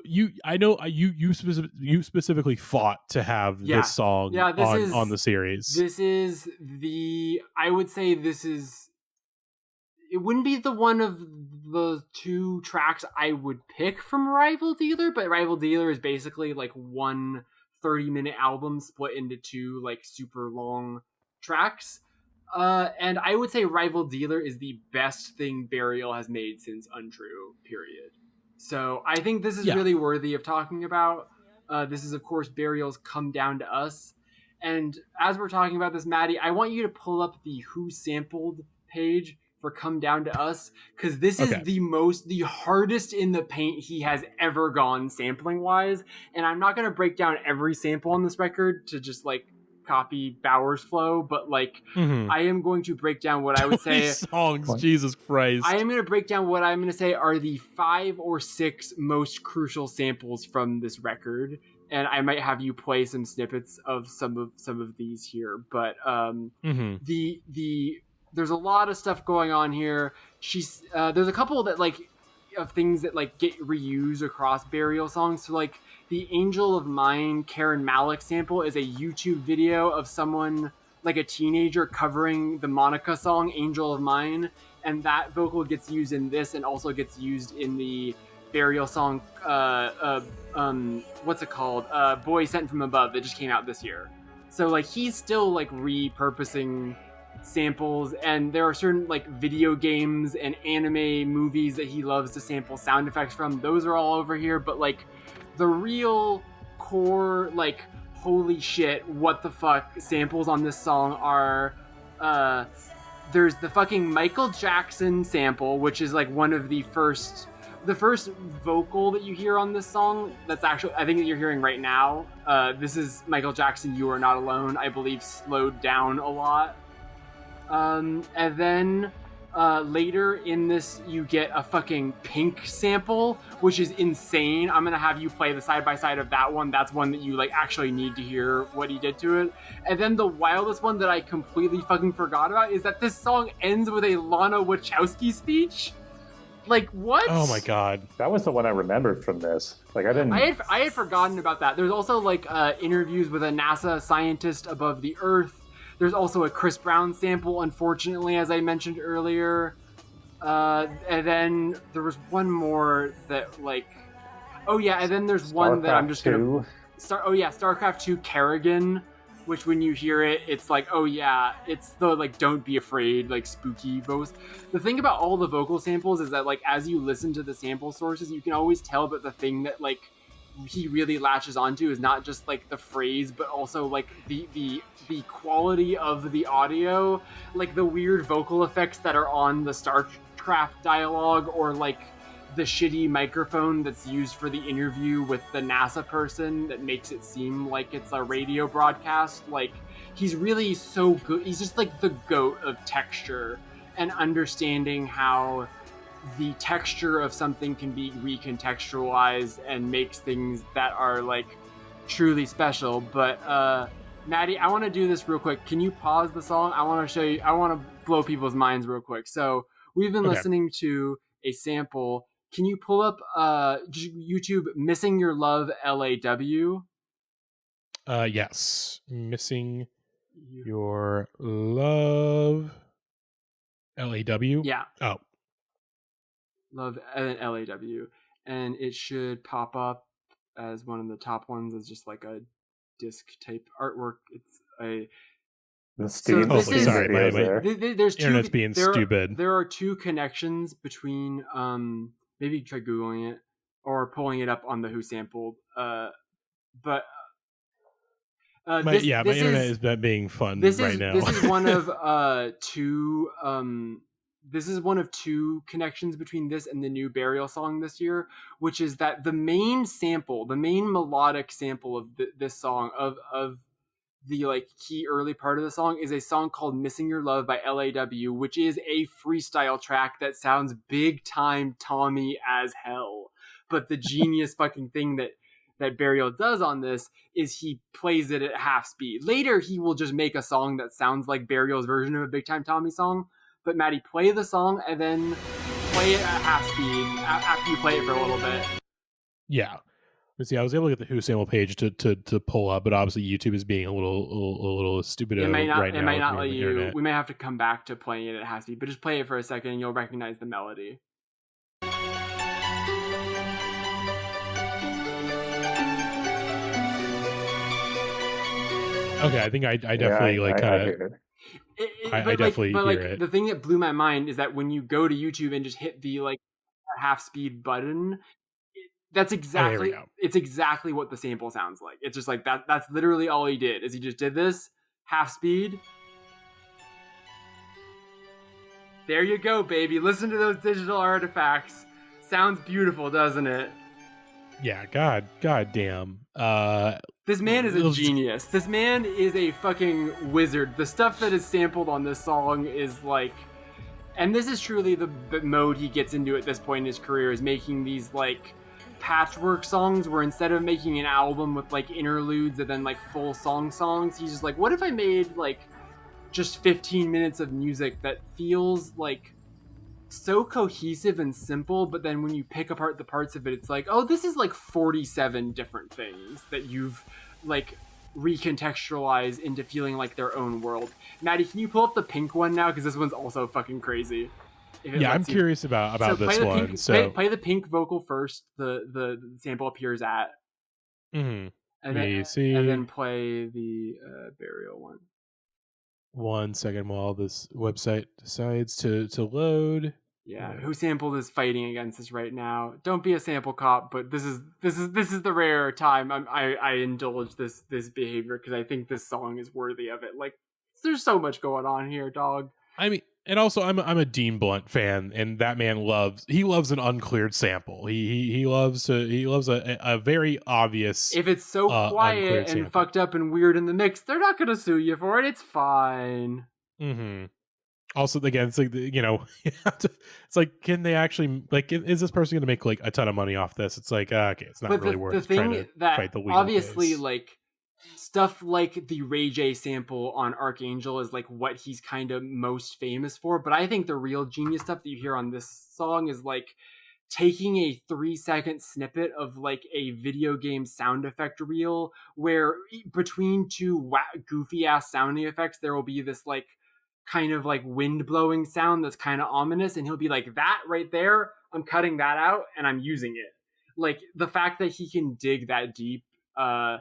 you specifically fought to have this song on the series. This is I would say it wouldn't be the one of the two tracks I would pick from Rival Dealer, but Rival Dealer is basically like one 30-minute album split into two like super long tracks. And I would say Rival Dealer is the best thing Burial has made since Untrue, period. So I think this is really worthy of talking about. This is, of course, Burial's Come Down to Us. And as we're talking about this, Matty, I want you to pull up the Who Sampled page for Come Down to Us, because this is the hardest in the paint he has ever gone sampling wise. And I'm not going to break down every sample on this record to just like copy Bauer's flow, but like I am going to break down what I would say songs. Jesus Christ. I am going to break down what I'm going to say are the 5 or 6 most crucial samples from this record, and I might have you play some snippets of some of these here, but there's a lot of stuff going on here. There's a couple that like of things that like get reused across Burial songs. So like the Angel of Mine Karen Malick sample is a YouTube video of someone like a teenager covering the Monica song Angel of Mine, and that vocal gets used in this and also gets used in the Burial song what's it called, Boy Sent From Above, that just came out this year. So like he's still like repurposing samples, and there are certain like video games and anime movies that he loves to sample sound effects from. Those are all over here, but like the real core like holy shit what the fuck samples on this song are there's the fucking Michael Jackson sample, which is like one of the first vocal that you hear on this song. That's actually, I think that you're hearing right now. This is Michael Jackson, You Are Not Alone, I believe slowed down a lot. And then later in this, you get a fucking Pink sample, which is insane. I'm gonna have you play the side-by-side of that one. That's one that you like actually need to hear what he did to it. And then the wildest one that I completely fucking forgot about is that this song ends with a Lana Wachowski speech. Like, what? Oh my god. That was the one I remembered from this. Like, I had forgotten about that. There's also like interviews with a NASA scientist above the Earth. There's also a Chris Brown sample, unfortunately, as I mentioned earlier. And then there was one more that, like... Oh, yeah, and then there's one that I'm just going to... StarCraft 2 Kerrigan, which when you hear it, it's like, oh, yeah, it's the, like, Don't Be Afraid, like, spooky vocals. The thing about all the vocal samples is that, like, as you listen to the sample sources, you can always tell that the thing that, like, he really latches onto is not just like the phrase, but also like the quality of the audio, like the weird vocal effects that are on the StarCraft dialogue, or like the shitty microphone that's used for the interview with the NASA person that makes it seem like it's a radio broadcast. Like, he's really so good. He's just like the goat of texture and understanding how the texture of something can be recontextualized and makes things that are like truly special. But Matty, I want to do this real quick. Can you pause the song? I want to show you. I want to blow people's minds real quick. So we've been listening to a sample. Can you pull up YouTube Missing Your Love LAW? Yes. Missing Your Love LAW? Yeah. Oh. Love LAW, and it should pop up as one of the top ones as just like a disc type artwork. It's a there's internet's being stupid. There are two connections between maybe try googling it or pulling it up on the Who Sampled, my internet is being fun right now. This is one of two. This is one of two connections between this and the new Burial song this year, which is that the main melodic sample of this song, of the like key early part of the song, is a song called Missing Your Love by LAW, which is a freestyle track that sounds big time Tommy as hell. But the genius fucking thing that Burial does on this is he plays it at half speed. Later, he will just make a song that sounds like Burial's version of a Big Time Tommy song. But Matty, play the song and then play it at half speed after you play it for a little bit. Yeah. Let's see, I was able to get the Who sample page to pull up, but obviously YouTube is being a little stupido right now. It might not with let the you. internet. We may have to come back to playing it at half speed, but just play it for a second and you'll recognize the melody. Okay, I think I definitely I definitely hear it. The thing that blew my mind is that when you go to YouTube and just hit the like half speed button, that's exactly it's exactly what the sample sounds like. It's just like that. That's literally all he did. Is he just did this half speed. There you go, baby. Listen to those digital artifacts. Sounds beautiful, doesn't it? Yeah, god damn. This man is a genius. This man is a fucking wizard. The stuff that is sampled on this song is like, and this is truly the mode he gets into at this point in his career, is making these like patchwork songs where instead of making an album with like interludes and then like full songs, he's just like, what if I made like just 15 minutes of music that feels like so cohesive and simple, but then when you pick apart the parts of it, it's like, oh, this is like 47 different things that you've like recontextualized into feeling like their own world. Matty, can you pull up the pink one now? Because this one's also fucking crazy. Yeah, I'm curious about this one. Play the pink vocal first. The sample appears at. Mm-hmm. And then play the burial one. 1 second while this website decides to load. Yeah, Who sampled is fighting against this right now. Don't be a sample cop, but this is the rare time I indulge this behavior because I think this song is worthy of it. Like, there's so much going on here, dog. I mean, and also I'm a Dean Blunt fan, and that man loves an uncleared sample. He loves a very obvious. If it's so quiet and sample. Fucked up and weird in the mix, they're not gonna sue you for it. It's fine. Mm-hmm. Also, again, it's like, it's like, can they actually, like, is this person going to make like a ton of money off this? It's like, okay, it's not really worth trying to fight the legal obviously case. Like stuff like the Ray J sample on Archangel is like what he's kind of most famous for. But I think the real genius stuff that you hear on this song is like taking a 3-second snippet of like a video game sound effect reel where between two goofy ass sounding effects, there will be this like kind of like wind blowing sound that's kind of ominous, and he'll be like, that right there, I'm cutting that out and I'm using it. Like the fact that he can dig that deep. Yeah,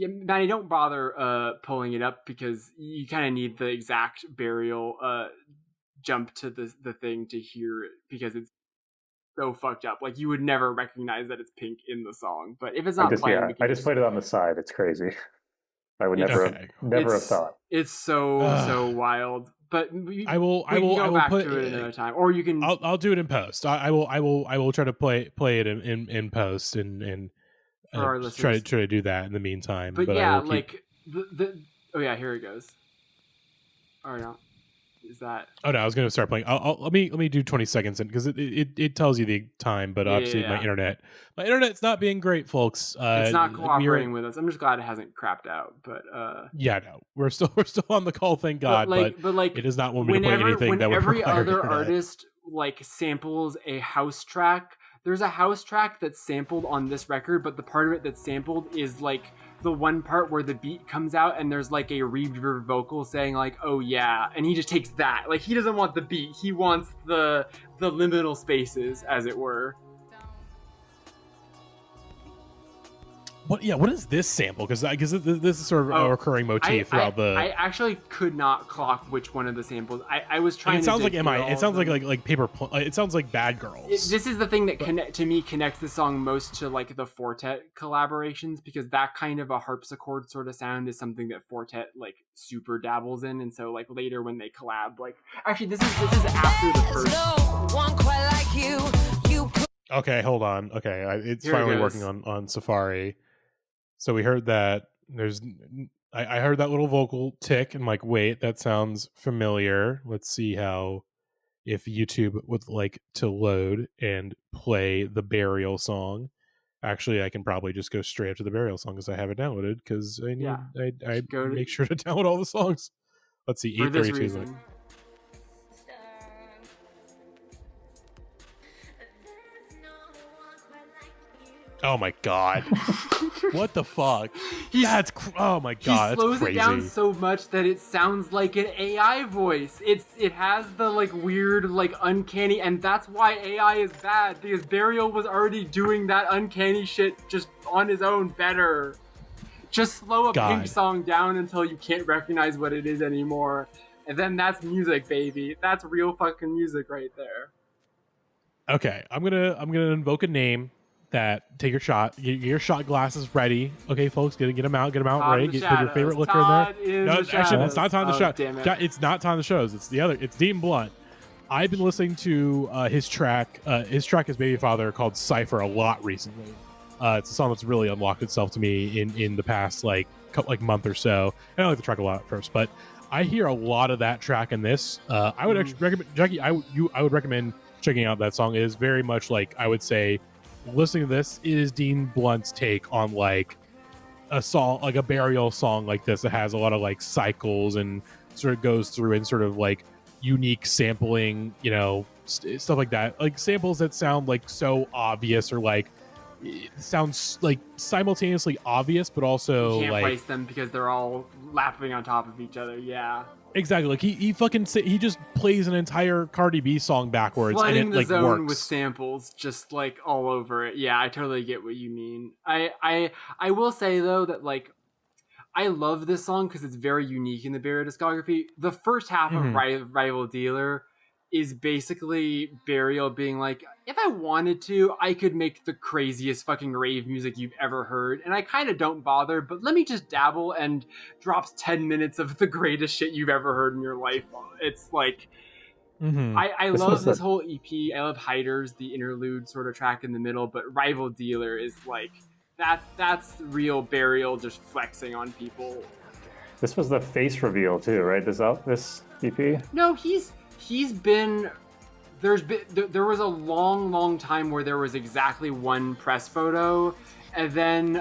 Matty, don't bother pulling it up because you kind of need the exact burial jump to the thing to hear it because it's so fucked up. Like you would never recognize that it's pink in the song, but if it's not playing, I just played it on the side. It's crazy. I would never have thought. It's so wild. But I will back put to it another time, or you can. I'll do it in post. I will try to play it in post and try to do that in the meantime. But yeah, like oh yeah, here it goes. Or not. Is that? Oh no, I was going to start playing. Let me do 20 seconds in because it tells you the time, but obviously my internet's not being great, folks. It's not cooperating with us. I'm just glad it hasn't crapped out, but yeah, no, we're still on the call, thank God. But it does not want me to play anything that would every require other internet. Artist like samples a house track. There's a house track that's sampled on this record, but the part of it that's sampled is like the one part where the beat comes out and there's like a reverb vocal saying like, oh yeah, and he just takes that. Like he doesn't want the beat, he wants the liminal spaces, as it were. What is this sample? Because this is sort of a recurring motif throughout the. I actually could not clock which one of the samples. I was trying. It sounds to like It sounds like paper. It sounds like Bad Girls. This is the thing that connects the song most to like the Fortet collaborations, because that kind of a harpsichord sort of sound is something that Fortet like super dabbles in, and so like later when they collab, like actually this is after the first. No one quite like you. Okay, hold on. Okay, it's finally working on Safari. So we heard that I heard that little vocal tick and I'm like, wait, that sounds familiar. Let's see if YouTube would like to load and play the burial song. Actually, I can probably just go straight up to the burial song because I have it downloaded because I make sure to download all the songs Let's see, For this 8:32 is like, reason. oh my god, what the fuck? Oh my He god, slows that's it crazy. down so much that it sounds like an AI voice. It has the like weird, like uncanny, and that's why AI is bad, because Burial was already doing that uncanny shit just on his own better. Just slow a God. Pink song down until you can't recognize what it is anymore, and then that's music, baby. That's real fucking music right there. Okay, I'm gonna invoke a name. That take your shot. Get your shot glasses ready. Okay, folks, get them out. Get them out. Todd Ready. in the Put your favorite shadows. liquor Todd in there. in No, the actually, it's not Todd in the shadows. show. Oh, damn it. It's not Todd in the shows. It's the other. It's Dean Blunt. I've been listening to his track. His track is Baby Father called Cypher a lot recently. It's a song that's really unlocked itself to me in the past like month or so. I don't like the track a lot at first, but I hear a lot of that track in this. I would actually recommend Jackie. I would recommend checking out that song. It is very much like I would say. Listening to this is Dean Blunt's take on like a song, like a Burial song like this that has a lot of like cycles and sort of goes through and sort of like unique sampling, stuff like that, like samples that sound like so obvious or like it sounds like simultaneously obvious but also You can't like place them because they're all lapping on top of each other. Yeah. exactly like he just plays an entire Cardi B song backwards Flooding and it the like zone works with samples just like all over it. Yeah, I totally get what you mean. I will say though that like I love this song because it's very unique in the Burial discography. The first half of Rival Dealer is basically Burial being like, if I wanted to, I could make the craziest fucking rave music you've ever heard, and I kind of don't bother, but let me just dabble, and drops 10 minutes of the greatest shit you've ever heard in your life. It's like, I love this whole EP. I love Hiders, the interlude sort of track in the middle, but Rival Dealer is like, that's real Burial just flexing on people. This was the face reveal too, right? This EP? No, he's been there was a long time where there was exactly one press photo, and then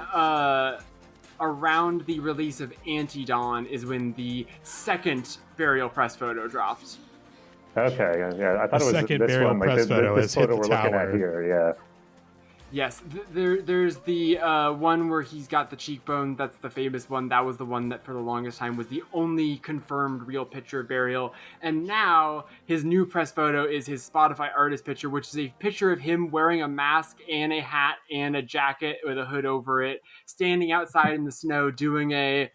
around the release of Anti-Dawn is when the second Burial press photo dropped. Okay, yeah, I thought it was second this Burial one, like press photo this has hit photo the we're looking tower. at here, yeah. Yes, there's the one where he's got the cheekbone. That's the famous one. That was the one that for the longest time was the only confirmed real picture of Burial. And now his new press photo is his Spotify artist picture, which is a picture of him wearing a mask and a hat and a jacket with a hood over it, standing outside in the snow doing a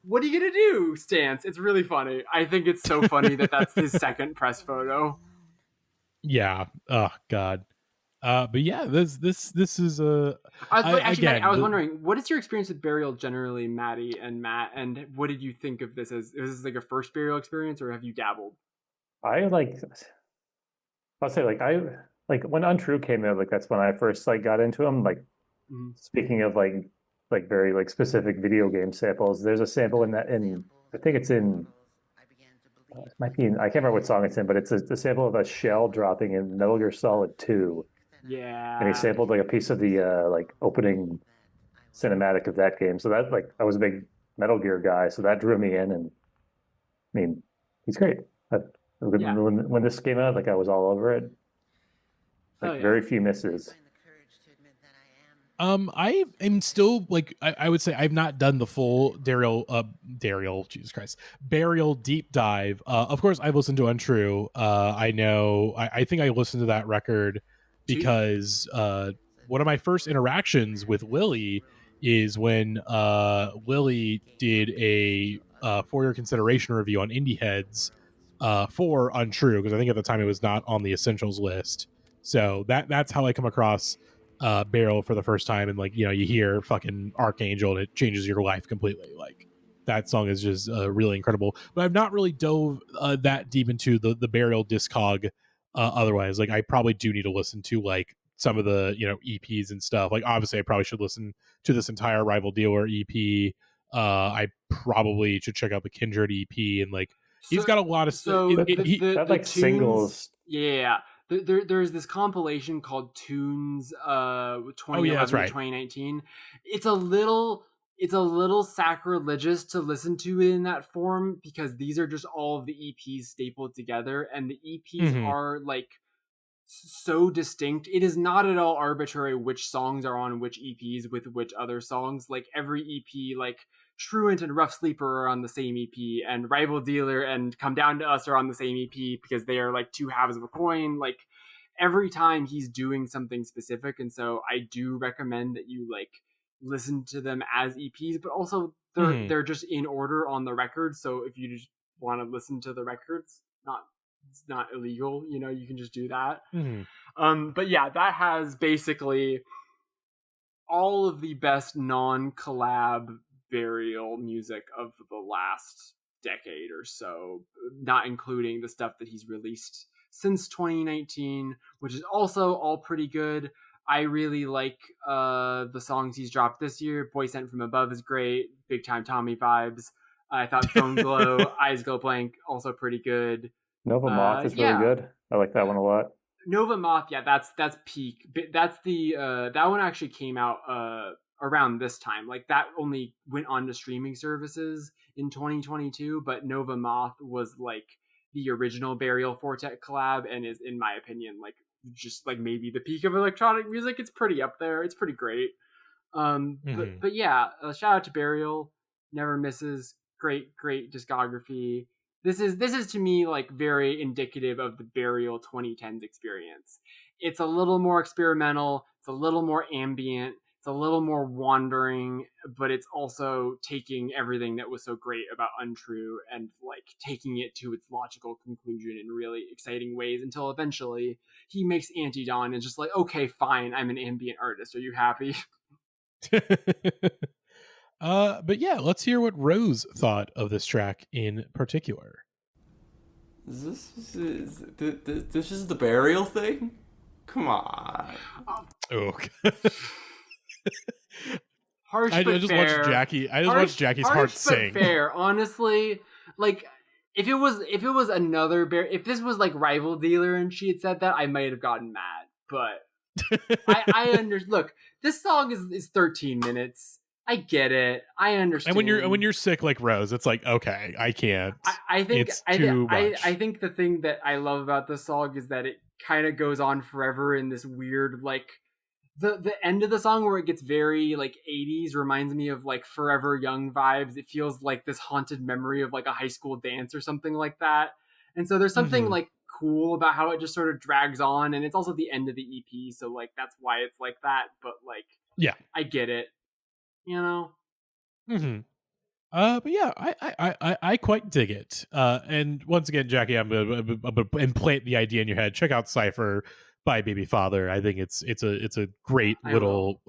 "what are you gonna do" stance. It's really funny. I think it's so funny that that's his second press photo. Yeah. Oh God. But yeah, this is Matty, I was wondering, what is your experience with Burial generally, Matty and Matt, and what did you think of this? Is this like a first Burial experience, or have you dabbled? I'll say like when Untrue came out, like that's when I first like got into them. Like speaking of like very like specific video game samples, there's a sample in I think it's in. It might be in, I can't remember what song it's in, but it's a sample of a shell dropping in Metal Gear Solid 2. Yeah. And he sampled like a piece of the like opening cinematic of that game. So that like I was a big Metal Gear guy, so that drew me in. And I mean, he's great. When this came out, like I was all over it. Like very few misses. I am still like I would say I've not done the full Jesus Christ, Burial deep dive. Of course I've listened to Untrue. I know I think I listened to that record because one of my first interactions with Lily is when Lily did a for your consideration review on Indie Heads for Untrue, because I think at the time it was not on the essentials list. So that's how I come across Burial for the first time, and like you hear fucking Archangel and it changes your life completely. Like that song is just really incredible. But I've not really dove that deep into the Burial discog. Otherwise, like I probably do need to listen to like some of the EPs and stuff. Like obviously I probably should listen to this entire Rival Dealer EP. I probably should check out the Kindred EP, and like he's got a lot of stuff. Singles. Yeah. There's this compilation called Tunes 2011 that's right. 2019. It's a little it's a little sacrilegious to listen to it in that form because these are just all of the EPs stapled together, and the EPs are like so distinct. It is not at all arbitrary which songs are on which EPs with which other songs. Like every EP, like Truant and Rough Sleeper are on the same EP, and Rival Dealer and Come Down to Us are on the same EP because they are like two halves of a coin. Like every time he's doing something specific, and so I do recommend that you like listen to them as EPs, but also they're just in order on the record. So if you just want to listen to the records, it's not illegal, you know, you can just do that. But yeah, that has basically all of the best non-collab burial music of the last decade or so, not including the stuff that he's released since 2019, which is also all pretty good. I really like the songs he's dropped this year. Boy Sent From Above is great. Big Time Tommy vibes. I thought Phone Glow, Eyes Go Blank, also pretty good. Nova Moth is really good. I like that one a lot. Nova Moth, yeah, that's peak. That's the that one actually came out around this time. Like that only went on to streaming services in 2022, but Nova Moth was like the original Burial Fortet collab and is, in my opinion, like just like maybe the peak of electronic music. It's pretty up there. It's pretty great. But yeah, shout out to Burial. Never misses. Great discography. This is to me like very indicative of the Burial 2010s experience. It's a little more experimental. It's a little more ambient. It's a little more wandering, but it's also taking everything that was so great about Untrue and like taking it to its logical conclusion in really exciting ways until eventually he makes Anti-Dawn and is just like, okay, fine, I'm an ambient artist. Are you happy? But yeah, let's hear what Rose thought of this track in particular. This is the Burial thing? Come on. Oh. Harsh, I but just fair. watched Jackie. I just watched Jackie's heart sing. Fair, honestly. Like, if it was another if this was like Rival Dealer and she had said that, I might have gotten mad. But I look, this song is 13 minutes. I get it. I understand. And when you're sick like Rose, it's like, okay, I can't. I think it's too much. I think the thing that I love about this song is that it kind of goes on forever in this weird like the end of the song where it gets very like 80s reminds me of like Forever Young vibes. It feels like this haunted memory of like a high school dance or something like that. And so there's something like cool about how it just sort of drags on, and it's also the end of the EP, so like that's why it's like that. But like, yeah, I get it, you know. But yeah, I quite dig it. And once again, Jackie, I'm gonna implant the idea in your head. Check out Cypher by Baby Father. I think it's a great little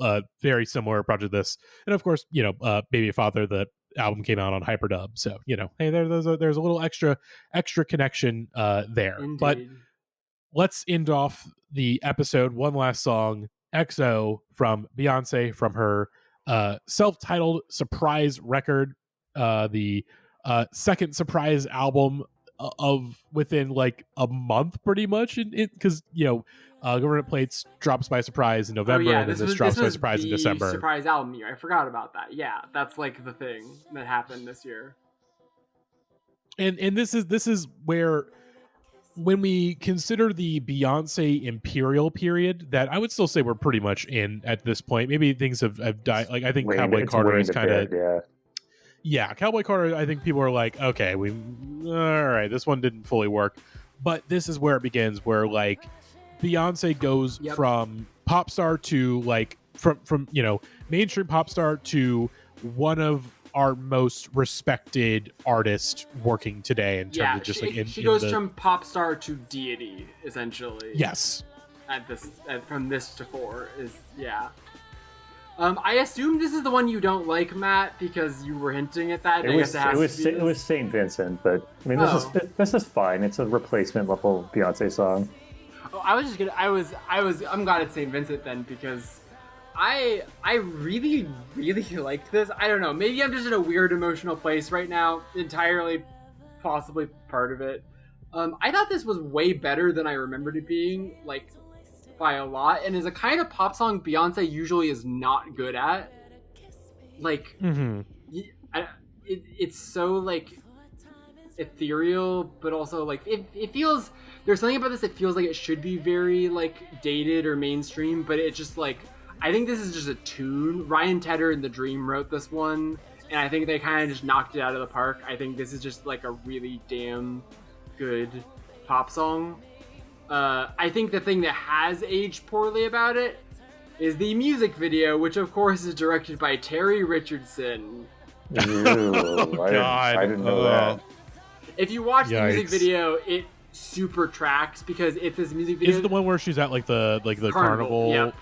very similar project to this. And of course, you know, Baby Father, the album came out on Hyperdub, so you know, hey, there's a little extra connection there. Indeed. But let's end off the episode. One last song, XO from Beyonce, from her self-titled surprise record, the second surprise album of within like a month, pretty much, because you know, Government Plates drops by surprise in November, and then this drops by surprise in December. Surprise album year. I forgot about that. Yeah, that's like the thing that happened this year. And this is where, when we consider the Beyonce Imperial period, that I would still say we're pretty much in at this point. Maybe things have died. Like I think Cowboy Carter is kind of Cowboy Carter. I think people are like, okay, all right, this one didn't fully work, but this is where it begins, where like Beyonce goes from pop star to like from you know, mainstream pop star to one of our most respected artists working today in terms of just like she goes from pop star to deity, essentially. Yes. From this to four is I assume this is the one you don't like, Matt, because you were hinting at that. It was Saint Vincent, but I mean this is fine. It's a replacement level Beyonce song. Oh, I'm glad it's Saint Vincent then, because I really, really like this. I don't know. Maybe I'm just in a weird emotional place right now. Entirely, possibly part of it. I thought this was way better than I remembered it being, like, by a lot, and is a kind of pop song Beyonce usually is not good at. like Mm-hmm. it's so like ethereal, but also like it feels, there's something about this that feels like it should be very like dated or mainstream, but it just like, I think this is just a tune. Ryan Tedder and The Dream wrote this one, and I think they kind of just knocked it out of the park. I think this is just like a really damn good pop song. I think the thing that has aged poorly about it is the music video, which of course is directed by Terry Richardson. Ew, God. I didn't know that. If you watch the music Yikes. video, it super tracks, because if this music video Is it the one where she's at like the carnival? Yep.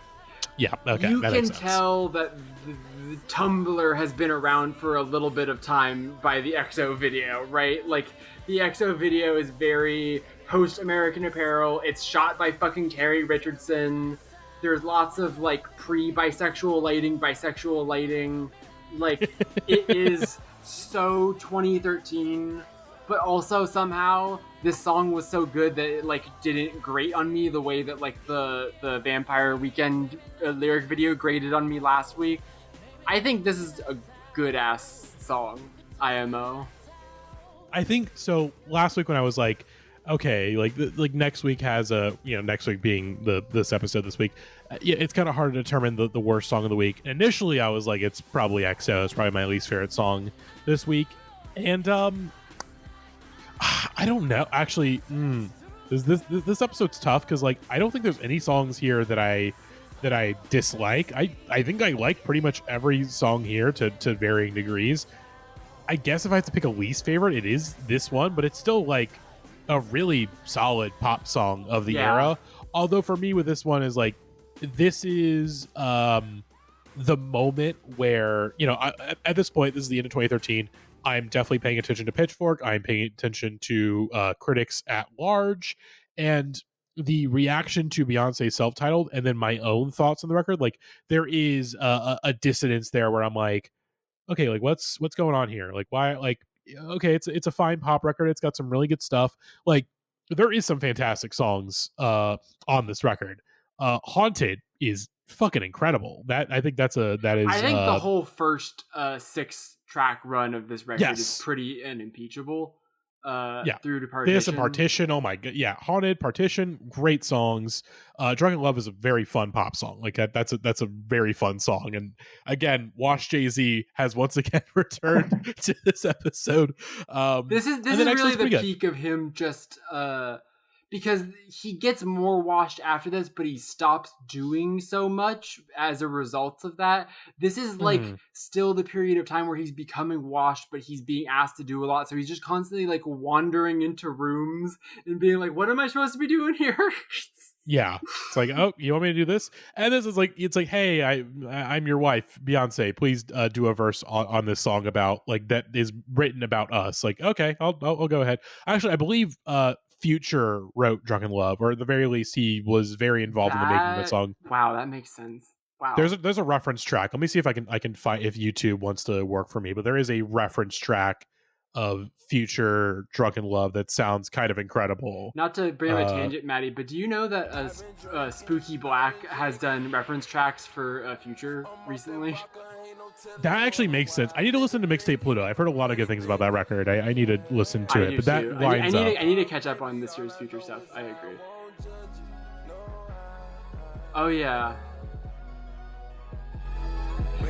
Yeah. Okay. You that can makes sense. tell that the Tumblr has been around for a little bit of time by the EXO video, right? Like, the EXO video is very post-American Apparel. It's shot by fucking Terry Richardson. There's lots of, like, pre-bisexual lighting. Like, it is so 2013, but also somehow this song was so good that it, like, didn't grate on me the way that, like, the Vampire Weekend lyric video grated on me last week. I think this is a good-ass song, IMO. I think so. Last week when I was like, okay, like next week has a, next week being this episode this week, yeah, it's kind of hard to determine the worst song of the week. Initially, I was like, it's probably EXO. It's probably my least favorite song this week, and I don't know. Actually, this episode's tough because like I don't think there's any songs here that I dislike. I think I like pretty much every song here to varying degrees. I guess if I have to pick a least favorite, it is this one, but it's still like a really solid pop song of the era. Although for me with this one is like, this is the moment where, at this point, this is the end of 2013. I'm definitely paying attention to Pitchfork. I'm paying attention to critics at large, and the reaction to Beyonce's self-titled and then my own thoughts on the record. Like, there is a dissonance there where I'm like, okay, like what's going on here? Like, why? Like, okay, it's a fine pop record. It's got some really good stuff. Like, there is some fantastic songs on this record. Haunted is fucking incredible. I think that is. I think the whole first 6-track run of this record Yes. is pretty unimpeachable. Yeah. Through to Partition. This and Partition. Oh my god, yeah, Haunted, Partition, great songs. Drunken Love is a very fun pop song. Like that's a very fun song. And again, Wash Jay-Z has once again returned to this episode. This is really the peak of him, just because he gets more washed after this, but he stops doing so much as a result of that. This is like still the period of time where he's becoming washed, but he's being asked to do a lot. So he's just constantly like wandering into rooms and being like, what am I supposed to be doing here? Yeah, it's like, oh, you want me to do this? And this is like, it's like, hey, I'm your wife, Beyonce. Please do a verse on this song about like that is written about us. Like, okay, I'll go ahead. Actually, I believe Future wrote Drunken Love, or at the very least, he was very involved in the making of the song. Wow, that makes sense. Wow. There's a reference track. Let me see if I can find if YouTube wants to work for me. But there is a reference track of Future Drunken Love that sounds kind of incredible. Not to bring up a tangent, Matty, but do you know that Spooky Black has done reference tracks for Future recently? That actually makes sense. I need to listen to Mixtape Pluto. I've heard a lot of good things about that record. I need to listen to it. But that lines up. I need to catch up on this year's Future stuff. I agree. Oh yeah.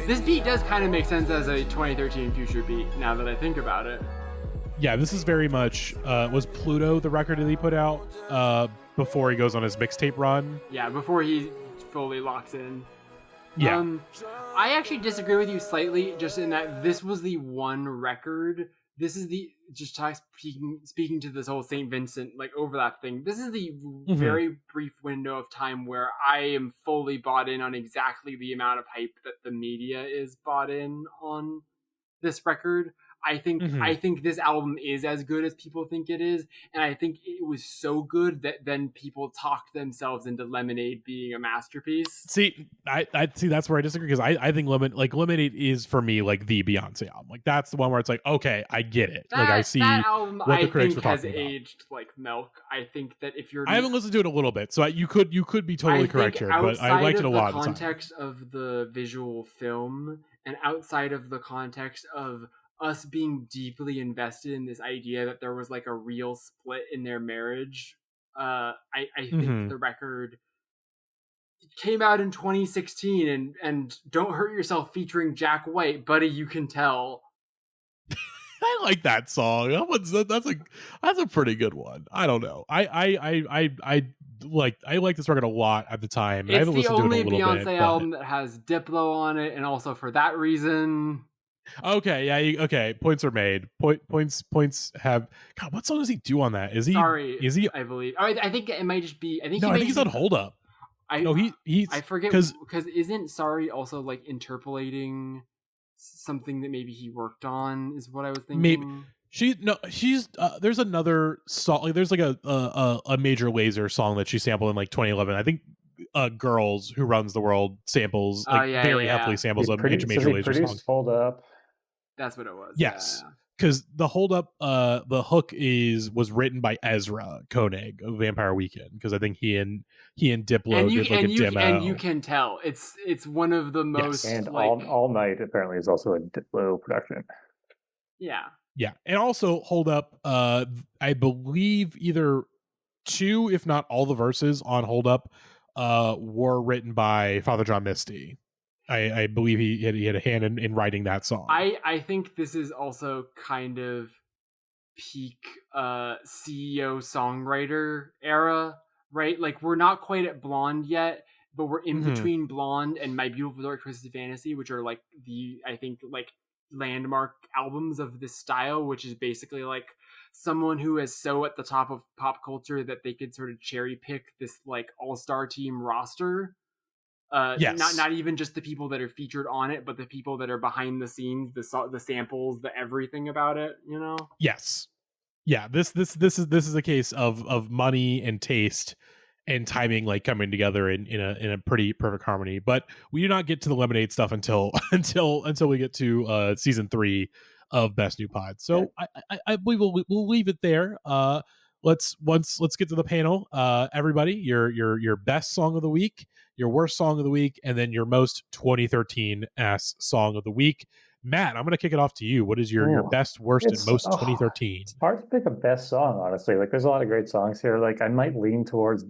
This beat does kind of make sense as a 2013 Future beat, now that I think about it. Yeah, this is very much... was Pluto the record that he put out before he goes on his mixtape run? Yeah, before he fully locks in. Yeah. I actually disagree with you slightly, just in that this was the one record. This is the, just speaking to this whole St. Vincent like overlap thing. This is the very brief window of time where I am fully bought in on exactly the amount of hype that the media is bought in on this record. I think this album is as good as people think it is, and I think it was so good that then people talked themselves into Lemonade being a masterpiece. See, I see that's where I disagree, because I think Lemonade is for me like the Beyonce album. Like that's the one where it's like, okay, I get it. Like I see that album, what the I critics think, were has talking about. aged like milk. I think that if you're, I haven't listened to it a little bit, so you could be totally I correct think here, but I liked it a lot. outside of the context of the visual film, and outside of the context of us being deeply invested in this idea that there was like a real split in their marriage, I think the record came out in 2016, and Don't Hurt Yourself featuring Jack White, buddy, you can tell. I like that song. That's a pretty good one. I don't know. I like this record a lot at the time. I It's haven't the listened to it only in a little Beyonce bit. album that has Diplo on it, and also for that reason. Okay, yeah, okay. Points are made. Points have. God, what song does he do on that? Is he? I believe. I think it might just be. I think he's on Hold Up. He's. I forget because isn't Sorry also like interpolating something that maybe he worked on? Is what I was thinking. Maybe she's there's another song. Like, there's like a Major Lazer song that she sampled in like 2011. I think Girls Who Runs the World samples very heavily samples of Major Lazer songs. Hold Up. That's what it was. Yes. Because the Hold Up, the hook was written by Ezra Koenig of Vampire Weekend, because I think he and Diplo did like a demo. And you can tell it's one of the most. Yes. And All Night apparently is also a Diplo production. Yeah. Yeah, and also Hold Up, I believe either two, if not all the verses on Hold Up, were written by Father John Misty. I believe he had a hand in writing that song. I think this is also kind of peak CEO songwriter era, right? Like we're not quite at Blonde yet, but we're in between Blonde and My Beautiful Dark Twisted Fantasy, which are like I think like landmark albums of this style, which is basically like someone who is so at the top of pop culture that they could sort of cherry pick this like all-star team roster. Yes. Not even just the people that are featured on it, but the people that are behind the scenes, the samples, the everything about it, you know? Yes. Yeah, this is a case of money and taste and timing like coming together in a pretty perfect harmony. But we do not get to the Lemonade stuff until we get to season 3 of Best New Pod. So I believe we'll leave it there. Let's get to the panel. Everybody, your best song of the week, your worst song of the week, and then your most 2013 ass song of the week. Matt, I'm going to kick it off to you. What is your best, worst, and most 2013? It's hard to pick a best song, honestly. Like, there's a lot of great songs here. Like, I might lean towards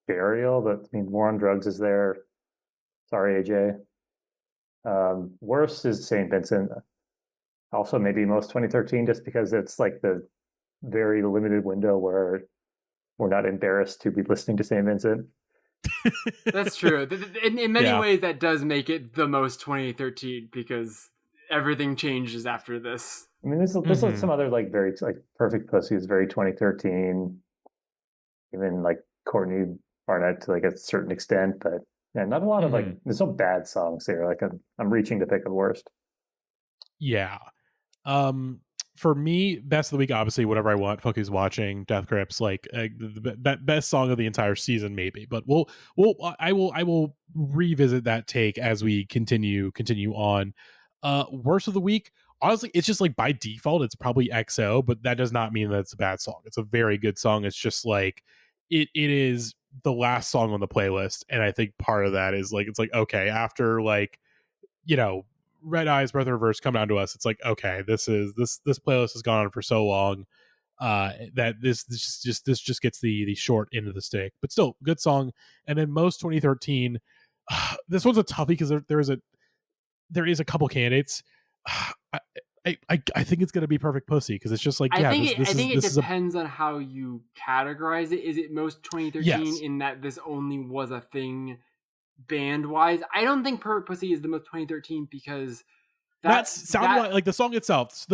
Burial, but I mean, War on Drugs is there. Sorry, AJ. Worst is St. Vincent. Also, maybe most 2013, just because it's like the very limited window where we're not embarrassed to be listening to St. Vincent. That's true. In many ways, that does make it the most 2013 because everything changes after this. I mean, there's like some other like very like Perfect Pussy is very 2013. Even like Courtney, Barnett to like a certain extent, but yeah, not a lot of like. There's no bad songs here. Like I'm reaching to pick the worst. Yeah. For me, best of the week, obviously, Whatever I Want, Fuck Who's Watching, Death Grips, like the best song of the entire season, maybe. But I will revisit that take as we continue on. Worst of the week, honestly, it's just like by default, it's probably XO, but that does not mean that it's a bad song. It's a very good song. It's just like it is the last song on the playlist, and I think part of that is like it's like okay, after like Red Eyes, Breath of Reverse come down to us. It's like, okay, this playlist has gone on for so long that this just gets the short end of the stick, but still good song. And then most 2013, this one's a toughie because there is a couple candidates. I think it's gonna be Perfect Pussy because it's just like I think it depends on how you categorize it. Is it most 2013 in that this only was a thing band wise? I don't think Perfect Pussy is the most 2013 because that sounded like the song itself.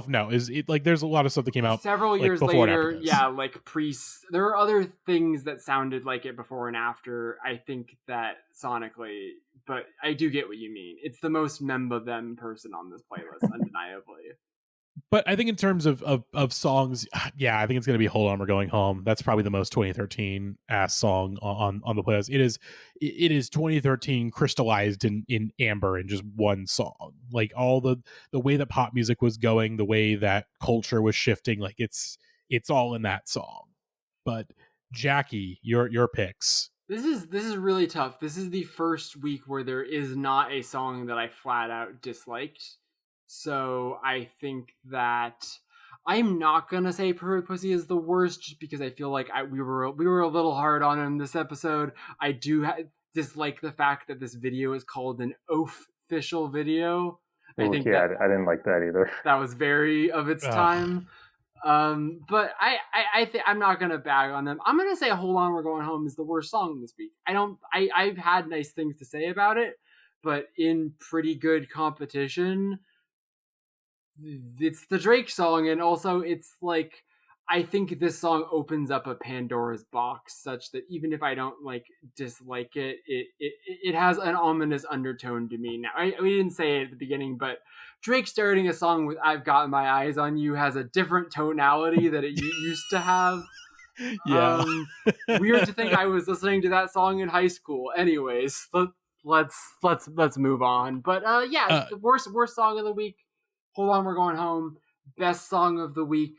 No, is it like there's a lot of stuff that came out several years before later. And after this. Yeah, like there are other things that sounded like it before and after. I think that sonically, but I do get what you mean. It's the most member them person on this playlist, undeniably. But I think in terms of songs, yeah, I think it's going to be "Hold On, We're Going Home." That's probably the most 2013 ass song on the playlist. It is 2013 crystallized in amber in just one song. Like all the way that pop music was going, the way that culture was shifting, like it's all in that song. But Jackie, your picks. This is really tough. This is the first week where there is not a song that I flat out disliked. So I think that I'm not gonna say "Perfect Pussy" is the worst, just because I feel like we were a little hard on him this episode. I do dislike the fact that this video is called an official video. I think I didn't like that either. that was very of its time. But I think I'm not gonna bag on them. I'm gonna say "Hold On, We're Going Home" is the worst song this week. I've had nice things to say about it, but in pretty good competition, it's the Drake song, and also it's like I think this song opens up a Pandora's box such that even if I don't like dislike it, it has an ominous undertone to me. Now we didn't say it at the beginning, but Drake starting a song with "I've Got My Eyes on You" has a different tonality that it used to have. Yeah. Weird to think I was listening to that song in high school. Anyways, let's move on. But the worst song of the week. "Hold On, We're Going Home." Best song of the week.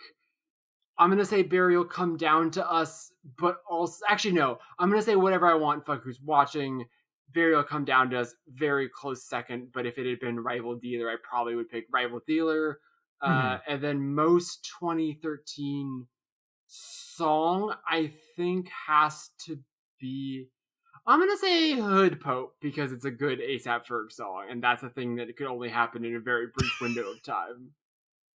I'm going to say "Burial Come Down to Us," but also, actually, no. I'm going to say "Whatever I Want," fuck who's watching. "Burial Come Down to Us," very close second, but if it had been Rival Dealer, I probably would pick Rival Dealer. And then most 2013 song, I think, has to be... I'm going to say "Hood Pope," because it's a good A$AP Ferg song, and that's a thing that could only happen in a very brief window of time.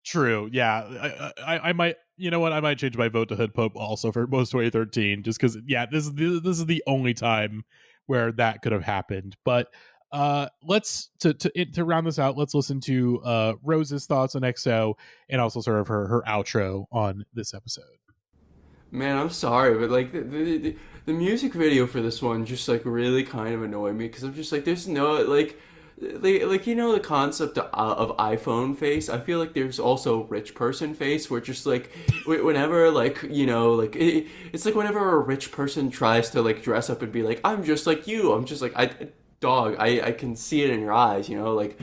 True. Yeah. I might, you know what? I might change my vote to "Hood Pope" also for most 2013, just because, yeah, this is the only time where that could have happened. But let's to round this out, let's listen to Rose's thoughts on XO and also sort of her outro on this episode. Man, I'm sorry, but like the music video for this one just like really kind of annoyed me because I'm just like, there's no like you know the concept of iPhone face. I feel like there's also rich person face, where just like whenever like you know like it's like whenever a rich person tries to like dress up and be like, I'm just like you. I'm just like I can see it in your eyes, you know, like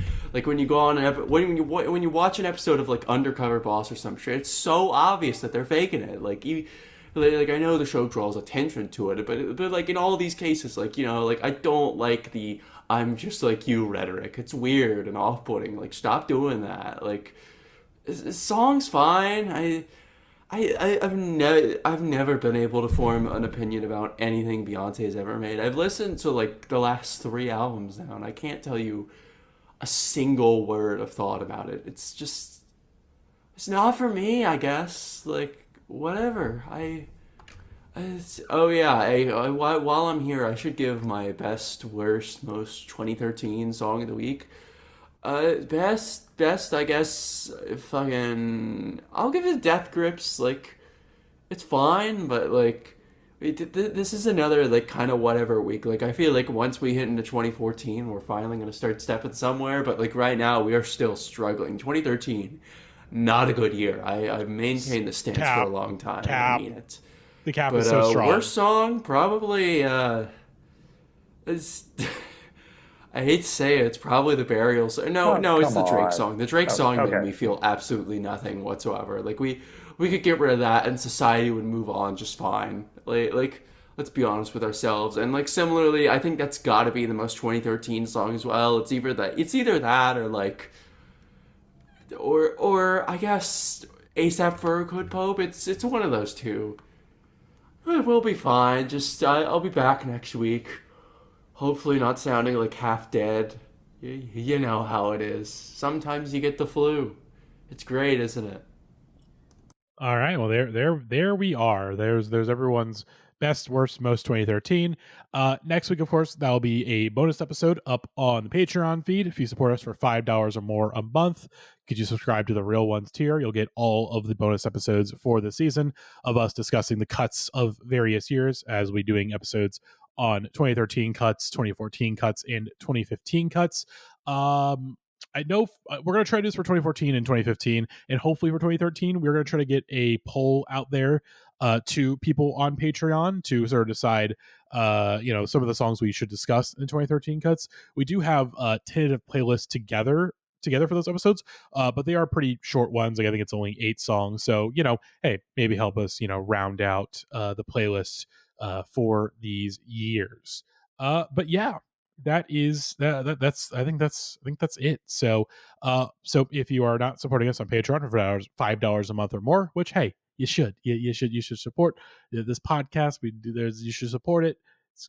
when you go on when you watch an episode of like Undercover Boss or some shit, it's so obvious that they're faking it. Like I know the show draws attention to it, but like in all these cases, like, you know, like I don't like the "I'm just like you" rhetoric. It's weird and off-putting. Like, stop doing that. Like, this song's fine. I've never been able to form an opinion about anything Beyonce has ever made. I've listened to like the last 3 albums now, and I can't tell you a single word of thought about it. It's not for me, I guess. Like, whatever. While I'm here, I should give my best, worst, most 2013 song of the week. Best, I guess, fucking... I'll give it Death Grips. Like, it's fine, but, like, this is another, like, kind of whatever week. Like, I feel like once we hit into 2014, we're finally going to start stepping somewhere, but, like, right now, we are still struggling. 2013, not a good year. I've maintained the stance for a long time. I mean it. The cap is so strong. Worst song, probably, is... I hate to say it, it's probably the Burial song. No, it's the Drake song. The Drake song made me feel absolutely nothing whatsoever. Like, we could get rid of that and society would move on just fine. Like, let's be honest with ourselves. And, like, similarly, I think that's got to be the most 2013 song as well. It's either that or, like... Or I guess A$AP Ferg, Hood Pope. It's one of those two. We'll be fine. Just I'll be back next week. Hopefully not sounding like half dead. You know how it is. Sometimes you get the flu. It's great, isn't it? All right. Well, there we are. There's everyone's best, worst, most 2013. Next week, of course, that'll be a bonus episode up on the Patreon feed. If you support us for $5 or more a month, could you subscribe to the Real Ones tier? You'll get all of the bonus episodes for the season of us discussing the cuts of various years, as we doing episodes on 2013 cuts, 2014 cuts, and 2015 cuts. I know we're going to try to do this for 2014 and 2015, and hopefully for 2013, we're going to try to get a poll out there to people on Patreon to sort of decide, some of the songs we should discuss in 2013 cuts. We do have tentative playlists together for those episodes, but they are pretty short ones. Like I think it's only 8 songs. So, hey, maybe help us, round out the playlist for these years. But yeah, that's I think that's it. So if you are not supporting us on Patreon for $5 a month or more, which hey, you should support this podcast. You should support it. It's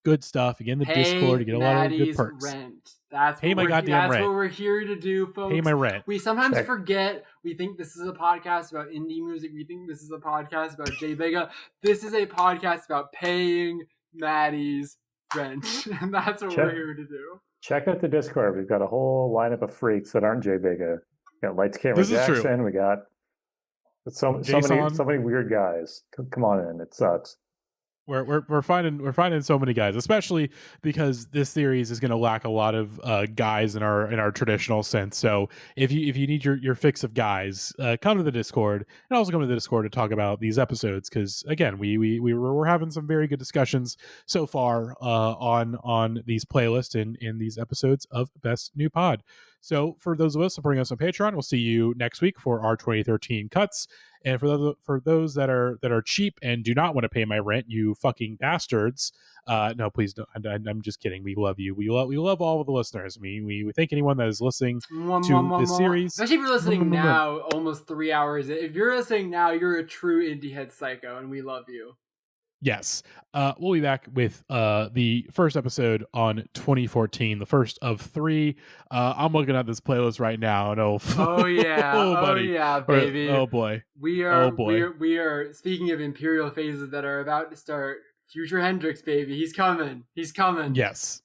good stuff. You get in the Discord, you get a lot of good perks. Rent. That's pay my goddamn rent. That's what we're here to do, folks. Pay my rent. We sometimes forget. We think this is a podcast about indie music. We think this is a podcast about Jay Bega. This is a podcast about paying Matty's rent, and that's what we're here to do. Check out the Discord. We've got a whole lineup of freaks that aren't Jay Bega. We got Lights Camera Jackson. We got so many weird guys. Come on in. It sucks. We're finding so many guys, especially because this series is going to lack a lot of guys in our traditional sense. So if you need your fix of guys, come to the Discord, and also come to the Discord to talk about these episodes, because again we're having some very good discussions so far on these playlists and in these episodes of Best New Pod. So for those of us supporting us on Patreon, we'll see you next week for our 2013 cuts. And for those that are cheap and do not want to pay my rent, you fucking bastards. No, please don't. I'm just kidding. We love you. We love all of the listeners. We thank anyone that is listening to this series. Especially if you're listening now, almost 3 hours. If you're listening now, you're a true indie head psycho, and we love you. Yes. We'll be back with the first episode on 2014, the first of 3. I'm looking at this playlist right now, and oh yeah, buddy. Yeah, baby. Oh boy. We are speaking of imperial phases that are about to start. Future Hendrix, baby. He's coming. Yes.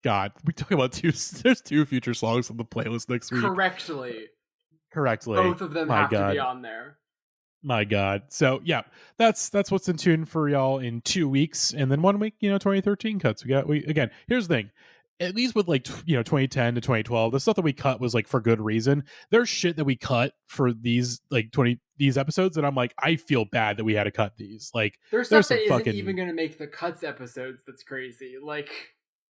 God, we talk about there's 2 future songs on the playlist next week. Correctly. Both of them have to be on there. My God. So yeah, that's what's in tune for y'all in 2 weeks, and then 1 week, 2013 cuts. Again, here's the thing. At least with 2010 to 2012, the stuff that we cut was for good reason. There's shit that we cut for these these episodes that I'm like, I feel bad that we had to cut these. There's stuff that isn't even going to make the cuts episodes. That's crazy.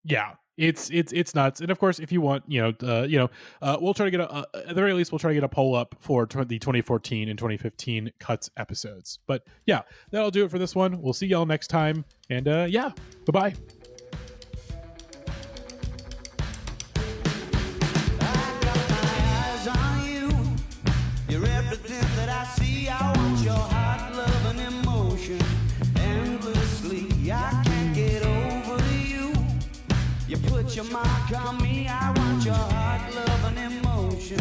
Yeah, it's nuts. And of course, if you want, we'll try to get at the very least, we'll try to get a poll up for the 2014 and 2015 cuts episodes. But yeah, that'll do it for this one. We'll see y'all next time. And bye-bye. Put your mark on me, I want your heart, love, and emotion.